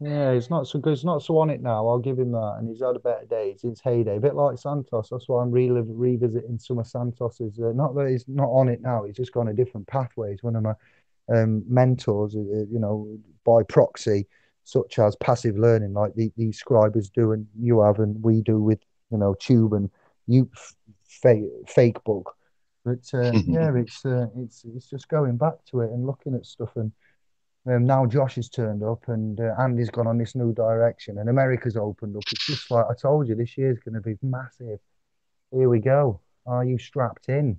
Yeah, it's not so good. It's not so on it now. I'll give him that. And he's had a better day since heyday. A bit like Santos. That's why I'm revisiting some of Santos's. Not that he's not on it now. He's just gone a different pathway. He's one of my mentors, by proxy, such as passive learning, like these scribers do, and you have, and we do with, Tube and you fake book. But yeah, it's just going back to it and looking at stuff. And now Josh has turned up, and Andy's gone on this new direction, and America's opened up. It's just like I told you, this year's going to be massive. Here we go. Are you strapped in?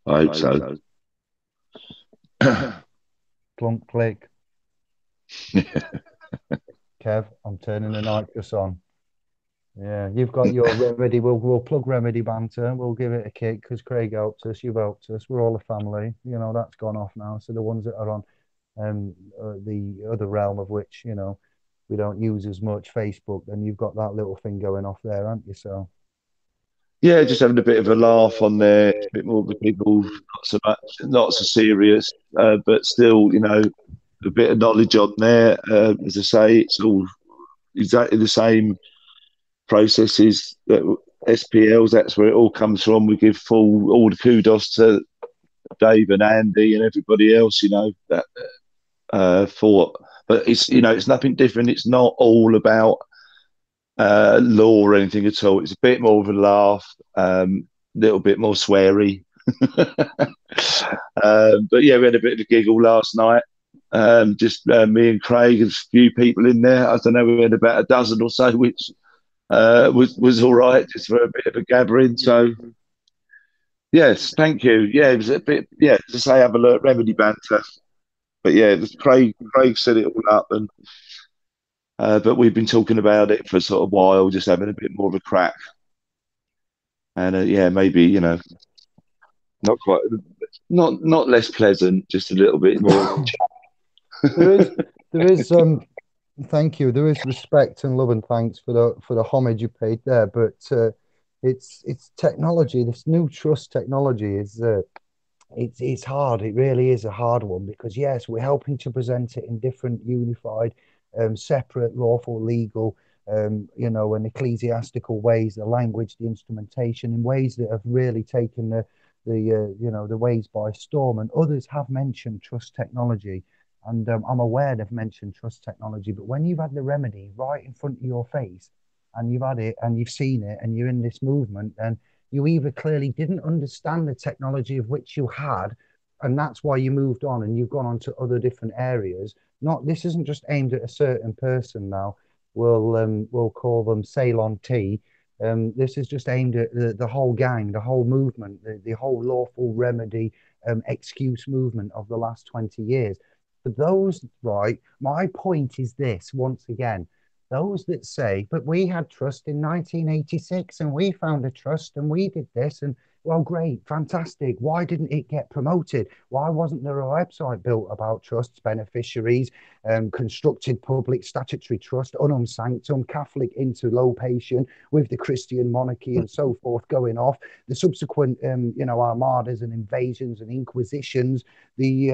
I hope so. Clunk, click. Kev, I'm turning the night just on. Yeah, you've got your Remedy. We'll plug Remedy banter. We'll give it a kick because Craig helped us. You've helped us. We're all a family. That's gone off now. So the ones that are on the other realm, of which we don't use as much, Facebook, then you've got that little thing going off there, haven't you? So yeah, just having a bit of a laugh on there. It's a bit more with people, not so serious, but still, a bit of knowledge on there. As I say, it's all exactly the same processes that SPLs. That's where it all comes from. We give all the kudos to Dave and Andy and everybody else. That but it's nothing different. It's not all about law or anything at all. It's a bit more of a laugh, little bit more sweary. But yeah, we had a bit of a giggle last night. Just me and Craig and a few people in there. I don't know, we had about a dozen or so, which was all right, just for a bit of a gathering. So yes, thank you. Yeah, it was a bit. Yeah, to say have a look, remedy banter. But yeah, Craig set it all up, and but we've been talking about it for sort of while, just having a bit more of a crack. And yeah, maybe not quite, not less pleasant, just a little bit more. There is, there is, thank you. There is respect and love and thanks for the homage you paid there. But it's technology. This new trust technology is it's hard. It really is a hard one because yes, we're helping to present it in different, unified, separate, lawful, legal, and ecclesiastical ways. The language, the instrumentation, in ways that have really taken the ways by storm. And others have mentioned trust technology, and I'm aware they've mentioned trust technology. But when you've had the remedy right in front of your face, and you've had it, and you've seen it, and you're in this movement, and you either clearly didn't understand the technology of which you had, and that's why you moved on and you've gone on to other different areas. Not this isn't just aimed at a certain person now. We'll call them Ceylon Tea. This is just aimed at the whole gang, the whole movement, the whole lawful remedy excuse movement of the last 20 years. For those, right, my point is this once again, those that say, but we had trust in 1986 and we found a trust and we did this and well, great, fantastic. Why didn't it get promoted? Why wasn't there a website built about trusts, beneficiaries, constructed public statutory trust, unum sanctum, Catholic interlopation with the Christian monarchy and so forth going off, the subsequent, armadas and invasions and inquisitions, the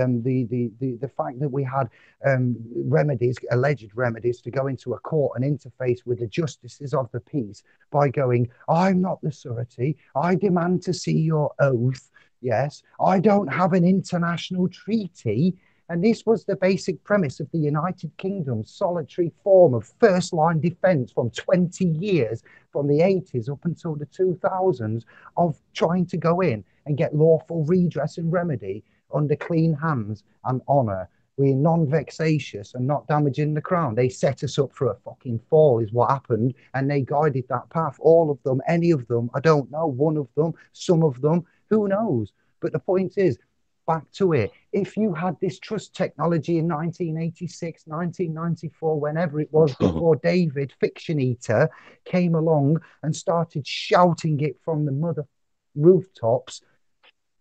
fact that we had remedies, alleged remedies, to go into a court and interface with the justices of the peace by going, I'm not the surety. I demand to see your oath. Yes, I don't have an international treaty. And this was the basic premise of the United Kingdom's solitary form of first line defense from 20 years, from the 80s up until the 2000s, of trying to go in and get lawful redress and remedy under clean hands and honor. We're non-vexatious and not damaging the crown. They set us up for a fucking fall is what happened, and they guided that path. All of them, any of them, I don't know. One of them, some of them, who knows? But the point is, back to it. If you had this trust technology in 1986, 1994, whenever it was, before David, Fiction Eater, came along and started shouting it from the mother rooftops,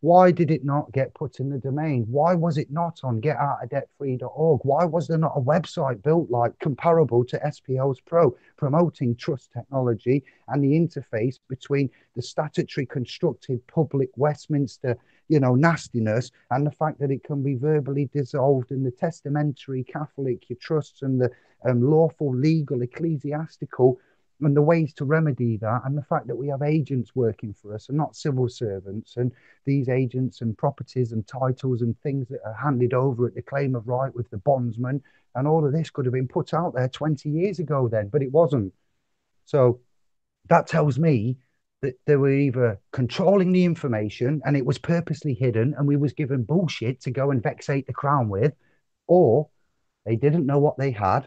why did it not get put in the domain? Why was it not on getoutofdebtfree.org? Why was there not a website built like comparable to SPO's Pro, promoting trust technology and the interface between the statutory constructed public Westminster, nastiness, and the fact that it can be verbally dissolved in the testamentary Catholic, your trusts, and the lawful, legal, ecclesiastical, and the ways to remedy that, and the fact that we have agents working for us and not civil servants, and these agents and properties and titles and things that are handed over at the claim of right with the bondsman, and all of this could have been put out there 20 years ago then, but it wasn't. So that tells me that they were either controlling the information and it was purposely hidden and we was given bullshit to go and vexate the crown with, or they didn't know what they had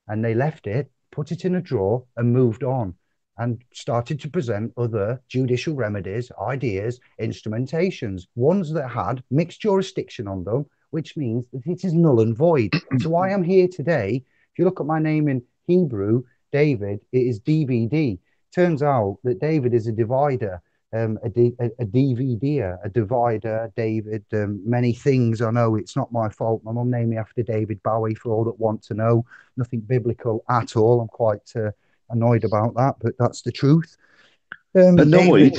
and they left it, put it in a drawer, and moved on and started to present other judicial remedies, ideas, instrumentations, ones that had mixed jurisdiction on them, which means that it is null and void. So I am here today. If you look at my name in Hebrew, David, it is DVD. Turns out that David is a divider. A DVD, a divider, David, many things. I know it's not my fault. My mum named me after David Bowie, for all that want to know. Nothing biblical at all. I'm quite annoyed about that, but that's the truth. Annoyed?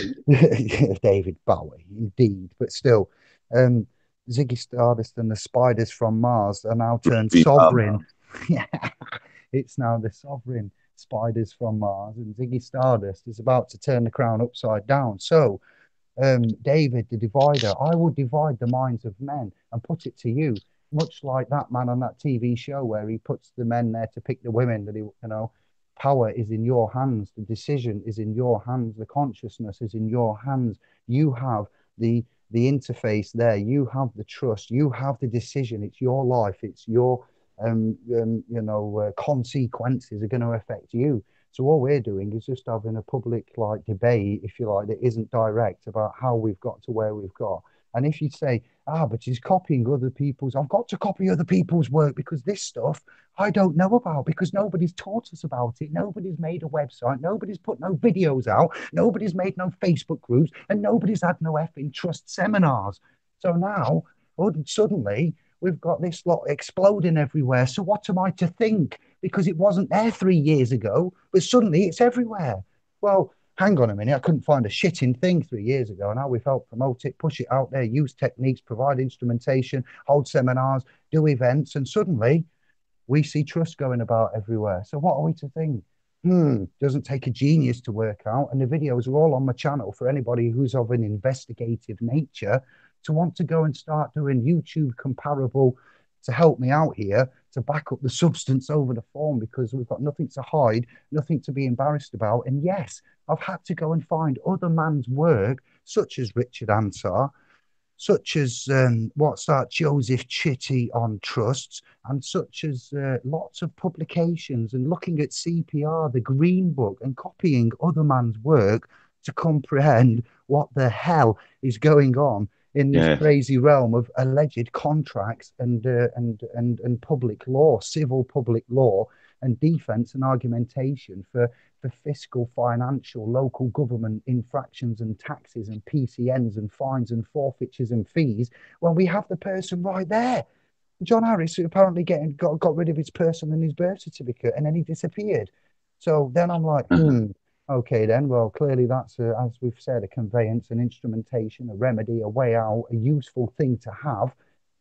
David Bowie, indeed, but still. Ziggy Stardust and the Spiders from Mars are now turned sovereign. Yeah, it's now the sovereign Spiders from Mars, and Ziggy Stardust is about to turn the crown upside down. So, David, the divider, I will divide the minds of men and put it to you, much like that man on that TV show where he puts the men there to pick the women that power is in your hands, the decision is in your hands, the consciousness is in your hands. You have the the interface there. You have the trust. You have the decision. It's your life. It's your consequences are going to affect you. So all we're doing is just having a public like debate, if you like, that isn't direct about how we've got to where we've got. And if you say, but he's copying other people's, I've got to copy other people's work because this stuff I don't know about because nobody's taught us about it. Nobody's made a website. Nobody's put no videos out. Nobody's made no Facebook groups and nobody's had no effing trust seminars. So now, suddenly, we've got this lot exploding everywhere. So what am I to think? Because it wasn't there 3 years ago, but suddenly it's everywhere. Well, hang on a minute. I couldn't find a shitting thing 3 years ago. And now we've helped promote it, push it out there, use techniques, provide instrumentation, hold seminars, do events. And suddenly we see trust going about everywhere. So what are we to think? Doesn't take a genius to work out. And the videos are all on my channel for anybody who's of an investigative nature to want to go and start doing YouTube comparable to help me out here to back up the substance over the form, because we've got nothing to hide, nothing to be embarrassed about. And yes, I've had to go and find other man's work, such as Richard Ansar, such as what's that, Joseph Chitty on trusts, and such as lots of publications, and looking at CPR, the Green Book, and copying other man's work to comprehend what the hell is going on in this crazy realm of alleged contracts and public law, civil public law, and defense and argumentation for fiscal, financial, local government infractions and taxes and PCNs and fines and forfeitures and fees, when we have the person right there. John Harris, who apparently got rid of his person and his birth certificate, and then he disappeared. So then I'm like, okay, then, well, clearly that's, as we've said, a conveyance, an instrumentation, a remedy, a way out, a useful thing to have.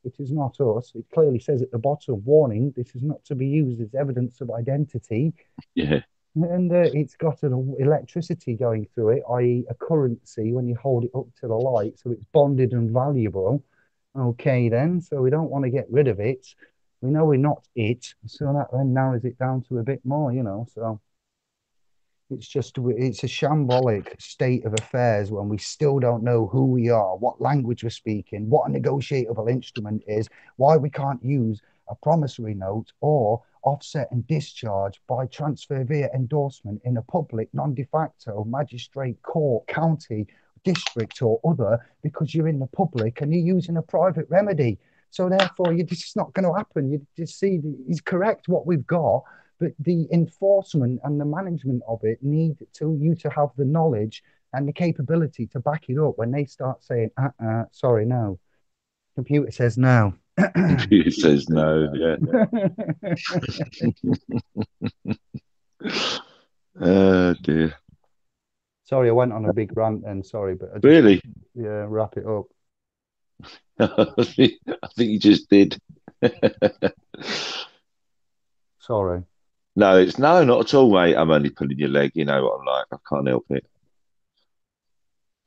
It is not us. It clearly says at the bottom, warning, this is not to be used as evidence of identity. Yeah. And it's got an electricity going through it, i.e. a currency when you hold it up to the light. So it's bonded and valuable. Okay, then. So we don't want to get rid of it. We know we're not it. So that then narrows it down to a bit more, So it's a shambolic state of affairs when we still don't know who we are, what language we're speaking, what a negotiable instrument is, why we can't use a promissory note or offset and discharge by transfer via endorsement in a public non-de facto magistrate court, county, district or other, because you're in the public and you're using a private remedy. So therefore, it's just not going to happen. You just see, he's correct what we've got, but the enforcement and the management of it need you to have the knowledge and the capability to back it up when they start saying, sorry, no. Computer says no. Computer says no, yeah. Oh, dear. Sorry, I went on a big rant then, sorry, but I just, really? Yeah, wrap it up. I think you just did. Sorry. No, not at all, mate. I'm only pulling your leg. You know what I'm like. I can't help it.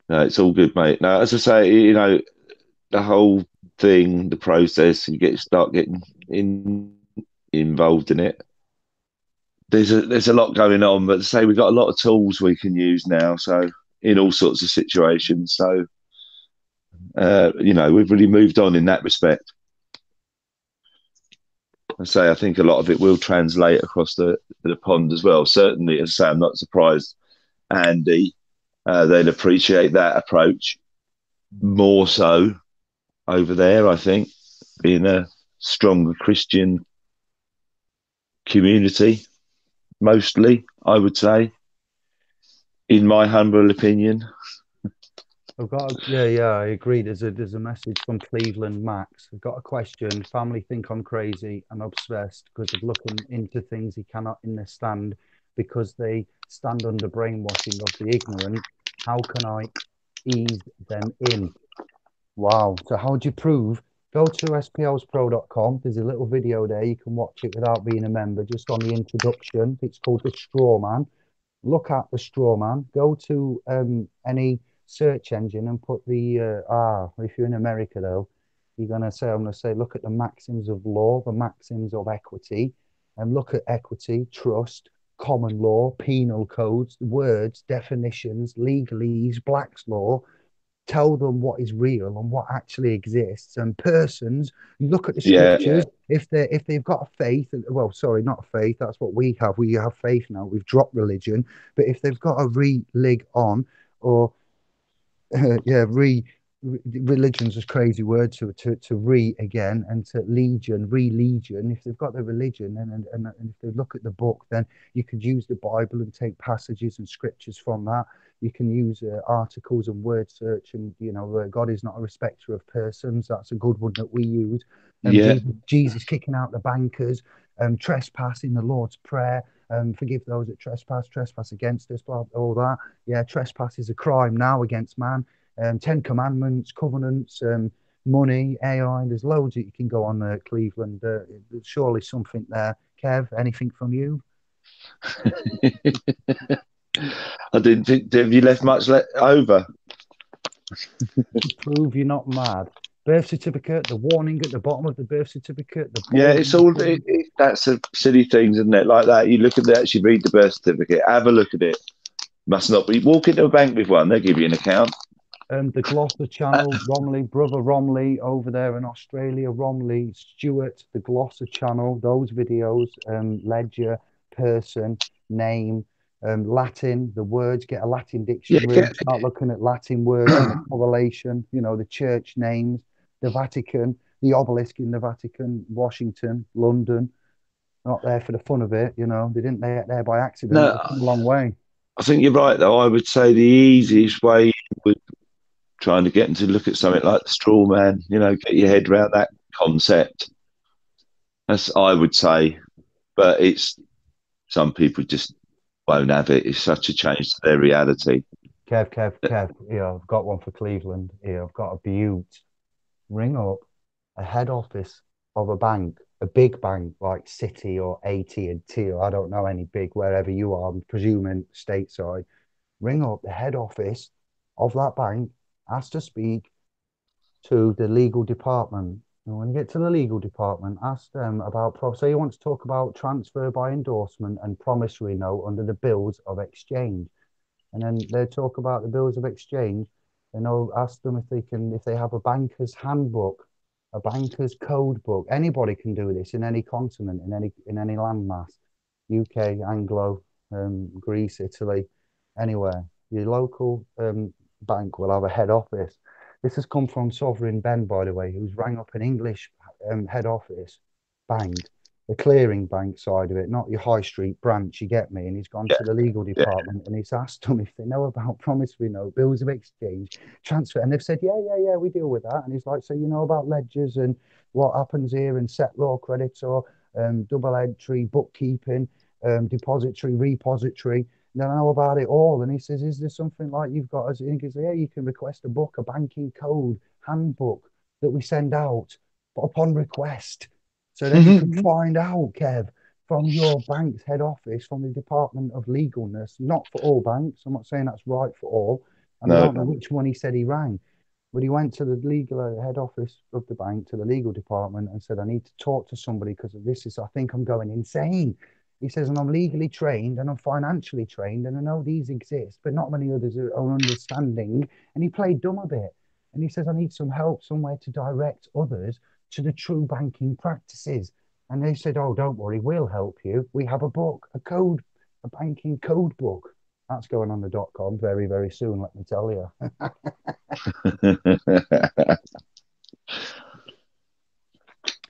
No, it's all good, mate. No, as I say, the whole thing, the process, you start getting involved in it. There's a lot going on, but to say we've got a lot of tools we can use now. So in all sorts of situations. So we've really moved on in that respect. I think a lot of it will translate across the pond as well. Certainly, as I say, I'm not surprised, Andy, they'll appreciate that approach more so over there, I think, being a stronger Christian community, mostly, I would say, in my humble opinion. I agree. There's a message from Cleveland Max. I've got a question. Family think I'm crazy and obsessed because of looking into things he cannot understand because they stand under brainwashing of the ignorant. How can I ease them in? Wow. So how do you prove? Go to splspro.com. There's a little video there. You can watch it without being a member, just on the introduction. It's called The Straw Man. Look at The Straw Man. Go to any search engine and put if you're in America though, I'm going to say, look at the maxims of law, the maxims of equity, and look at equity, trust, common law, penal codes, words, definitions, legalese, Black's law, tell them what is real and what actually exists. And persons, you look at the Yeah. scriptures, if they've got a faith, well, sorry, not faith, that's what we have. We have faith now. We've dropped religion. But if they've got a relig on, or yeah, religion's a crazy word to re again, and to legion, religion. If they've got the religion, and if they look at the book, then you could use the Bible and take passages and scriptures from that. You can use articles and word search, and God is not a respecter of persons. That's a good one that we use. Yeah. Jesus kicking out the bankers, trespassing, the Lord's Prayer, forgive those that trespass against us, blah, all that. Yeah, trespass is a crime now against man. Ten Commandments, covenants, money, AI. There's loads that you can go on, Cleveland. There's surely something there. Kev, anything from you? I didn't think. Have you left much over? To prove you're not mad. Birth certificate, the warning at the bottom of the birth certificate, the Yeah, bold. it's all. That's a silly things, isn't it? Like that. You look at that. Actually, read the birth certificate. Have a look at it. Must not be. Walk into a bank with one. They'll give you an account. The Gloucester Channel, Romley, brother Romley over there in Australia, Romley, Stewart, the Gloucester Channel, those videos, ledger, person, name, Latin, the words, get a Latin Yeah. dictionary, start looking at Latin words and the correlation, the church names, the Vatican, the obelisk in the Vatican, Washington, London, not there for the fun of it, they didn't lay it there by accident, No, they've come a long way. I think you're right. Though I would say the easiest way would trying to get them to look at something like the straw man. Get your head around that concept. That's I would say, but it's some people just won't have it. It's such a change to their reality. Kev. Yeah, I've got one for Cleveland. Yeah, I've got a beaut. Ring up a head office of a bank, a big bank like City or AT&T, or I don't know any big wherever you are. I'm presuming stateside. Ring up the head office of that bank. Ask to speak to the legal department. And when you get to the legal department, ask them about say you want to talk about transfer by endorsement and promissory note under the bills of exchange. And then they talk about the bills of exchange. And I'll ask them if they have a banker's handbook, a banker's code book. Anybody can do this in any continent, in any landmass, UK, Anglo, Greece, Italy, anywhere. Your local bank will have a head office. This has come from Sovereign Ben, by the way, who's rang up an English head office bank, the clearing bank side of it, not your high street branch, you get me? And he's gone Yeah, to the legal yeah. department and he's asked them if they know about promissory note, bills of exchange, transfer. And they've said, yeah, we deal with that. And he's like, so you know about ledgers and what happens here and set law credits or double entry, bookkeeping, depository, repository. And I know about it all. And he says, is there something like you've got? As he goes, yeah, you can request a book, a banking code handbook that we send out upon request. So then you can find out, Kev, from your bank's head office, from the Department of Legalness, not for all banks. I'm not saying that's right for all. And I No. don't know which one he said he rang, but he went to the legal head office of the bank, to the legal department, and said, I need to talk to somebody because of this. I think I'm going insane. He says, and I'm legally trained and I'm financially trained and I know these exist, but not many others are understanding. And he played dumb a bit. And he says, I need some help somewhere to direct others to the true banking practices. And they said, oh, don't worry, we'll help you. We have a book, a code, a banking code book. That's going on the .com very, very soon, let me tell you.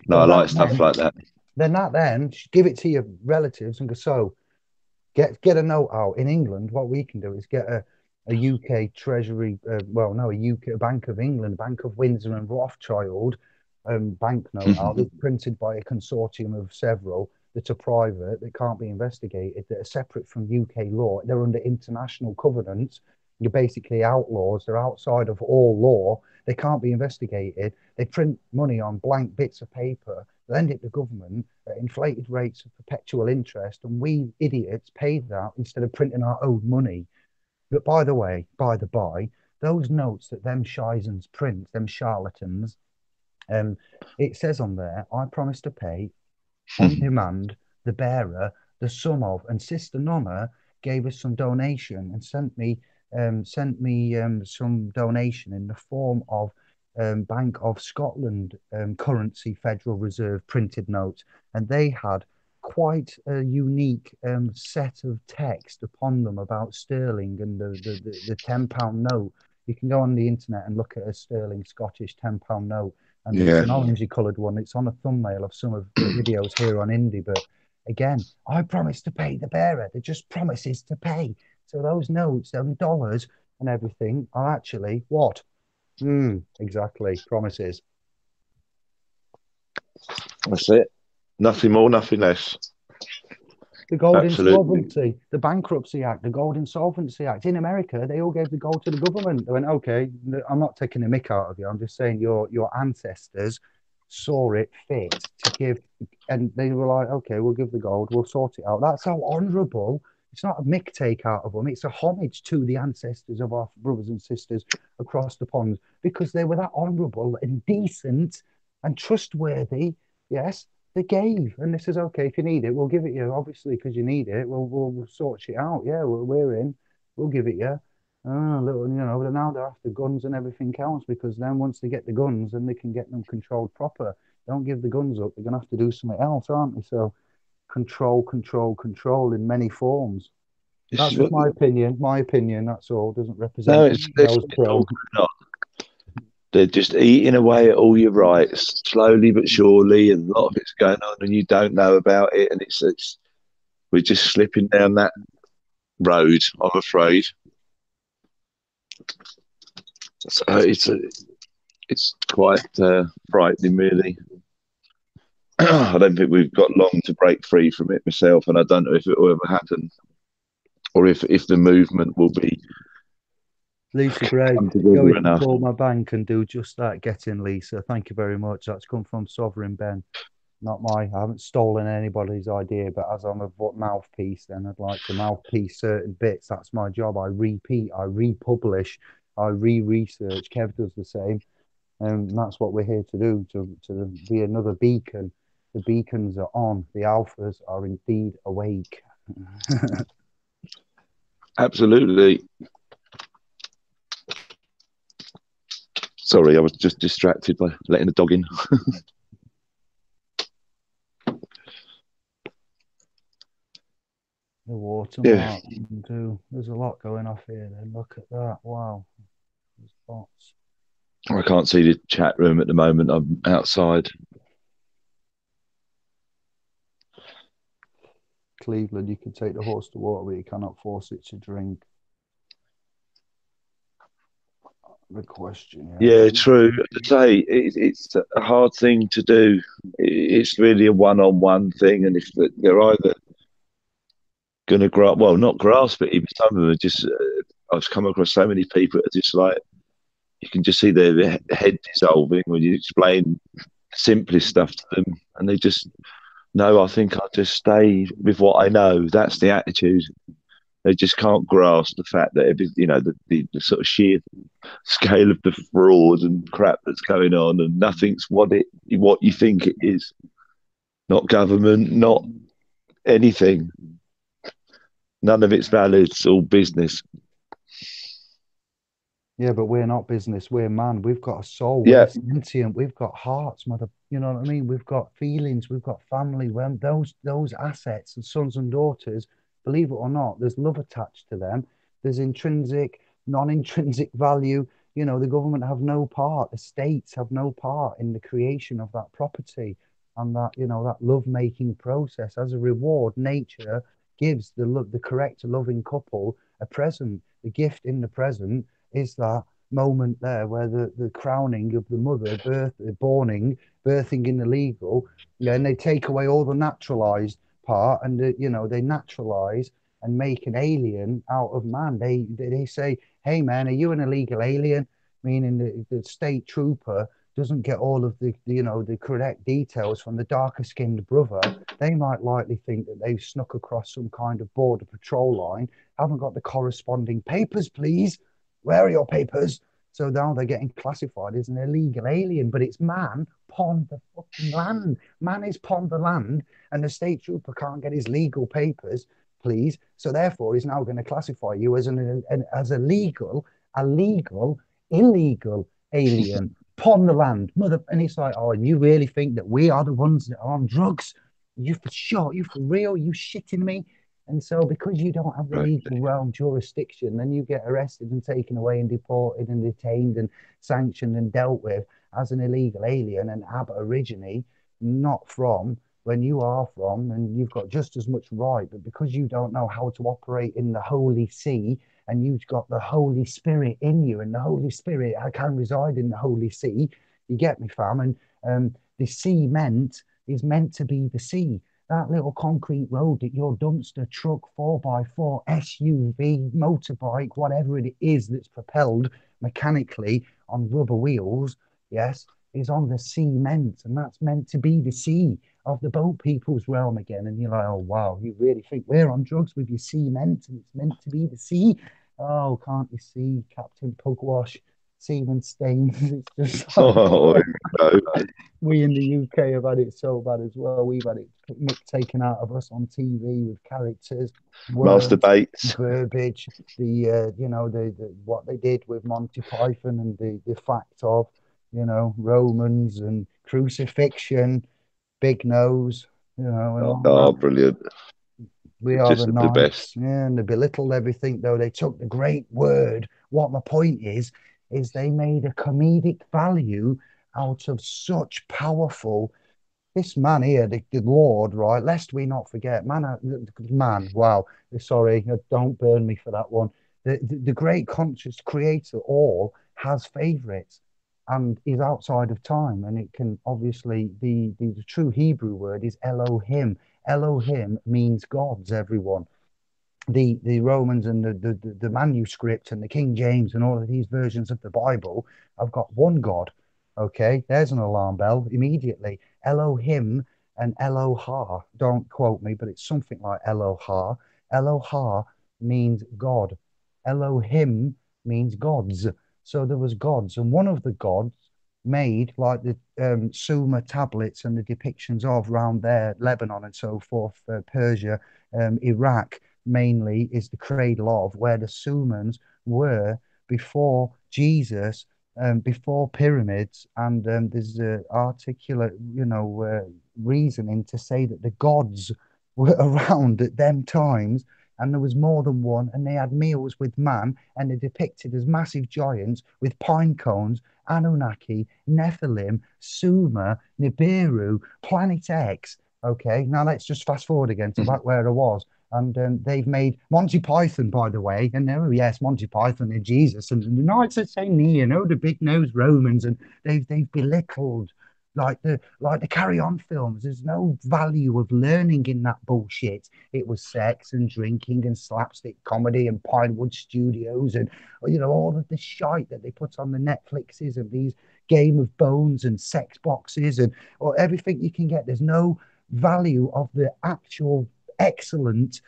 No, I like stuff like that. Then give it to your relatives and go, so get a note out. In England, what we can do is get a UK Treasury, a UK Bank of England, Bank of Windsor and Rothschild banknote out. It's printed by a consortium of several that are private, that can't be investigated, that are separate from UK law. They're under international covenants. You're basically outlaws. They're outside of all law. They can't be investigated. They print money on blank bits of paper, lend it to government at inflated rates of perpetual interest, and we idiots pay that instead of printing our own money. But by the way, by the by, those notes that them shizens print, them charlatans, it says on there, I promise to pay on demand the bearer the sum of, and Sister Nonna gave us some donation and sent me sent me some donation in the form of Bank of Scotland currency Federal Reserve printed notes, and they had quite a unique set of text upon them about sterling and the £10 note. You can go on the internet and look at a sterling Scottish £10 note, and it's an orangey coloured one. It's on a thumbnail of some of the videos here on Indie. But again, I promise to pay the bearer. They just promises to pay. So those notes, them dollars and everything are actually what? Exactly. Promises. That's it. Nothing more, nothing less. The Gold Absolutely. Insolvency, the Bankruptcy Act, the Gold Insolvency Act. In America, they all gave the gold to the government. They went, okay, I'm not taking the mick out of you. I'm just saying your ancestors saw it fit to give, and they were like, okay, we'll give the gold, we'll sort it out. That's how honourable. It's not a mick take out of them. It's a homage to the ancestors of our brothers and sisters across the pond because they were that honourable and decent and trustworthy. Yes, they gave, and this is okay. If you need it, we'll give it you. Obviously, because you need it, we'll sort it out. Yeah, we're in. We'll give it you. Little, but now they're after guns and everything else because then once they get the guns, then they can get them controlled proper. Don't give the guns up. They're gonna have to do something else, aren't they? So control, control, control in many forms. That's just my opinion. My opinion. That's all. Doesn't represent. No, it's all going on. They're just eating away at all your rights, slowly but surely, and a lot of it's going on, and you don't know about it, and it's we're just slipping down that road, I'm afraid. So it's quite frightening, really. I don't think we've got long to break free from it myself, and I don't know if it will ever happen, or if the movement will be. Lisa Gray, going to call my bank and do just that. Get in, Lisa. Thank you very much. That's come from Sovereign Ben, not I haven't stolen anybody's idea, but as I'm a mouthpiece, then I'd like to mouthpiece certain bits. That's my job. I repeat, I republish, I re-research. Kev does the same. And that's what we're here to do, to be another beacon. The beacons are on. The alphas are indeed awake. Absolutely. Sorry, I was just distracted by letting the dog in. The watermark. There's a lot going off here then. Look at that. Wow. There's bots. I can't see the chat room at the moment. I'm outside. Cleveland, you can take the horse to water, but you cannot force it to drink. The question. Yeah, true. To say it's a hard thing to do. It's really a one-on-one thing, and if they're either going to grasp, well, not grasp it. Even some of them are just. I've come across so many people that are just like you can just see their head dissolving when you explain simplest stuff to them, and they just no. I think I'll just stay with what I know. That's the attitude. They just can't grasp the fact that the sort of sheer scale of the fraud and crap that's going on, and nothing's what you think it is. Not government, not anything. None of it's valid. It's all business. Yeah, but we're not business. We're man. We've got a soul. Yeah. We're sentient. We've got hearts, mother. You know what I mean? We've got feelings. We've got family. When those assets and sons and daughters, believe it or not, there's love attached to them. There's intrinsic, non-intrinsic value. The government have no part. The states have no part in the creation of that property and that love-making process. As a reward, nature gives the correct loving couple a present. The gift in the present is that moment there where the crowning of the mother, birthing in the legal, and they take away all the naturalized part, and they naturalize and make an alien out of man. They say, hey man, are you an illegal alien? Meaning the state trooper doesn't get all of the correct details from the darker skinned brother. They might likely think that they've snuck across some kind of border patrol line, haven't got the corresponding papers, please. Where are your papers? So now they're getting classified as an illegal alien, but it's man pon the fucking land. Man is pon the land, and the state trooper can't get his legal papers. please. So therefore, he's now going to classify you as as a illegal, illegal alien upon the land, mother. And it's like, oh, and you really think that we are the ones that are on drugs? You for sure? You for real? You shitting me? And so, because you don't have the Right. legal realm jurisdiction, then you get arrested and taken away and deported and detained and sanctioned and dealt with as an illegal alien and aborigine, not from when you are from, and you've got just as much right. But because you don't know how to operate in the Holy See, and you've got the Holy Spirit in you, and the Holy Spirit can reside in the Holy See, you get me, fam? And the cement is meant to be the sea. That little concrete road that your dumpster truck, 4x4, SUV, motorbike, whatever it is that's propelled mechanically on rubber wheels, yes, is on the cement. And that's meant to be the sea of the boat people's realm again. And you're like, oh, wow, you really think we're on drugs with your cement and it's meant to be the sea? Oh, can't you see, Captain Pugwash, semen stains? It's just like, Oh, no. we in the UK have had it so bad as well. We've had it taken out of us on TV with characters, words, Masturbates. verbiage, the what they did with Monty Python and the fact of, Romans and crucifixion, big nose, and all Oh, that. brilliant. We are Just the the best. knights. Yeah, and they belittled everything, though. They took the great word. What my point is they made a comedic value out of such powerful. This man here, the Lord, right? Lest we not forget, man. Wow, sorry, don't burn me for that one. The great conscious creator all has favorites, and is outside of time, and it can obviously the true Hebrew word is Elohim. Elohim means gods. Everyone, the Romans and the manuscript and the King James and all of these versions of the Bible have got one God. Okay, there's an alarm bell immediately. Elohim and Elohah. Don't quote me, but it's something like Elohah. Elohah means God. Elohim means gods. So there was gods, and one of the gods made like the Sumer tablets and the depictions of around there, Lebanon and so forth, Persia, Iraq mainly is the cradle of where the Sumans were before Jesus, before pyramids, and there's articulate, reasoning to say that the gods were around at them times, and there was more than one, and they had meals with man, and they're depicted as massive giants with pine cones, Anunnaki, Nephilim, Sumer, Nibiru, Planet X. Okay, now let's just fast forward again to back where I was. And they've made Monty Python, by the way, and oh yes, Monty Python and Jesus, and the Knights of St. Near, the big nosed Romans, and they've belittled like the Carry On films. There's no value of learning in that bullshit. It was sex and drinking and slapstick comedy and Pinewood Studios and all of the shite that they put on the Netflixes and these Game of Bones and sex boxes and or everything you can get. There's no value of the actual excellent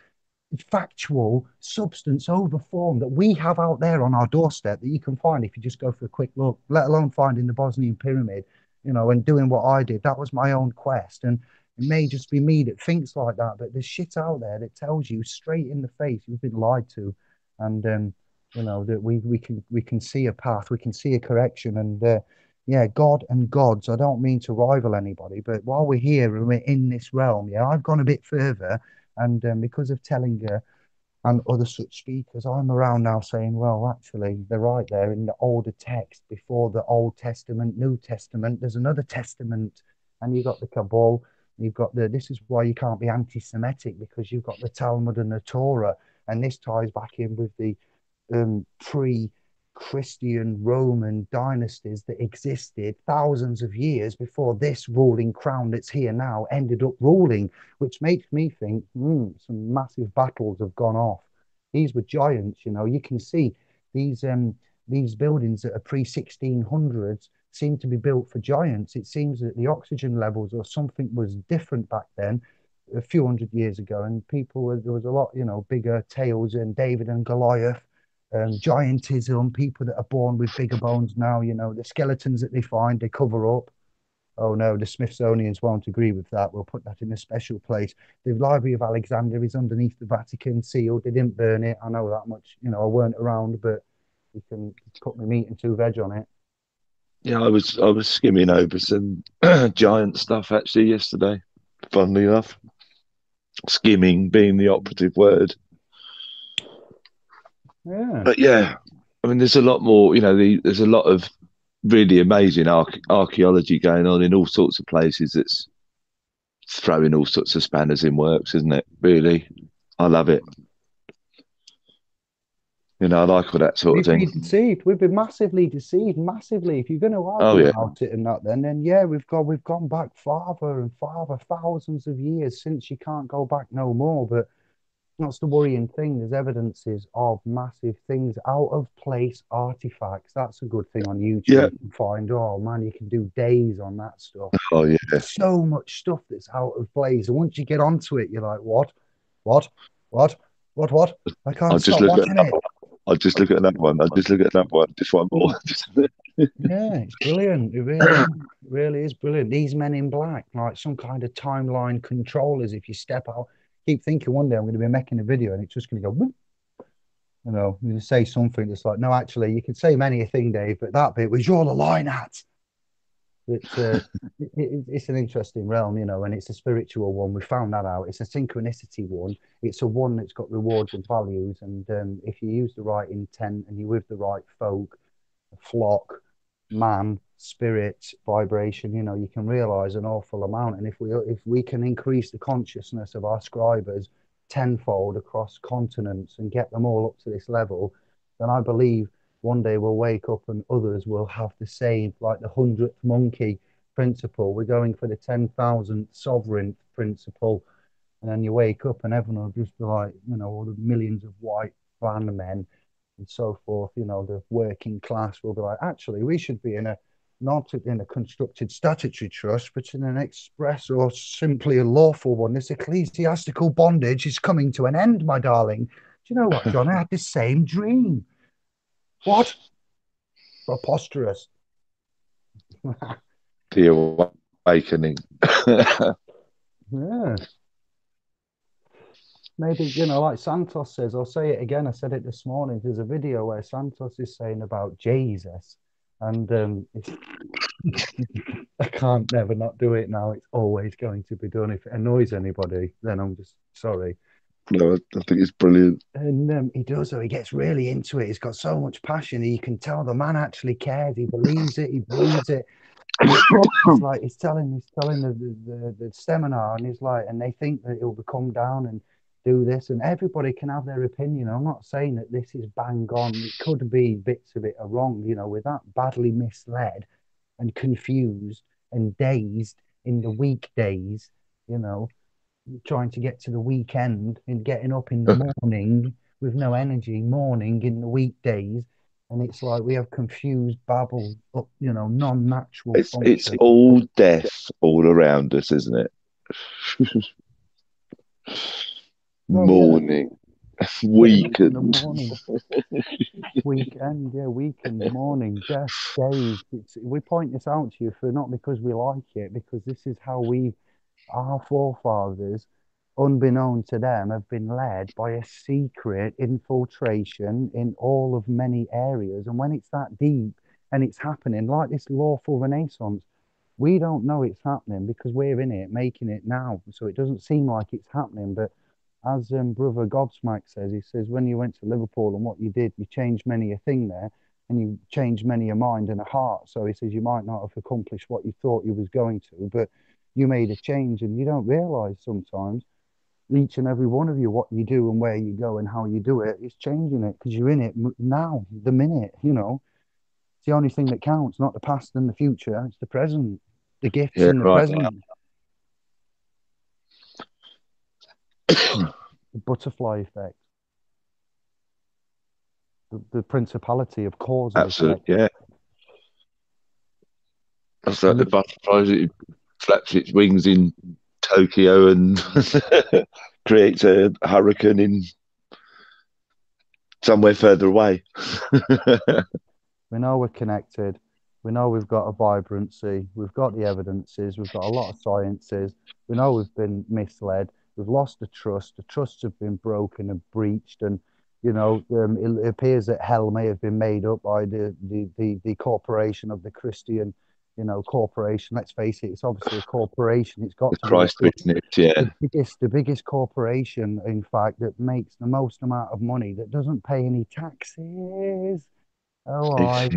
factual substance over form that we have out there on our doorstep that you can find if you just go for a quick look, let alone finding the Bosnian pyramid, and doing what I did. That was my own quest. And it may just be me that thinks like that, but there's shit out there that tells you straight in the face you've been lied to. And that we can see a path, we can see a correction. And yeah, God and gods. I don't mean to rival anybody, but while we're here and we're in this realm, yeah, I've gone a bit further, and because of Tellinger and other such speakers, I'm around now saying, well, actually, they're right there in the older text before the Old Testament, New Testament. There's another testament, and you've got the Kabul. You've got this is why you can't be anti-Semitic, because you've got the Talmud and the Torah, and this ties back in with the pre-Christian Roman dynasties that existed thousands of years before this ruling crown that's here now ended up ruling, which makes me think some massive battles have gone off. These were giants, you can see these buildings that are pre-1600s seem to be built for giants. It seems that the oxygen levels or something was different back then a few hundred years ago, and there was a lot, bigger tales and David and Goliath, giantism, people that are born with bigger bones now, the skeletons that they find, they cover up. oh no, the Smithsonians won't agree with that. We'll put that in a special place. The Library of Alexandria is underneath the Vatican seal. They didn't burn it. I know that much. You know, I weren't around, but you can cook my meat and two veg on it. Yeah, I was skimming over some giant stuff actually yesterday. Funnily enough, skimming being the operative word. Yeah. But yeah, I mean, there's a lot more. There's a lot of really amazing archaeology going on in all sorts of places. That's throwing all sorts of spanners in works, isn't it? Really, I love it. I like all that sort of We've thing. been deceived. We've been massively deceived, massively. If you're going to Oh argue yeah, about it and that, then yeah, we've gone back farther and farther, thousands of years since you can't go back no more. But that's the worrying thing. There's evidences of massive things, out of place artifacts. That's a good thing on YouTube. yeah. You can find, oh man, you can do days on that stuff. Oh yeah. So much stuff that's out of place. And once you get onto it, you're like, what? What? What? What? I I'll can't just stop look at. watching it. I'll just look at another one. I'll just look at another one. Just one more. Yeah, it's brilliant. It really, really is brilliant. These men in black, like some kind of timeline controllers. If you step out, keep thinking one day I'm going to be making a video and it's just going to go, whoop, you say something that's like, no, actually, you can say many a thing, Dave, but that bit was you're the line at. It's it's an interesting realm, and it's a spiritual one. We found that out. It's a synchronicity one. It's a one that's got rewards and values, and if you use the right intent and you're with the right folk, flock, man, spirit, vibration, you can realize an awful amount. And if we can increase the consciousness of our scribers tenfold across continents and get them all up to this level, then I believe one day we'll wake up and others will have the same, like the 100th monkey principle. We're going for the 10,000th sovereign principle. And then you wake up and everyone will just be like, all the millions of white van men and so forth, the working class will be like, actually, we should be not in a constructed statutory trust, but in an express or simply a lawful one. This ecclesiastical bondage is coming to an end, my darling. Do you know what, John? I had the same dream. What? Preposterous. The awakening. Yeah. Maybe, like Santos says, I'll say it again. I said it this morning. There's a video where Santos is saying about Jesus, and I can't never not do it now. It's always going to be done. If it annoys anybody, then I'm just sorry. No, I think it's brilliant. And he does, so he gets really into it. He's got so much passion. You can tell the man actually cares. He believes it. He believes it. It's like he's telling the seminar, and he's like, and they think that he'll come down and do this, and everybody can have their opinion. I'm not saying that this is bang on. It could be bits of it are wrong, with that badly misled and confused and dazed in the weekdays, trying to get to the weekend and getting up in the morning with no energy, morning in the weekdays. And it's like we have confused babble, non-natural It's function. all death all around us, isn't it? Oh, yeah. Morning, weekend. Morning, weekend, yeah, weekend, morning, death, days. We point this out to you for not because we like it, because this is how our forefathers, unbeknown to them, have been led by a secret infiltration in all of many areas. And when it's that deep and it's happening, like this lawful renaissance, we don't know it's happening because we're in it, making it now. So it doesn't seem like it's happening. But as Brother Godsmack says, he says, when you went to Liverpool and what you did, you changed many a thing there and you changed many a mind and a heart. So he says, you might not have accomplished what you thought you was going to, but you made a change, and you don't realize sometimes each and every one of you, what you do and where you go and how you do it is changing it because you're in it now, the minute, it's the only thing that counts, not the past and the future. It's the present, the gifts in the right. present. The butterfly effect, the principality of cause and Absolutely, effect. yeah. That's like the butterfly that flaps its wings in Tokyo and creates a hurricane in somewhere further away. We know we're connected. We know we've got a vibrancy. We've got the evidences. We've got a lot of sciences. We know we've been misled. We've lost the trust. The trusts have been broken and breached. And, it appears that hell may have been made up by the corporation of the Christian, corporation. Let's face it, it's obviously a corporation. It's got The to be Christ business, yeah. the biggest corporation, in fact, that makes the most amount of money, that doesn't pay any taxes. That's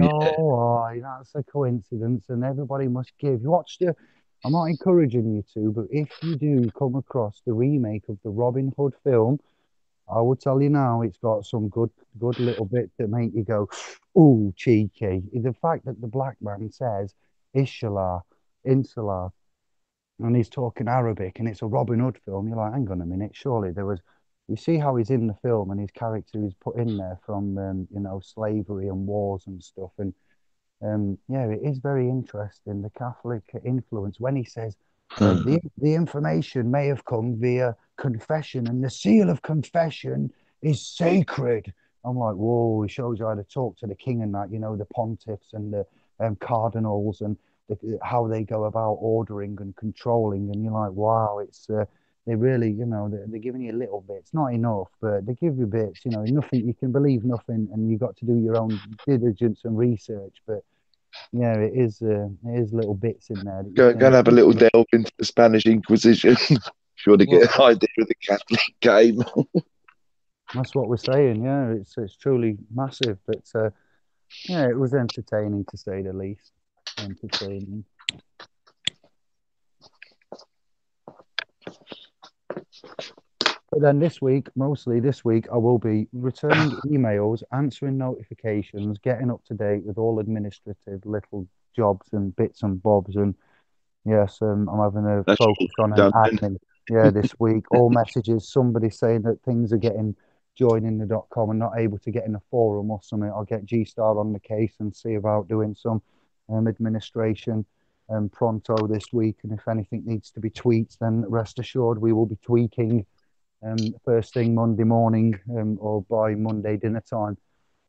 a coincidence, and everybody must give. You watch the. I'm not encouraging you to, but if you do come across the remake of the Robin Hood film, I will tell you now, it's got some good little bits that make you go, "Ooh, cheeky." The fact that the black man says "Inshallah," "Insular," and he's talking Arabic, and it's a Robin Hood film. You're like, hang on a minute, surely there was. You see how he's in the film, and his character is put in there from, slavery and wars and stuff, and yeah, it is very interesting, the Catholic influence when he says the information may have come via confession, and the seal of confession is sacred. I'm like, whoa! He shows you how to talk to the king and that, the pontiffs and the cardinals and how they go about ordering and controlling, and you're like, wow, it's they really, they're giving you little bits, not enough, but they give you bits, nothing, you can believe nothing, and you've got to do your own diligence and research, but yeah, it is little bits in there that you Go think, and have a little delve into the Spanish Inquisition. If you want to get an idea of the Catholic game. that's what we're saying. Yeah, it's truly massive, but yeah, it was entertaining to say the least. Entertaining. But then mostly this week, I will be returning emails, answering notifications, getting up to date with all administrative little jobs and bits and bobs. And yes, I'm having a That's focus on an done. admin. Yeah, this week, all messages, somebody saying that things are getting joining the.com and not able to get in a forum or something. I'll get G Star on the case and see about doing some administration pronto this week. And if anything needs to be tweaked, then rest assured we will be tweaking first thing Monday morning or by Monday dinner time.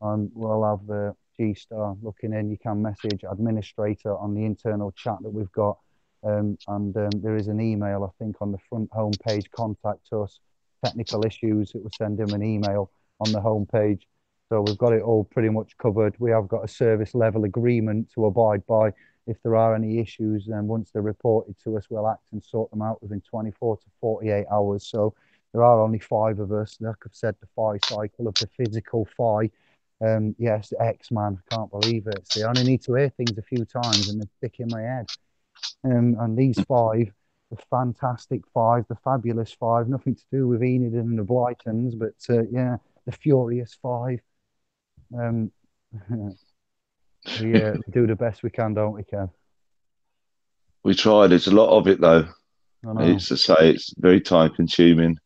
We'll have G Star looking in. You can message administrator on the internal chat that we've got. And there is an email, I think, on the front homepage, contact us, technical issues. It will send him an email on the homepage. So we've got it all pretty much covered. We have got a service level agreement to abide by. If there are any issues, then once they're reported to us, we'll act and sort them out within 24 to 48 hours. So there are only 5 of us. Like I've said, the phi cycle of the physical phi. Yes, X-Man, can't believe it. See, I only need to hear things a few times and they stick in my head. And these 5, the fantastic 5, the fabulous 5, nothing to do with Enid and the Blytons, but yeah, the furious 5. We do the best we can, don't we, Kev? We try. There's a lot of it, though. It's to say it's very time consuming.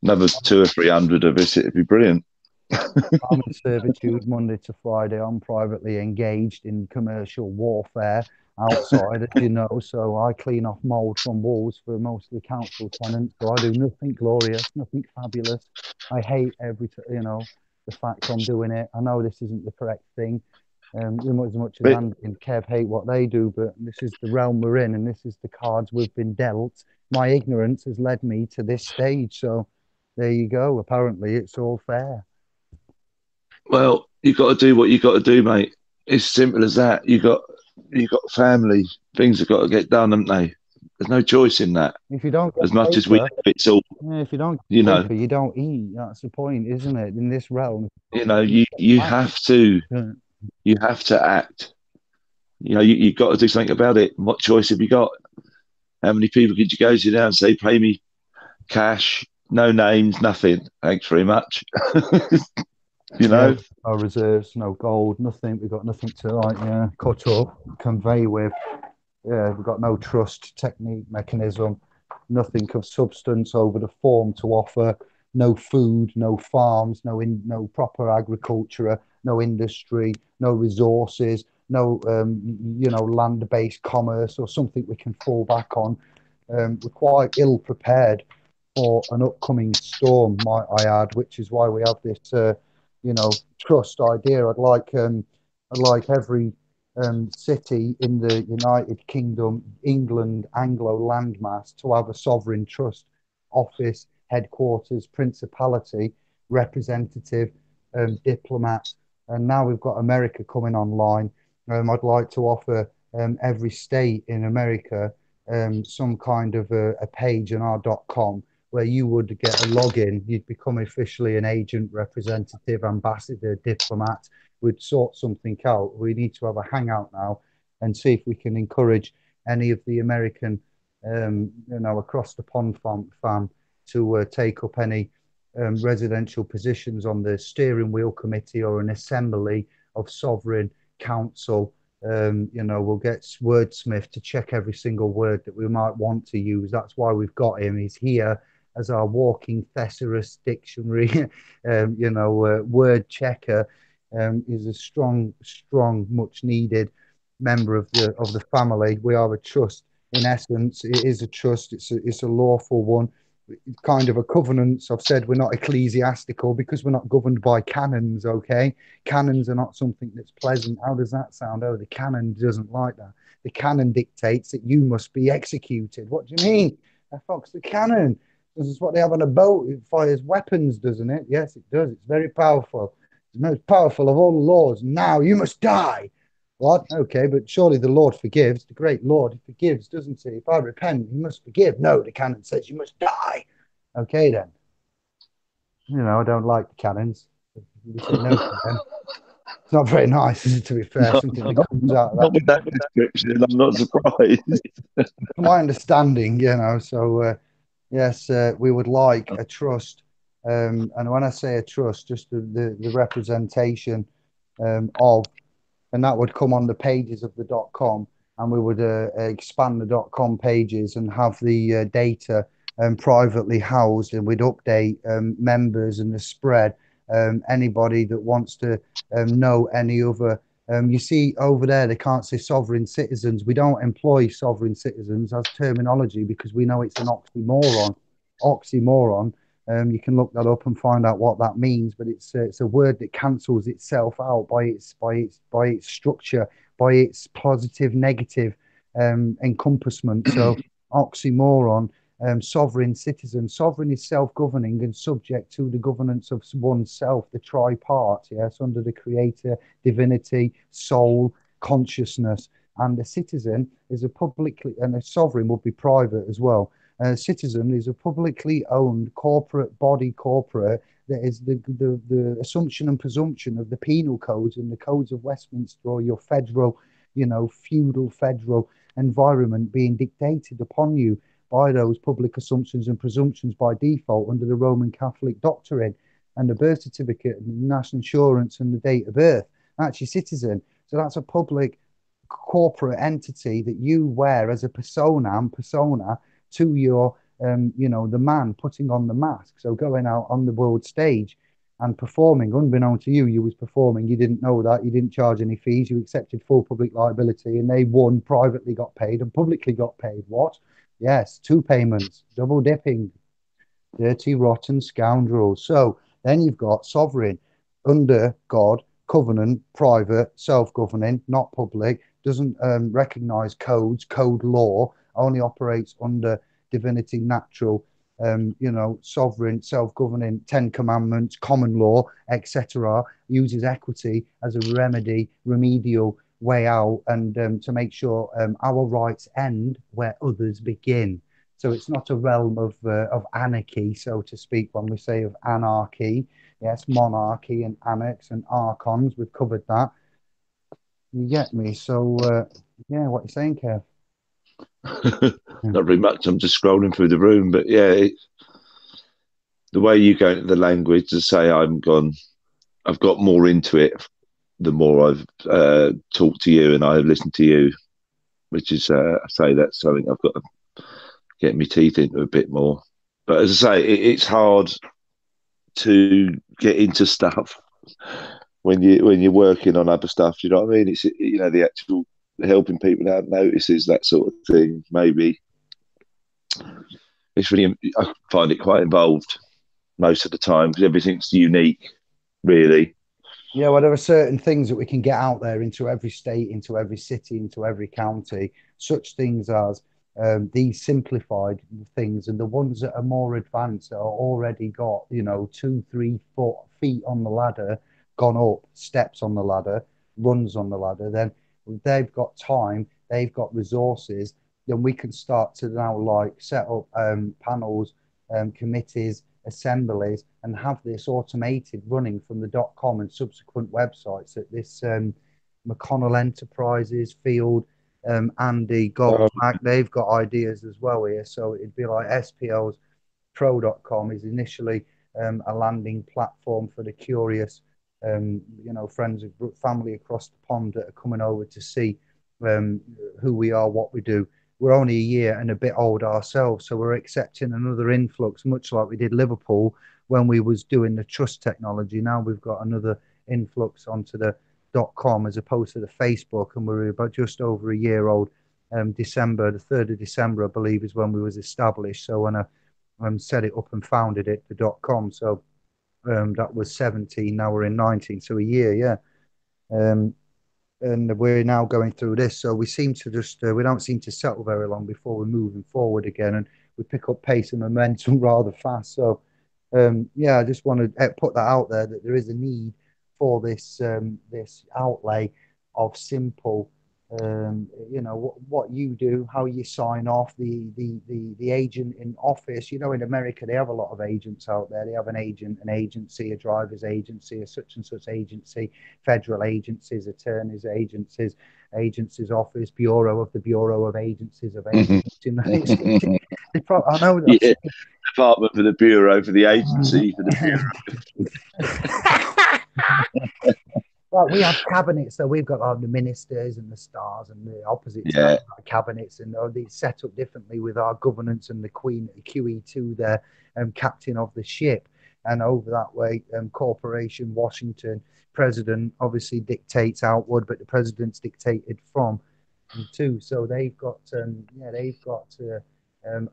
Another 200 or 300 of us, it'd be brilliant. I'm in servitude Monday to Friday. I'm privately engaged in commercial warfare outside, as you know. So I clean off mold from walls for mostly council tenants. So I do nothing glorious, nothing fabulous. I hate the fact I'm doing it. I know this isn't the correct thing. As much as Andy and Kev hate what they do, but this is the realm we're in, and this is the cards we've been dealt. My ignorance has led me to this stage. So there you go. Apparently, it's all fair. Well, you got to do what you got to do, mate. It's simple as that. You got family. Things have got to get done, haven't they? There's no choice in that. If you don't get as much paper, as we, it's all. Yeah, if you don't get paper, you don't eat. That's the point, isn't it? In this realm, you have to act. You've got to do something about it. What choice have you got? How many people could you go to now and say, "Pay me cash, no names, nothing. Thanks very much." No reserves, no gold, nothing. We've got nothing to cut up, convey with. Yeah, we've got no trust technique mechanism, nothing of substance over the form to offer. No food, no farms, no proper agriculture, no industry, no resources, no land-based commerce or something we can fall back on. We're quite ill prepared for an upcoming storm, might I add, which is why we have this trust idea. I'd like every city in the United Kingdom, England, Anglo landmass to have a sovereign trust office, headquarters, principality, representative, diplomat. And now we've got America coming online. I'd like to offer every state in America some kind of a page on our .com where you would get a login. You'd become officially an agent, representative, ambassador, diplomat. We'd sort something out. We need to have a hangout now and see if we can encourage any of the American, across the pond fam to take up any residential positions on the steering wheel committee or an assembly of sovereign council. We'll get Wordsmith to check every single word that we might want to use. That's why we've got him. He's here as our walking thesaurus dictionary, word checker. Is a strong, much needed member of the family. We are a trust. In essence, it is a trust. It's a lawful one. It's kind of a covenant. So I've said we're not ecclesiastical because we're not governed by canons. Okay, canons are not something that's pleasant. How does that sound? Oh, the canon doesn't like that. The canon dictates that you must be executed. What do you mean? Fox, the canon. This is what they have on a boat. It fires weapons, doesn't it? Yes, it does. It's very powerful. It's the most powerful of all the laws. Now you must die. What? Okay, but surely the Lord forgives. The great Lord, he forgives, doesn't he? If I repent, he must forgive. No, the canon says you must die. Okay, then. I don't like the canons. We say no to them. It's not very nice, is it, to be fair? Something that comes out of that. Not with that description, I'm not surprised. From my understanding, so yes, we would like a trust. And when I say a trust, just the representation of, and that would come on the pages of the .com, and we would expand the .com pages and have the data privately housed, and we'd update members and the spread. Anybody that wants to know any other. You see over there, they can't say sovereign citizens. We don't employ sovereign citizens as terminology because we know it's an oxymoron. You can look that up and find out what that means, but it's a word that cancels itself out by its structure, by its positive negative encompassment. So oxymoron. Sovereign citizen. Sovereign is self-governing and subject to the governance of oneself, the tripart, yes, under the creator, divinity, soul, consciousness. And the citizen is and a sovereign would be private as well. A citizen is a publicly owned corporate that is the assumption and presumption of the penal codes and the codes of Westminster, or your federal, feudal federal environment being dictated upon you by those public assumptions and presumptions by default under the Roman Catholic doctrine, and the birth certificate and the national insurance and the date of birth. That's your citizen. So that's a public corporate entity that you wear as a persona to your, the man putting on the mask. So going out on the world stage and performing, unbeknown to you, you was performing. You didn't know that. You didn't charge any fees. You accepted full public liability, and they won, privately got paid, and publicly got paid. What? Yes, 2 payments, double dipping, dirty, rotten scoundrels. So then you've got sovereign, under God, covenant, private, self-governing, not public, doesn't recognize code law, only operates under divinity, natural, sovereign, self-governing, 10 commandments, common law, etc. Uses equity as a remedial way out, and to make sure our rights end where others begin. So it's not a realm of anarchy, so to speak, when we say of anarchy. Yes, monarchy and annex and archons, we've covered that. You get me? So, yeah, what are you saying, Kev? Not very much. I'm just scrolling through the room, but yeah, the way you go into the language, to say I've got more into it the more I've talked to you and I've listened to you, which is, I say that's something I've got to get my teeth into a bit more. But as I say, it's hard to get into stuff when you're working on other stuff. You know what I mean? It's the actual helping people out, notices, that sort of thing. Maybe it's really, I find it quite involved most of the time because everything's unique, really. Yeah, well, there are certain things that we can get out there into every state, into every city, into every county. Such things as these simplified things, and the ones that are more advanced that are already got, 2, 3 feet on the ladder, gone up steps on the ladder, runs on the ladder. Then they've got time, they've got resources. Then we can start to now like set up panels, committees, assemblies, and have this automated running from the .com and subsequent websites at this McConnell Enterprises field. Andy Gobsmack, they've got ideas as well here. So it'd be like SPO's pro.com is initially a landing platform for the curious, friends of family across the pond that are coming over to see who we are, what we do. We're only a year and a bit old ourselves, so we're accepting another influx, much like we did Liverpool when we was doing the trust technology. Now we've got another influx onto the .com as opposed to the Facebook, and we're about just over a year old. December, the 3rd of December, I believe, is when we was established. So when I set it up and founded it, the .com. So that was 17. Now we're in 19. So a year, yeah. And we're now going through this. So we seem to just we don't seem to settle very long before we're moving forward again, and we pick up pace and momentum rather fast. So yeah, I just want to put that out there that there is a need for this outlay of simple. What you do, how you sign off, the agent in office. In America they have a lot of agents out there. They have an agent, an agency, a driver's agency, a such and such agency, federal agencies, attorneys agencies, agencies office, bureau of the Bureau of Agencies of Agents. I know that. Yeah, department for the bureau, for the agency, for the bureau. Right, we have cabinets, so we've got the ministers and the stars and the opposite Yeah. cabinets, and these set up differently with our governance and the Queen, QE2, there, captain of the ship, and over that way, corporation, Washington, president obviously dictates outward, but the president's dictated from and to. So they've got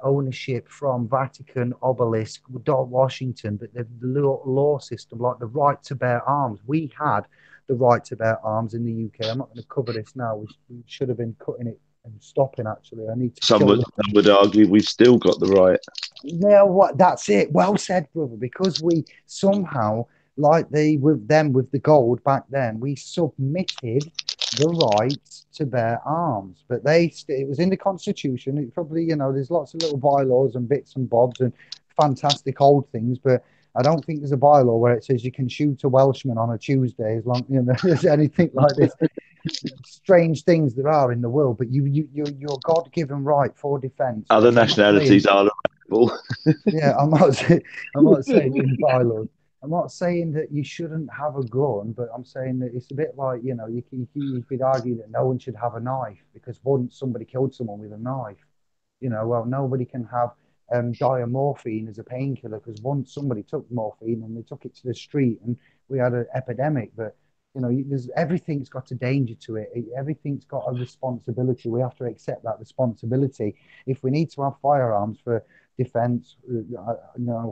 ownership from Vatican, obelisk, Washington, but the law system, like the right to bear arms, we had the right to bear arms in the UK. I'm not going to cover this now. We should have been cutting it and stopping. Actually, I need to. Some would argue we've still got the right. Yeah, that's it. Well said, brother. Because we somehow, like with the gold back then, we submitted the right to bear arms, but it was in the Constitution. It probably, there's lots of little bylaws and bits and bobs and fantastic old things, but I don't think there's a bylaw where it says you can shoot a Welshman on a Tuesday as long there's anything like this. Strange things there are in the world, but your God-given right for defence. Other nationalities are available. Yeah, I'm not saying in bylaws. I'm not saying that you shouldn't have a gun, but I'm saying that it's a bit like, you could argue that no one should have a knife because once somebody killed someone with a knife. Well, nobody can have diamorphine as a painkiller because once somebody took morphine and they took it to the street and we had an epidemic. But everything's got a danger to it. Everything's got a responsibility. We have to accept that responsibility. If we need to have firearms for defense,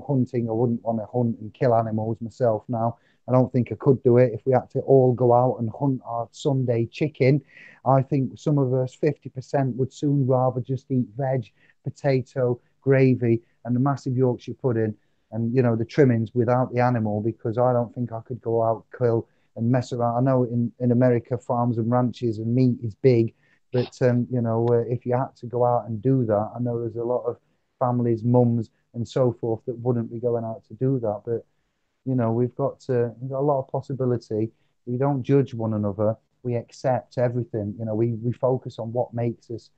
hunting, I wouldn't want to hunt and kill animals myself now. I don't think I could do it if we had to all go out and hunt our Sunday chicken. I think some of us, 50%, would soon rather just eat veg, potato, gravy, and the massive Yorkshire pudding and, the trimmings without the animal, because I don't think I could go out, kill, and mess around. I know in America, farms and ranches and meat is big, but, if you had to go out and do that, I know there's a lot of families, mums, and so forth that wouldn't be going out to do that. But we've got a lot of possibility. We don't judge one another. We accept everything. We focus on what makes us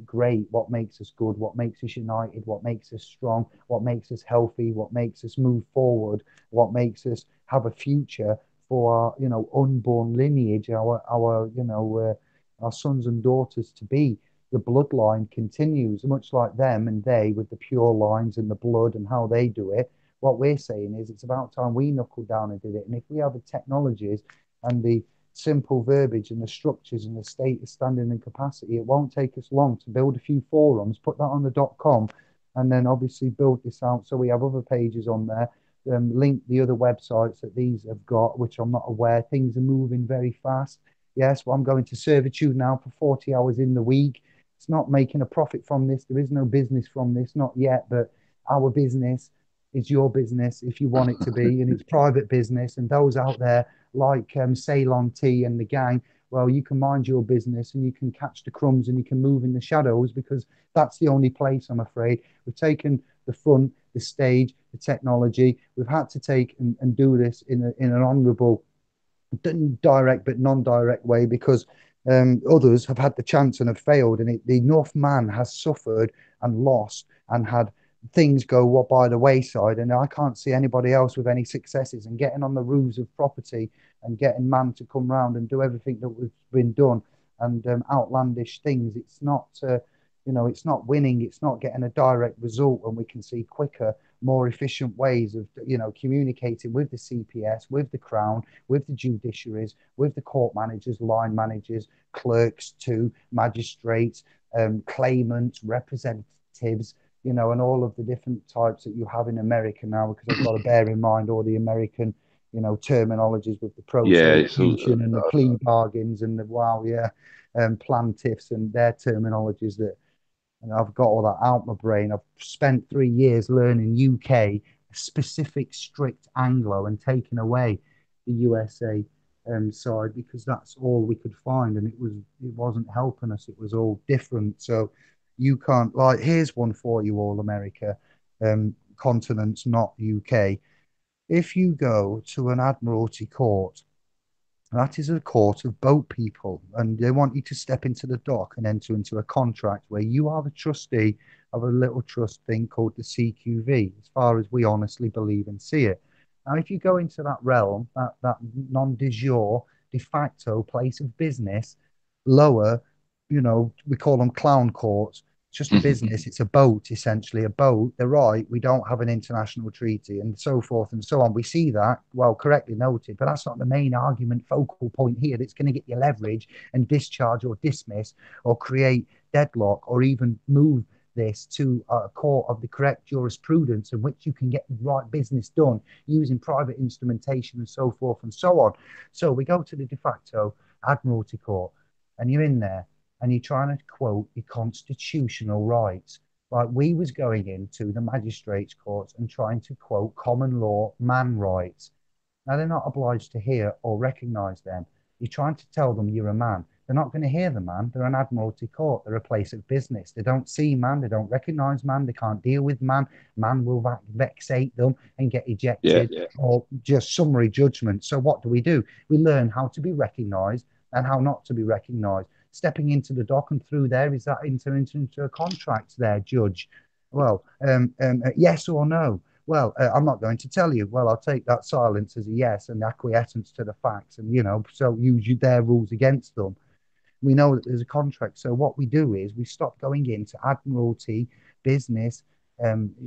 great, what makes us good, what makes us united, what makes us strong, what makes us healthy, what makes us move forward, what makes us have a future for our unborn lineage, our sons and daughters to be. The bloodline continues, much like them and they, with the pure lines and the blood and how they do it. What we're saying is it's about time we knuckled down and did it. And if we have the technologies and the simple verbiage and the structures and the state of standing and capacity, it won't take us long to build a few forums, put that on the .com, and then obviously build this out so we have other pages on there link the other websites that these have got, which I'm not aware. Things are moving very fast. Yes, well, I'm going to servitude now for 40 hours in the week. It's not making a profit from this. There is no business from this, not yet, but our business is your business if you want it to be, and it's private business. And those out there like Ceylon Tea and the gang, well, you can mind your business and you can catch the crumbs and you can move in the shadows, because that's the only place, I'm afraid. We've taken the front, the stage, the technology. We've had to take and do this in an honourable, direct but non-direct way, because others have had the chance and have failed, and the North man has suffered and lost and had things go by the wayside, and I can't see anybody else with any successes and getting on the roofs of property and getting man to come round and do everything that was been done, and outlandish things. It's not it's not winning. It's not getting a direct result when we can see quicker, more efficient ways of communicating with the CPS, with the Crown, with the judiciaries, with the court managers, line managers, clerks, too, magistrates, claimants, representatives, and all of the different types that you have in America now, because I've got to bear in mind all the American, terminologies with the pro Yeah, it's all, solution and the plea bargains and the plaintiffs and their terminologies that, and I've got all that out my brain. I've spent 3 years learning UK specific, strict Anglo, and taking away the USA side, because that's all we could find, and it wasn't helping us. It was all different. So you can't, like, here's one for you all, America, continents, not UK. If you go to an Admiralty court, that is a court of boat people, and they want you to step into the dock and enter into a contract where you are the trustee of a little trust thing called the CQV, as far as we honestly believe and see it. Now, if you go into that realm, that non de jure, de facto place of business, lower, we call them clown courts. It's just a business. It's a boat, essentially, a boat. They're right. We don't have an international treaty and so forth and so on. We see that, well, correctly noted, but that's not the main argument, focal point here that's going to get you leverage and discharge or dismiss or create deadlock or even move this to a court of the correct jurisprudence in which you can get the right business done using private instrumentation and so forth and so on. So we go to the de facto Admiralty Court, and you're in there, and you're trying to quote your constitutional rights. Like we was going into the magistrates' courts and trying to quote common law man rights. Now they're not obliged to hear or recognise them. You're trying to tell them you're a man. They're not going to hear the man. They're an Admiralty court. They're a place of business. They don't see man. They don't recognise man. They can't deal with man. Man will vexate them and get ejected or just summary judgment. So what do? We learn how to be recognised and how not to be recognised. Stepping into the dock and through there, is that entering into a contract there, judge? Well, yes or no? Well, I'm not going to tell you. Well, I'll take that silence as a yes and acquiescence to the facts, and so use their rules against them. We know that there's a contract. So what we do is we stop going into Admiralty, business,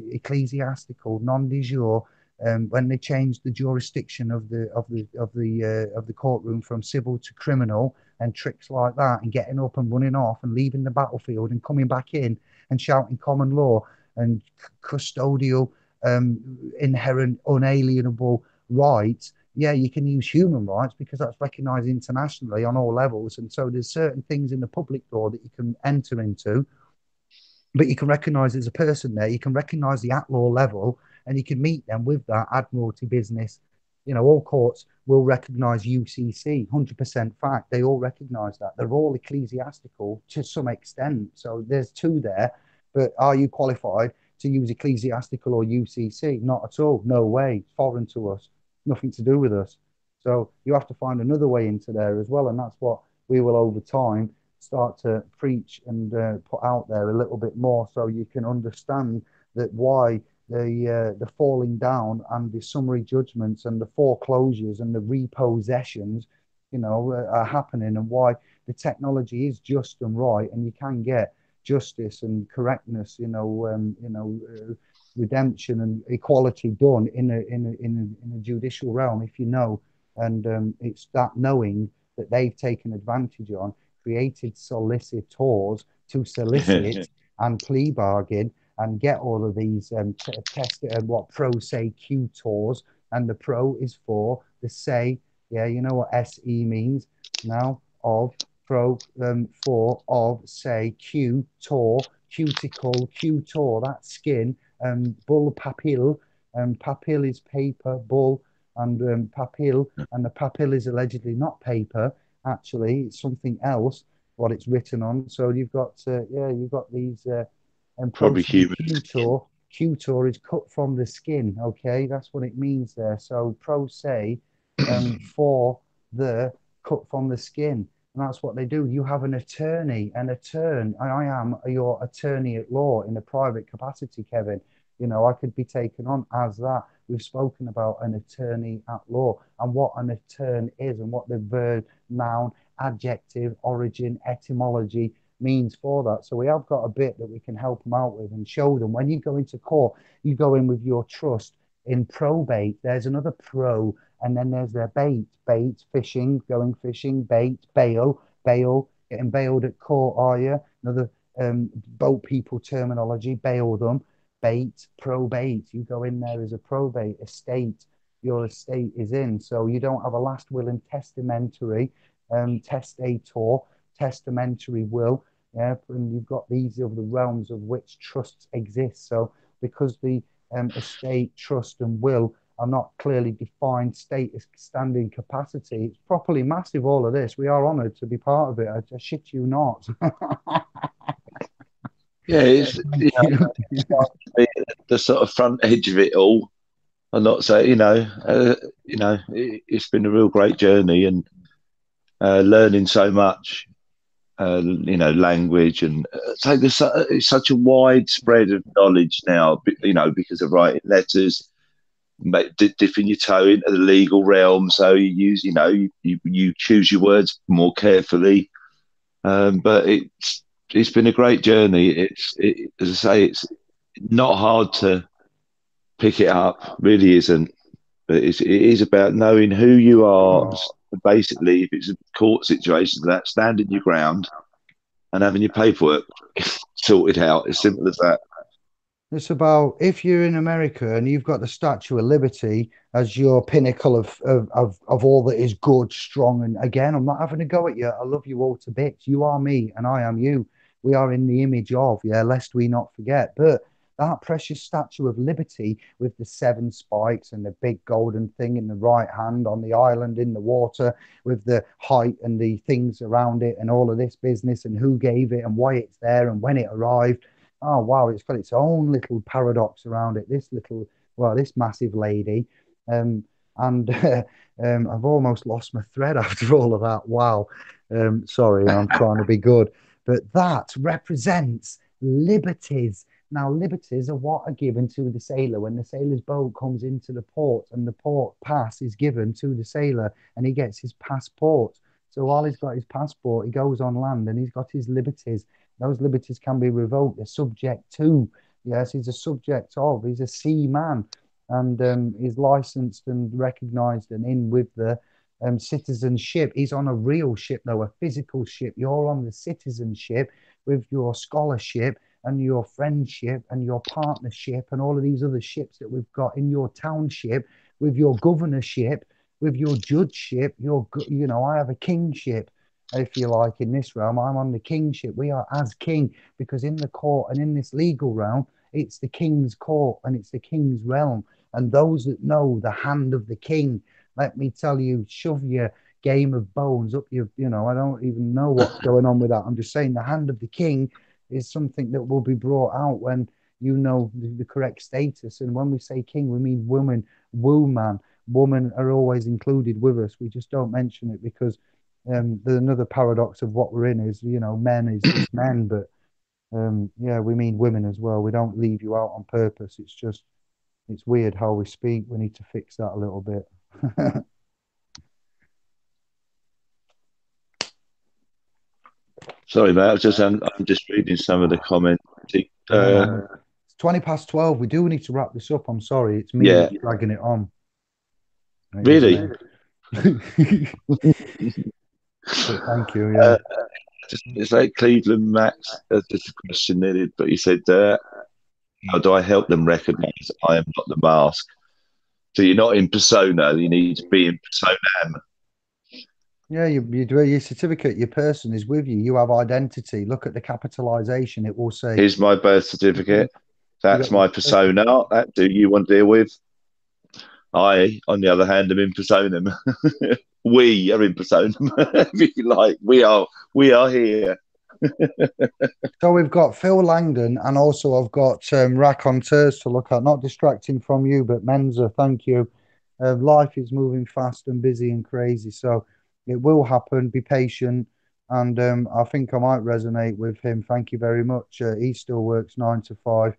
ecclesiastical, non de jure. When they changed the jurisdiction of the courtroom from civil to criminal and tricks like that, and getting up and running off and leaving the battlefield and coming back in and shouting common law and custodial, inherent, unalienable rights. Yeah, you can use human rights because that's recognised internationally on all levels. And so there's certain things in the public law that you can enter into, but you can recognise there's a person there. You can recognise the at law level, and you can meet them with that Admiralty business. All courts will recognise UCC, 100% fact. They all recognise that. They're all ecclesiastical to some extent. So there's two there, but are you qualified to use ecclesiastical or UCC? Not at all. No way. It's foreign to us. Nothing to do with us. So you have to find another way into there as well. And that's what we will, over time, start to preach and put out there a little bit more, so you can understand that why the falling down and the summary judgments and the foreclosures and the repossessions, are happening, and why the technology is just and right, and you can get justice and correctness, redemption and equality done in a judicial realm, if you know. And it's that knowing that they've taken advantage on, created solicitors to solicit and plea bargain and get all of these test what pro se tutors, and the pro is for the say. Yeah, you know what SE means now, of pro for of say cuticle cutor, that's skin, bull papil, papil is paper, bull, and papil, and the papil is allegedly not paper, actually it's something else what it's written on. So you've got you've got these and Probably pro se human. cutor is cut from the skin. Okay, that's what it means there. So pro se for the cut from the skin. And that's what they do. You have an attorney, and I am your attorney at law in a private capacity, Kevin. You know, I could be taken on as that. We've spoken about an attorney at law and what an attorney is and what the verb, noun, adjective, origin, etymology means for that. So we have got a bit that we can help them out with and show them. When you go into court, you go in with your trust. In probate, there's another pro, and then there's their bait, fishing, going fishing, bait, bail, getting bailed at court, are you? Another boat people terminology, bail them, bait, probate. You go in there as a probate estate. Your estate is in, so you don't have a last will and testamentary, testator, testamentary will. Yeah, and you've got these of the realms of which trusts exist. So because the estate, trust, and will are not clearly defined status, standing, capacity. It's properly massive, all of this. We are honoured to be part of it. I shit you not. Yeah, it's the sort of front edge of it all. I'm not saying, it's been a real great journey and learning so much, language and so it's such a wide spread of knowledge now, because of writing letters, dipping your toe into the legal realm. So you use, you choose your words more carefully. But it's been a great journey. As I say, it's not hard to pick it up, really isn't. But it is about knowing who you are. Basically, if it's a court situation, that standing your ground and having your paperwork sorted out. As simple as that. It's about, if you're in America and you've got the Statue of Liberty as your pinnacle of all that is good, strong, and again, I'm not having a go at you. I love you all to bits. You are me and I am you. We are in the image of, lest we not forget. But that precious Statue of Liberty with the 7 spikes and the big golden thing in the right hand on the island in the water with the height and the things around it and all of this business and who gave it and why it's there and when it arrived. Oh wow, it's got its own little paradox around it. This massive lady, and I've almost lost my thread after all of that. Wow, sorry, I'm trying to be good, but that represents liberties. Now, liberties are what are given to the sailor when the sailor's boat comes into the port, and the port pass is given to the sailor, and he gets his passport. So while he's got his passport, he goes on land and he's got his liberties. Those liberties can be revoked. They're subject to. Yes, he's a subject of. He's a seaman, and he's licensed and recognised and in with the citizenship. He's on a real ship, though, a physical ship. You're on the citizenship with your scholarship and your friendship and your partnership and all of these other ships that we've got in your township, with your governorship, with your judgeship. I have a kingship, if you like, in this realm. I'm on the kingship. We are as king, because in the court and in this legal realm, it's the king's court and it's the king's realm. And those that know the hand of the king, let me tell you, shove your game of bones up your, I don't even know what's going on with that. I'm just saying the hand of the king is something that will be brought out when you know the correct status. And when we say king, we mean woman, man. Women are always included with us. We just don't mention it because there's another paradox of what we're in is, men is just men, but we mean women as well. We don't leave you out on purpose. It's weird how we speak. We need to fix that a little bit. Sorry, mate. I'm just reading some of the comments. It's 12. We do need to wrap this up. I'm sorry. It's me dragging it on. Really? Thank you. Yeah. It's like Cleveland Max. Just a question needed, but he said, How do I help them recognise I am not the mask? So you're not in persona, you need to be in persona. Yeah, you do your certificate, your person is with you. You have identity. Look at the capitalization. It will say Here's my birth certificate. you That's got your my persona. That do you want to deal with? I, on the other hand, am in personam. We are in personam, if you like. We are here. So we've got Phil Langdon, and also I've got raconteurs to look at. Not distracting from you, but Menza, thank you. Life is moving fast and busy and crazy, so it will happen. Be patient, and I think I might resonate with him. Thank you very much. He still works 9 to 5.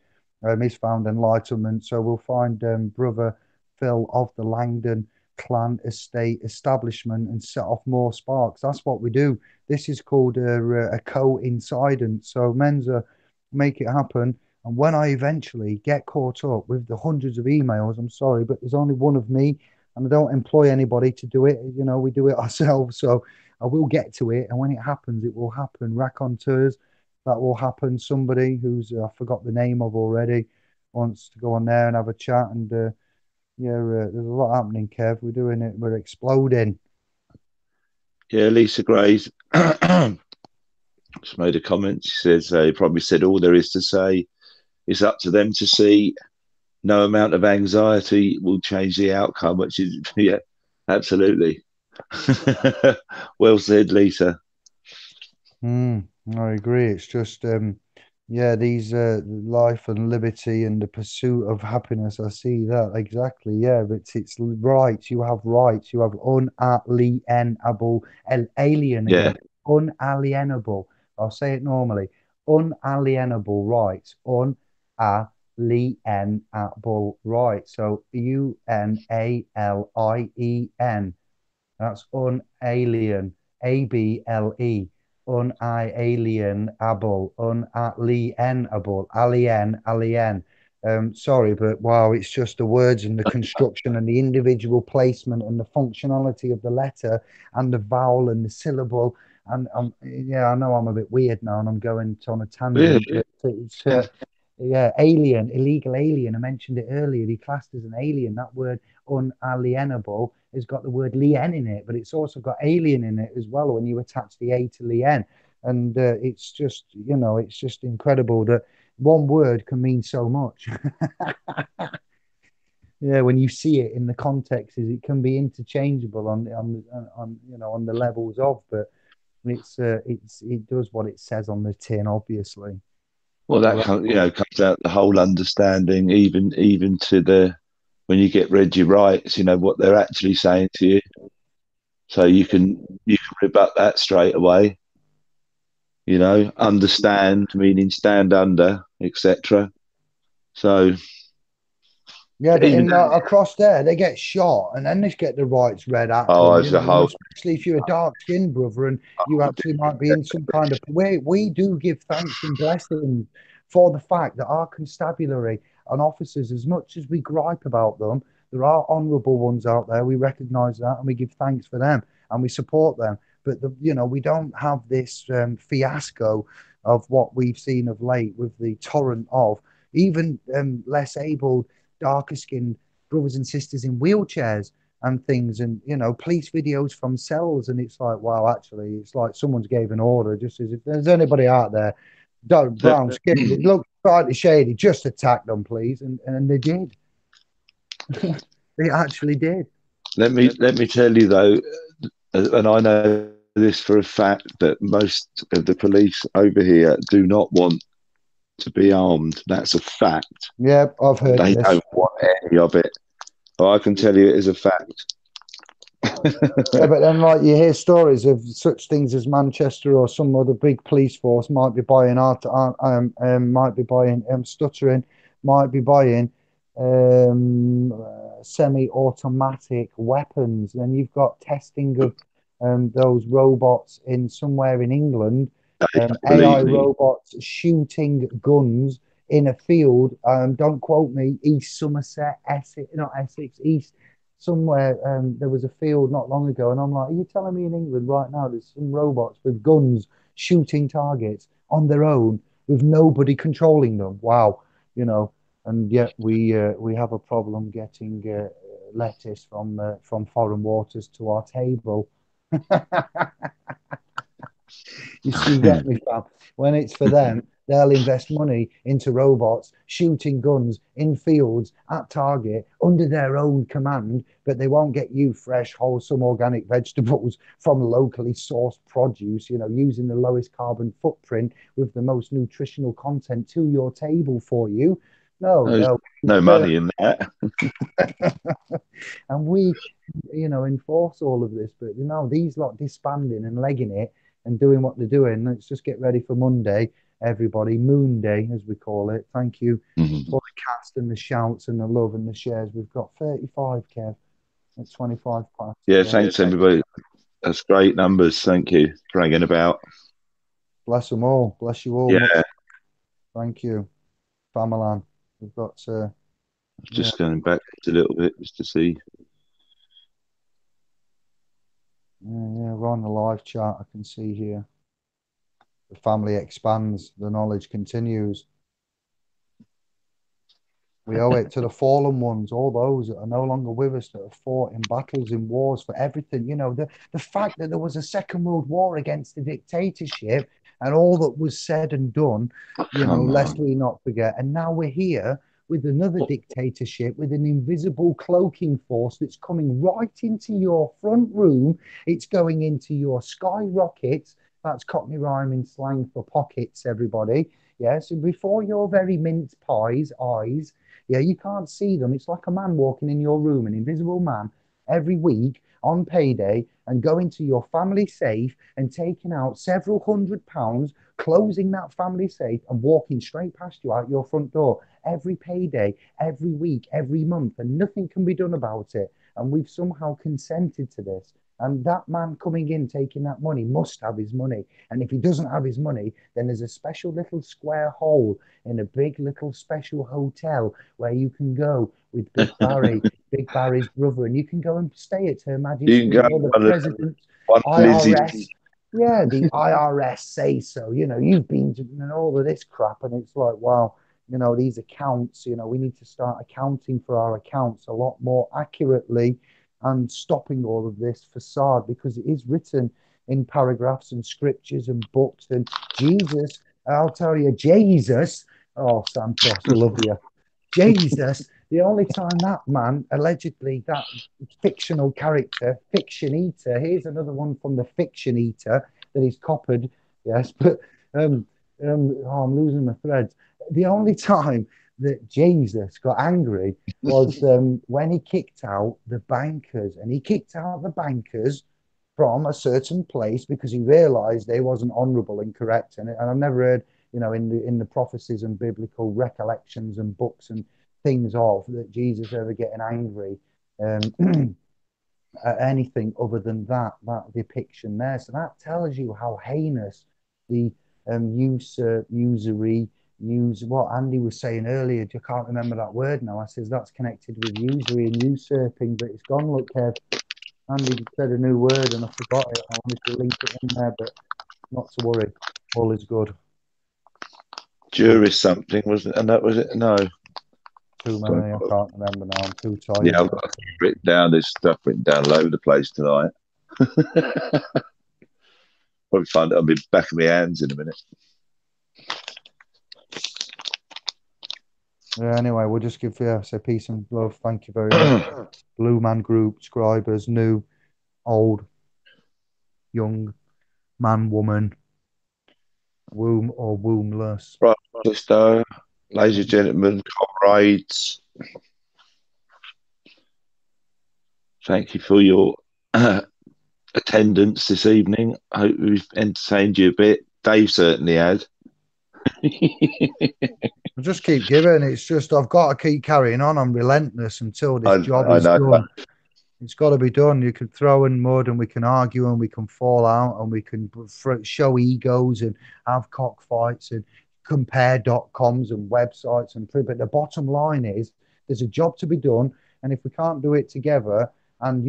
He's found enlightenment, so we'll find brother Phil of the Langdon clan estate establishment and set off more sparks. That's what we do. This is called a coincidence. So Menza, make it happen. And when I eventually get caught up with the hundreds of emails, I'm sorry, but there's only one of me, and I don't employ anybody to do it. You know, we do it ourselves. So I will get to it, and when it happens, it will happen. Raconteurs, that will happen. Somebody who's I forgot the name of already wants to go on there and have a chat. And yeah, there's a lot happening, Kev. We're doing it. We're exploding. Yeah, Lisa Gray's just made a comment. She says he probably said all there is to say. It's up to them to see. No amount of anxiety will change the outcome, which is, yeah, absolutely. Well said, Lisa. I agree. It's just, yeah, these life and liberty and the pursuit of happiness. I see that exactly. Yeah, but it's rights. You have rights. You have unalienable, alien Yeah. again, unalienable. I'll say it normally. Unalienable rights. Unalienable rights. So UNALIEN. That's unalien. ABLE. Unalienable. Unalienable. Alien. Sorry, but wow, it's just the words and the construction and the individual placement and the functionality of the letter and the vowel and the syllable. And yeah, I know I'm a bit weird now and I'm going on a tangent. Yeah. It's yeah, alien, illegal alien. I mentioned it earlier. He classed as an alien. That word unalienable has got the word lien in it, but it's also got alien in it as well when you attach the A to lien. And it's just, it's just incredible that one word can mean so much. Yeah, when you see it in the context, is it can be interchangeable on the levels of, but it does what it says on the tin, obviously. Well, that comes out the whole understanding, even to the when you get read your rights, what they're actually saying to you, so you can rebut that straight away. Understand meaning stand under, etc. So Yeah, but even in across there, they get shot and then they get the rights read at them, as a and whole, especially if you're a dark skinned brother and you actually might be in some kind of way. We do give thanks and blessings for the fact that our constabulary and officers, as much as we gripe about them, there are honourable ones out there. We recognise that and we give thanks for them and we support them. But we don't have this fiasco of what we've seen of late with the torrent of even less able darker skinned brothers and sisters in wheelchairs and things, and police videos from cells, and it's like, wow, actually it's like someone's gave an order, just as if there's anybody out there brown skinned, it looks slightly shady, just attack them please, and they did. They actually did. let me tell you though, and I know this for a fact, that most of the police over here do not want to be armed. That's a fact. Yeah, I've heard They this. don't want any of it. But I can tell you it is a fact. Yeah, but then like you hear stories of such things as Manchester or some other big police force might be buying might be buying stuttering, might be buying semi-automatic weapons. Then you've got testing of those robots in somewhere in England, AI Believe me. robots shooting guns in a field. Don't quote me. East Somerset, Essex, not Essex, East somewhere. There was a field not long ago, and I'm like, are you telling me in England right now there's some robots with guns shooting targets on their own with nobody controlling them? Wow, and yet we have a problem getting lettuce from foreign waters to our table. You get me, fam? When it's for them, they'll invest money into robots shooting guns in fields at target under their own command, but they won't get you fresh, wholesome organic vegetables from locally sourced produce, using the lowest carbon footprint with the most nutritional content to your table for you. No, There's they'll no money in that. and we, enforce all of this. But these lot disbanding and legging it and doing what they're doing. Let's just get ready for Monday, everybody. Moon Day, as we call it. Thank you for the cast and the shouts and the love and the shares. We've got 35, Kev, at 25 past. Yeah, thanks everybody. That's great numbers. Thank you for hanging about. Bless them all. Bless you all. Yeah. Thank you, Famalan. We've got. Just going back a little bit just to see. Yeah, we're on the live chat. I can see here. The family expands. The knowledge continues. We owe it to the fallen ones, all those that are no longer with us, that have fought in battles, in wars, for everything. The fact that there was a Second World War against the dictatorship and all that was said and done, lest we not forget. And now we're here with another dictatorship with an invisible cloaking force that's coming right into your front room. It's going into your skyrockets. That's Cockney rhyming slang for pockets, everybody. Yeah, so before your very mince pies eyes, yeah, you can't see them. It's like a man walking in your room, an invisible man, every week on payday, and going to your family safe and taking out several £100, closing that family safe and walking straight past you out your front door every payday, every week, every month, and nothing can be done about it. And we've somehow consented to this. And that man coming in, taking that money, must have his money. And if he doesn't have his money, then there's a special little square hole in a big little special hotel where you can go with Big Barry, Big Barry's brother, and you can go and stay at Her Majesty or the President's IRS. Yeah, the IRS say so. You've been doing all of this crap, and it's like, wow, these accounts, we need to start accounting for our accounts a lot more accurately and stopping all of this facade, because it is written in paragraphs and scriptures and books. And Jesus, I'll tell you, Jesus, oh, Santos, love you. Jesus, the only time that man, allegedly, that fictional character, Fiction Eater, here's another one from the Fiction Eater that he's copied, yes, but I'm losing my threads. The only time that Jesus got angry was when he kicked out the bankers, and he kicked out the bankers from a certain place because he realized they wasn't honorable and correct. And I've never heard, in the prophecies and biblical recollections and books and things of that Jesus ever getting angry at anything other than that depiction there. So that tells you how heinous the usury, what Andy was saying earlier. I can't remember that word now. I says that's connected with usury and usurping, but it's gone. Look, Kev, Andy said a new word and I forgot it. I wanted to link it in there, but not to worry. All is good. Juris something, wasn't it? And that was it? No. Too many. I can't remember now. I'm too tired. Yeah, I've got written down. There's stuff written down all over the place tonight. Probably find it. I'll be back in my hands in a minute. Yeah, anyway, we'll just give say peace and love. Thank you very much. Blue Man Group, scribers, new, old, young, man, woman, womb or wombless. Right, sister, ladies and gentlemen, comrades, thank you for your attendance this evening. I hope we've entertained you a bit. Dave certainly has. I'll just keep giving. It's just I've got to keep carrying on. I'm relentless until this job is done. It's got to be done. You can throw in mud and we can argue and we can fall out and we can show egos and have cockfights and compare .coms and websites and but the bottom line is there's a job to be done, and if we can't do it together and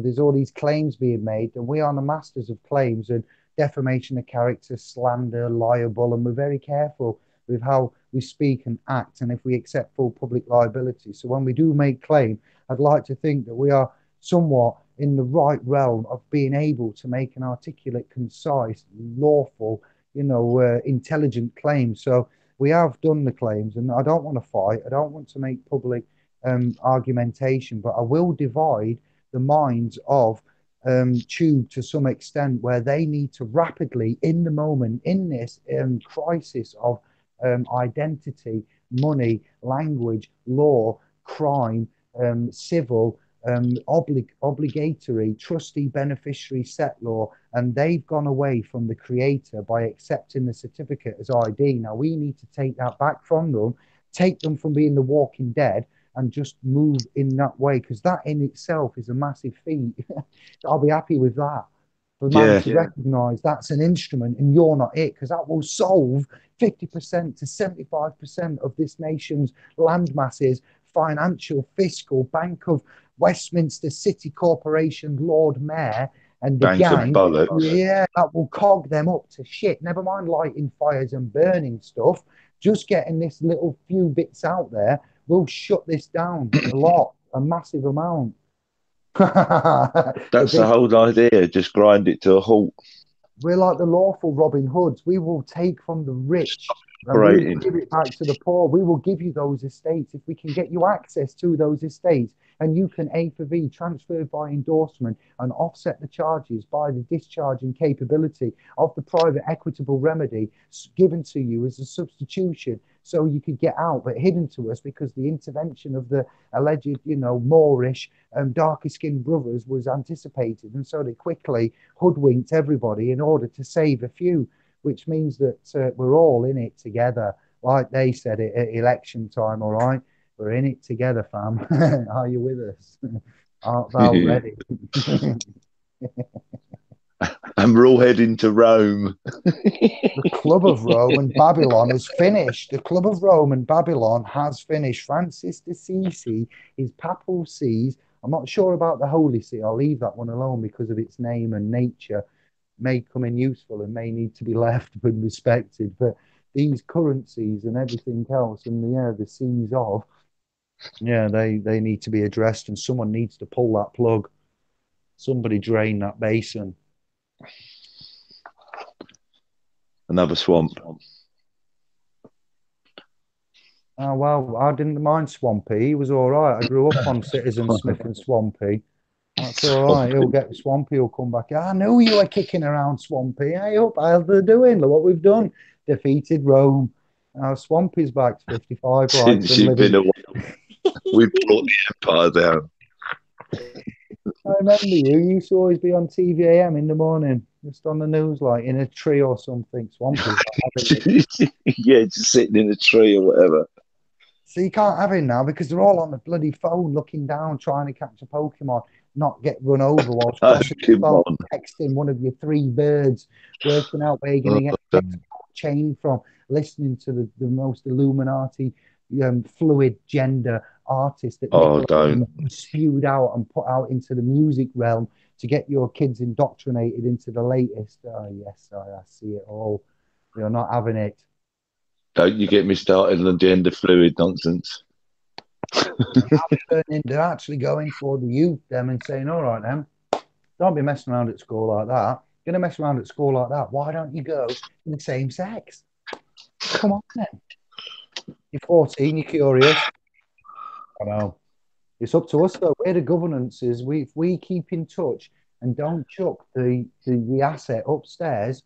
there's all these claims being made, and we are the masters of claims and defamation of character, slander, liable, and we're very careful with how we speak and act, and if we accept full public liability. So when we do make claim, I'd like to think that we are somewhat in the right realm of being able to make an articulate, concise, lawful, intelligent claim. So we have done the claims, and I don't want to fight. I don't want to make public argumentation, but I will divide the minds of Tube to some extent, where they need to rapidly, in the moment, in this crisis of identity, money, language, law, crime, civil, obligatory, trustee, beneficiary, set law, and they've gone away from the creator by accepting the certificate as ID. Now we need to take that back from them, take them from being the walking dead, and just move in that way, because that in itself is a massive feat. I'll be happy with that. For man to recognize that's an instrument and you're not it, because that will solve 50% to 75% of this nation's land masses, financial, fiscal, Bank of Westminster City Corporation, Lord Mayor, and the Bank gang. Yeah, that will cog them up to shit. Never mind lighting fires and burning stuff. Just getting this little few bits out there will shut this down a massive amount. That's the whole idea. Just grind it to a halt. We're like the lawful Robin Hoods. We will take from the rich and we will give it back to the poor. We will give you those estates if we can get you access to those estates, and you can A for V transfer by endorsement and offset the charges by the discharging capability of the private equitable remedy given to you as a substitution, so you could get out, but hidden to us because the intervention of the alleged, Moorish darker skinned brothers was anticipated, and so they quickly hoodwinked everybody in order to save a few, which means that we're all in it together, like they said it at election time. All right, we're in it together, fam. Are you with us? Aren't thou ready? And we're all heading to Rome. The Club of Rome and Babylon has finished. The Club of Rome and Babylon has finished. Francis d'Assisi, his papal sees. I'm not sure about the Holy See. I'll leave that one alone because of its name and nature. May come in useful and may need to be left and respected. But these currencies and everything else, and the seas of, they need to be addressed, and someone needs to pull that plug. Somebody drain that basin. Another swamp. Oh, well, I didn't mind Swampy. He was all right. I grew up on Citizen Smith and Swampy. That's all right. He'll get Swampy. He'll come back. I knew you were kicking around, Swampy. Hey, up, how they're doing? Look what we've done. Defeated Rome. Now Swampy's back to 55. Since you've been away, we've brought the empire down. I remember you used to always be on TVAM in the morning, just on the news, like in a tree or something. Swampy. Yeah, just sitting in a tree or whatever. So you can't have him now because they're all on the bloody phone looking down, trying to catch a Pokemon, not get run over whilst crossing the phone, texting one of your three birds, working out where you're going to get the chain from, listening to the most Illuminati fluid gender artist that spewed out and put out into the music realm to get your kids indoctrinated into the latest. Yes, I see it all. You're not having it. Don't you get me started on the gender fluid nonsense. They're actually going for the youth, them, and saying, all right, then, don't be messing around at school like that. You're going to mess around at school like that. Why don't you go in the same sex? Come on, then. You're 14, you're curious. I know. It's up to us, though. We're the governances. If we keep in touch and don't chuck the asset upstairs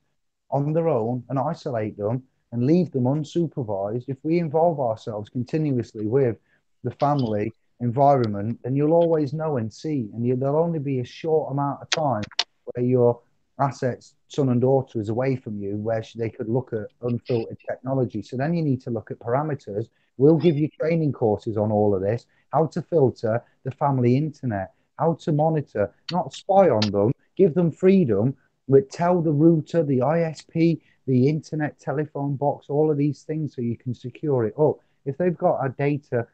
on their own and isolate them and leave them unsupervised, if we involve ourselves continuously with the family environment, then you'll always know and see. And there'll only be a short amount of time where your assets, son and daughter, is away from you, where they could look at unfiltered technology. So then you need to look at parameters. We'll give you training courses on all of this, how to filter the family internet, how to monitor, not spy on them, give them freedom, but tell the router, the ISP, the internet telephone box, all of these things so you can secure it up. If they've got a data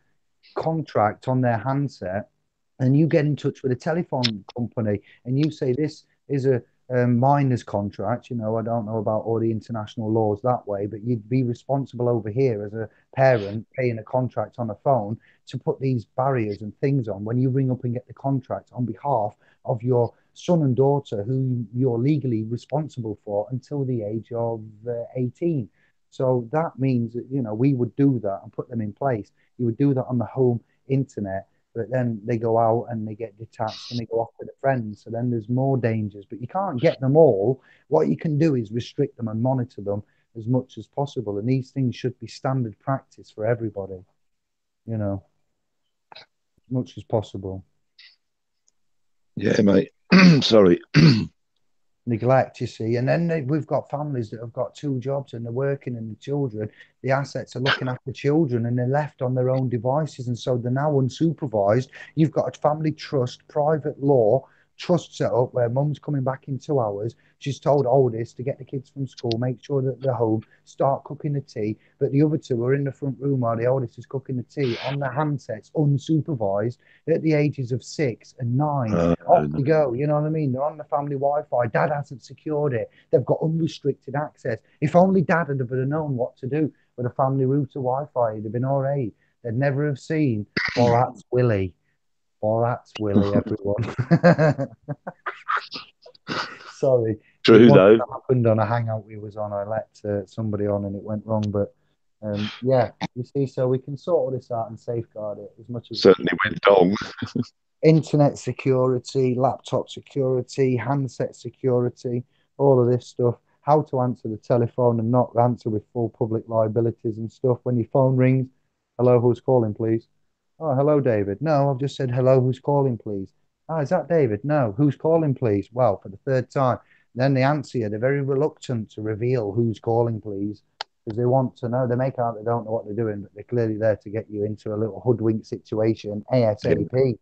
contract on their handset and you get in touch with a telephone company and you say this is a miners contract. I don't know about all the international laws that way, but you'd be responsible over here as a parent paying a contract on a phone to put these barriers and things on when you ring up and get the contract on behalf of your son and daughter who you're legally responsible for until the age of 18. So that means that, we would do that and put them in place. You would do that on the home internet, but then they go out and they get detached and they go off with their friends. So then there's more dangers, but you can't get them all. What you can do is restrict them and monitor them as much as possible. And these things should be standard practice for everybody, as much as possible. Yeah, mate. Sorry. Neglect, you see. And then we've got families that have got two jobs and they're working, and the children, the assets are looking after children, and they're left on their own devices. And so they're now unsupervised. You've got a family trust, private law trust set up where mum's coming back in 2 hours. She's told oldest to get the kids from school, make sure that they're home, start cooking the tea. But the other two are in the front room while the oldest is cooking the tea on their handsets, unsupervised, at the ages of 6 and 9. Off they go. You know what I mean? They're on the family Wi-Fi. Dad hasn't secured it. They've got unrestricted access. If only Dad had known what to do with a family router Wi-Fi, it'd have been all right. They'd never have seen Borat's Willie. Borat's Willie, everyone. Sorry. True, though. That happened on a hangout we was on. I let somebody on and it went wrong. But yeah, you see, so we can sort all this out and safeguard it as much as certainly went wrong. Internet security, laptop security, handset security, all of this stuff. How to answer the telephone and not answer with full public liabilities and stuff. When your phone rings, hello, who's calling, please? Oh, hello, David. No, I've just said hello, who's calling, please? Oh, is that David? No, who's calling, please? Well, for the third time. Then they answer you. They're very reluctant to reveal who's calling, please, because they want to know. They make out they don't know what they're doing, but they're clearly there to get you into a little hoodwink situation ASAP.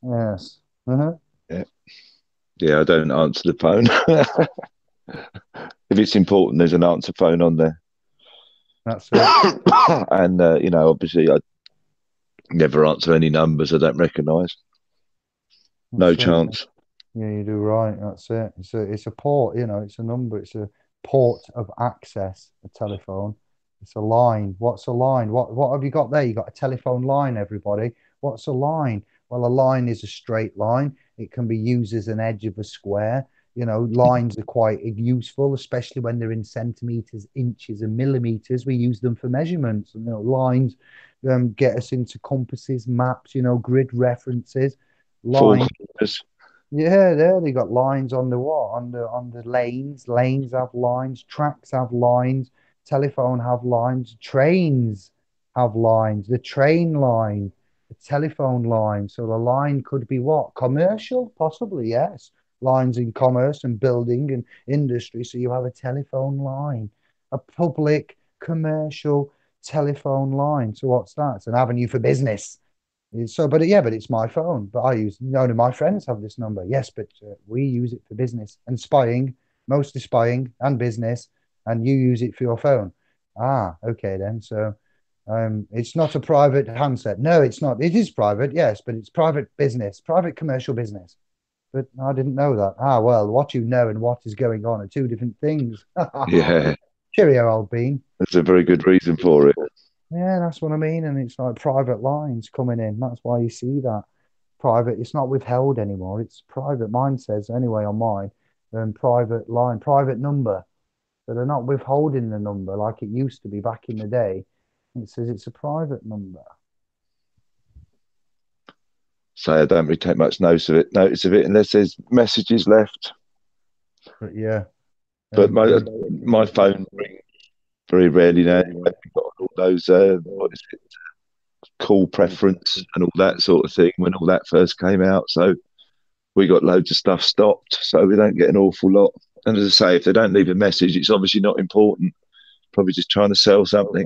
Yes. Uh-huh. Yeah, I don't answer the phone. If it's important, there's an answer phone on there. That's it. And, obviously, I never answer any numbers I don't recognise. No chance. Yeah, you do right. That's it. It's a port, it's a number. It's a port of access, a telephone. It's a line. What's a line? What have you got there? You got a telephone line, everybody. What's a line? Well, a line is a straight line. It can be used as an edge of a square. Lines are quite useful, especially when they're in centimeters, inches, and millimeters. We use them for measurements. Lines get us into compasses, maps, grid references. Lines. Yeah, there they got lines on the what? On the lanes. Lanes have lines. Tracks have lines. Telephone have lines. Trains have lines. The train line, the telephone line. So the line could be what? Commercial? Possibly, yes. Lines in commerce and building and industry. So you have a telephone line, a public commercial telephone line. So what's that? It's an avenue for business. But it's my phone. But I use none of my friends have this number. Yes, but we use it for business and spying, mostly spying and business, and you use it for your phone. Ah, okay then. So, it's not a private handset. No, it's not. It is private, yes, but it's private business, private commercial business. But I didn't know that. Ah, well, what you know and what is going on are two different things. Yeah. Cheerio, old bean. There's a very good reason for it. Yeah, that's what I mean. And it's like private lines coming in. That's why you see that. Private, it's not withheld anymore. It's private. Mine says anyway on mine, private line, private number. So they're not withholding the number like it used to be back in the day. It says it's a private number. So I don't really take much notice of it unless there's messages left. But yeah. But my phone rings very rarely now. We've got all those call preference and all that sort of thing when all that first came out. So we got loads of stuff stopped, so we don't get an awful lot. And as I say, if they don't leave a message, it's obviously not important. Probably just trying to sell something.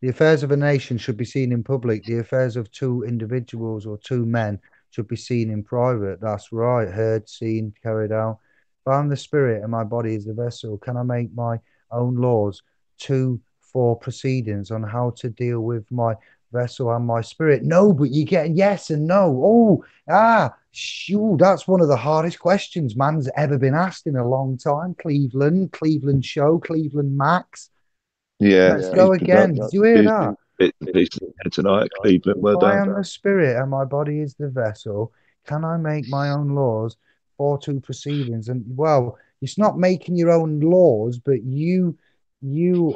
The affairs of a nation should be seen in public. The affairs of two individuals or two men should be seen in private. That's right. Heard, seen, carried out. If I'm the spirit and my body is the vessel, can I make my own laws for proceedings on how to deal with my vessel and my spirit. No, but you get yes and no. Shoot, that's one of the hardest questions man's ever been asked in a long time. Cleveland show, Cleveland Max. Yeah, Let's he's go been going again. Did you hear bits that? and pieces tonight at Cleveland. Well I done. am the spirit and my body is the vessel. Can I make my own laws for two proceedings? And well, it's not making your own laws, but you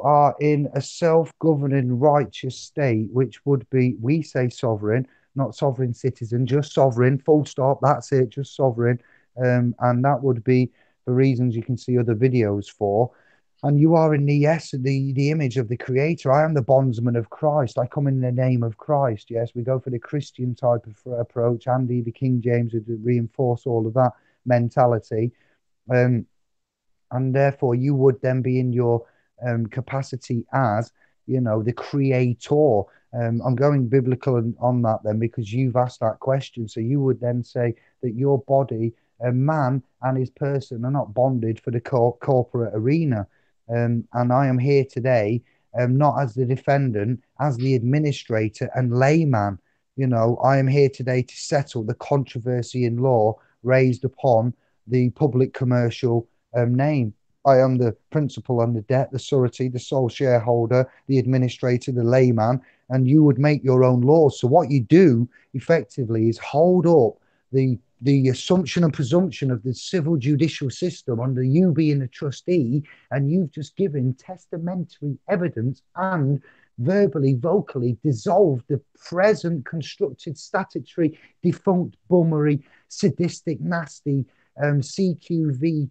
are in a self-governing righteous state, which would be, we say sovereign, not sovereign citizen, just sovereign, full stop, that's it, just sovereign. And that would be for reasons you can see other videos for. And you are in the yes, the image of the creator. I am the bondsman of Christ. I come in the name of Christ. Yes, we go for the Christian type of approach. Andy, the King James would reinforce all of that mentality. Um, and therefore you would then be in your capacity as the creator. I'm going biblical on that then because you've asked that question. So you would then say that your body, a man and his person, are not bonded for the corporate arena. And I am here today, not as the defendant, as the administrator and layman. I am here today to settle the controversy in law raised upon the public commercial name. I am the principal on the debt, the surety, the sole shareholder, the administrator, the layman, and you would make your own laws. So what you do effectively is hold up the assumption and presumption of the civil judicial system under you being a trustee, and you've just given testamentary evidence and verbally, vocally dissolved the present constructed statutory defunct bummery, sadistic, nasty CQV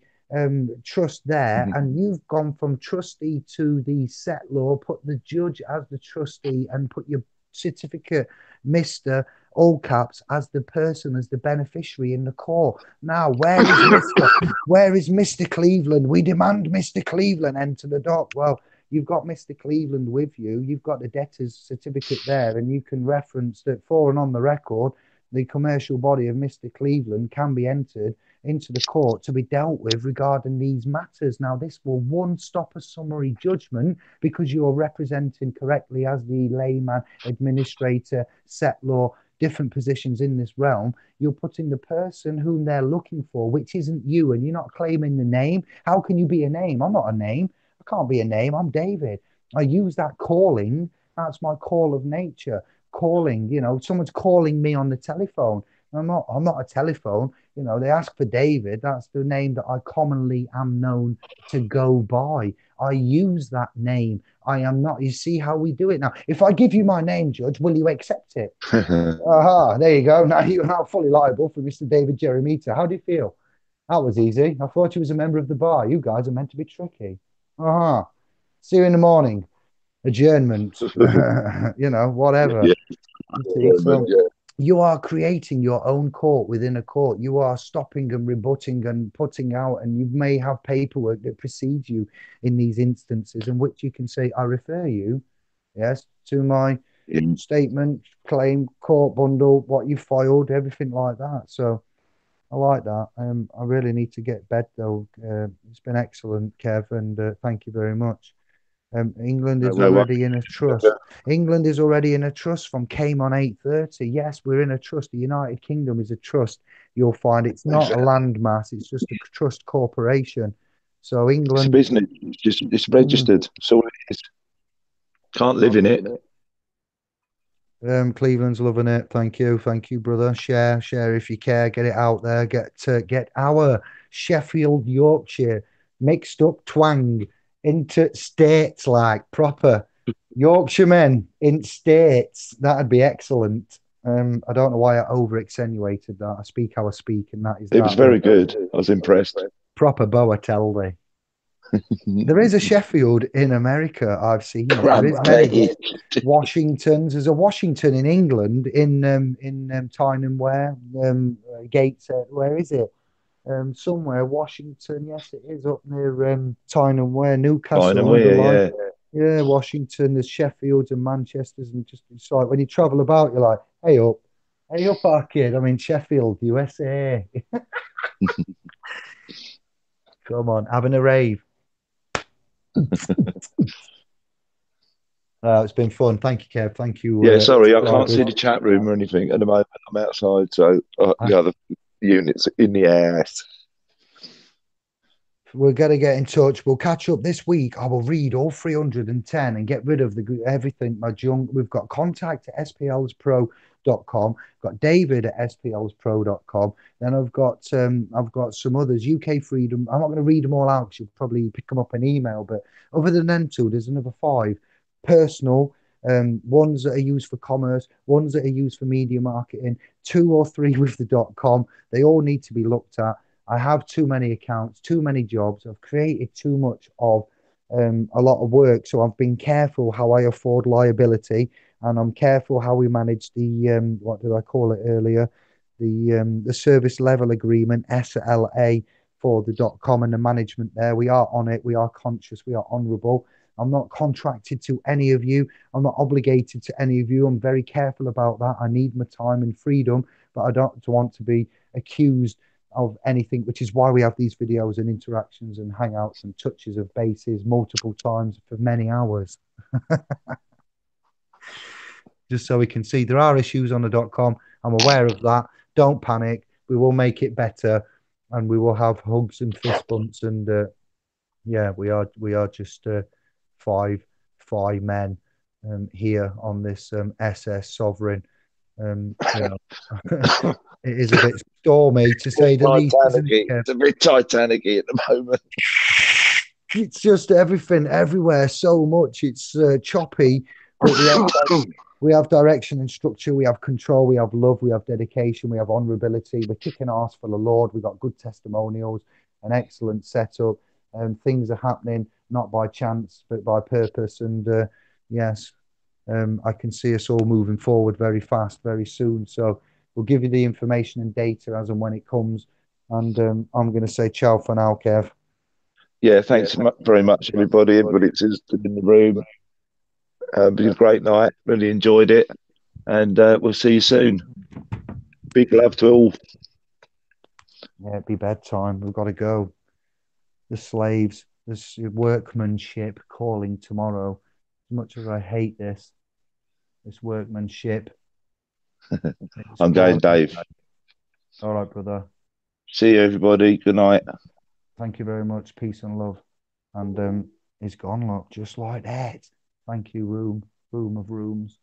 trust there, and you've gone from trustee to the set law, put the judge as the trustee, and put your certificate, Mr. All caps, as the person, as the beneficiary in the court. Now, where is Mr. Where is Mr. Cleveland? We demand Mr. Cleveland enter the dock. Well, you've got Mr. Cleveland with you. You've got the debtor's certificate there, and you can reference that for and on the record, the commercial body of Mr. Cleveland can be entered into the court to be dealt with regarding these matters. Now, this will one stop a summary judgment because you're representing correctly as the layman, administrator, set law, different positions in this realm. You're putting the person whom they're looking for, which isn't you, and you're not claiming the name. How can you be a name? I'm not a name. I can't be a name. I'm David. I use that calling. That's my call of nature. Calling, someone's calling me on the telephone. I'm not a telephone. They ask for David. That's the name that I commonly am known to go by. I use that name. I am not. You see how we do it now. If I give you my name, Judge, will you accept it? Aha, there you go. Now you're now fully liable for Mr. David Jeremita. How do you feel? That was easy. I thought you was a member of the bar. You guys are meant to be tricky. Aha. See you in the morning. Adjournment. Whatever. Yeah. You see, so you are creating your own court within a court. You are stopping and rebutting and putting out, and you may have paperwork that precedes you in these instances, in which you can say, I refer you, yes, to my statement, claim, court bundle, what you filed, everything like that. So I like that. I really need to get bed though. It's been excellent, Kev, and thank you very much. England is already in a trust. England is already in a trust from came on 8:30. Yes, we're in a trust. The United Kingdom is a trust. You'll find it's not a landmass. It's just a trust corporation. So England, it's a business. It's registered. So it is. Can't live in it. Cleveland's loving it. Thank you, brother. Share if you care. Get it out there. Get our Sheffield Yorkshire mixed up twang into states like proper Yorkshiremen in states. That'd be excellent. I don't know why I over accentuated that. I speak how I speak, and that is it was very good. I was impressed. Proper Boatelli. There is a Sheffield in America. I've seen it. There is many Washingtons. There's a Washington in England in Tyne where Gateshead. Where is it? Somewhere Washington. Yes, it is up near Tyne and Ware, Newcastle. Yeah, Washington. There's Sheffields and Manchester's, and just it's like when you travel about, you're like, hey up, our kid. I'm in Sheffield, USA. Come on, having a rave. It's been fun. Thank you, Kev. Thank you. Yeah, sorry, I can't see Subscribers. the chat room or anything at the moment. I'm outside, so the other units in the air. We're gonna get in touch. We'll catch up this week. I will read all 310 and get rid of everything. My junk. We've got contact at splspro.com. Got David at splspro.com. Then I've got some others. UK Freedom. I'm not going to read them all out because you'll probably pick them up an email. But other than them two, there's another five. Personal. Ones that are used for commerce, ones that are used for media marketing, two or three with the .com. They all need to be looked at. I have too many accounts, too many jobs. I've created too much of a lot of work. So I've been careful how I afford liability, and I'm careful how we manage the what did I call it earlier? The service level agreement, SLA, for the .com and the management there. We are on it. We are conscious. We are honourable. I'm not contracted to any of you. I'm not obligated to any of you. I'm very careful about that. I need my time and freedom, but I don't want to be accused of anything, which is why we have these videos and interactions and hangouts and touches of bases multiple times for many hours. Just so we can see there are issues on the .com. I'm aware of that. Don't panic. We will make it better, and we will have hugs and fist bumps. And yeah, we are just five men here on this SS Sovereign. You know, it is a bit stormy to say the least, isn't it, Kev? It's a bit Titanic-y at the moment. It's just everything, everywhere, so much. It's choppy, but we have direction and structure. We have control. We have love. We have dedication. We have honourability. We're kicking ass for the Lord. We've got good testimonials, an excellent setup, and things are happening not by chance but by purpose. And yes, I can see us all moving forward very fast, very soon. So we'll give you the information and data as and when it comes. And I'm going to say ciao for now, Kev. Yeah, thanks very much, everybody. Everybody that's in the room. It's been a great night. Really enjoyed it. And we'll see you soon. Big love to all. Yeah, it'd be bedtime. We've got to go. The slaves, this workmanship calling tomorrow. As much as I hate this workmanship. I'm going, Dave. All right, brother. See you, everybody. Good night. Thank you very much. Peace and love. And it's gone, look, just like that. Thank you, room of rooms.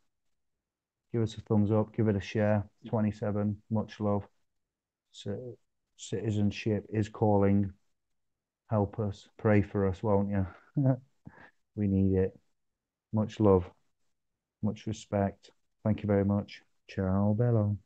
Give us a thumbs up. Give it a share. 27. Much love. So, citizenship is calling. Help us. Pray for us, won't you? We need it. Much love. Much respect. Thank you very much. Ciao, bello.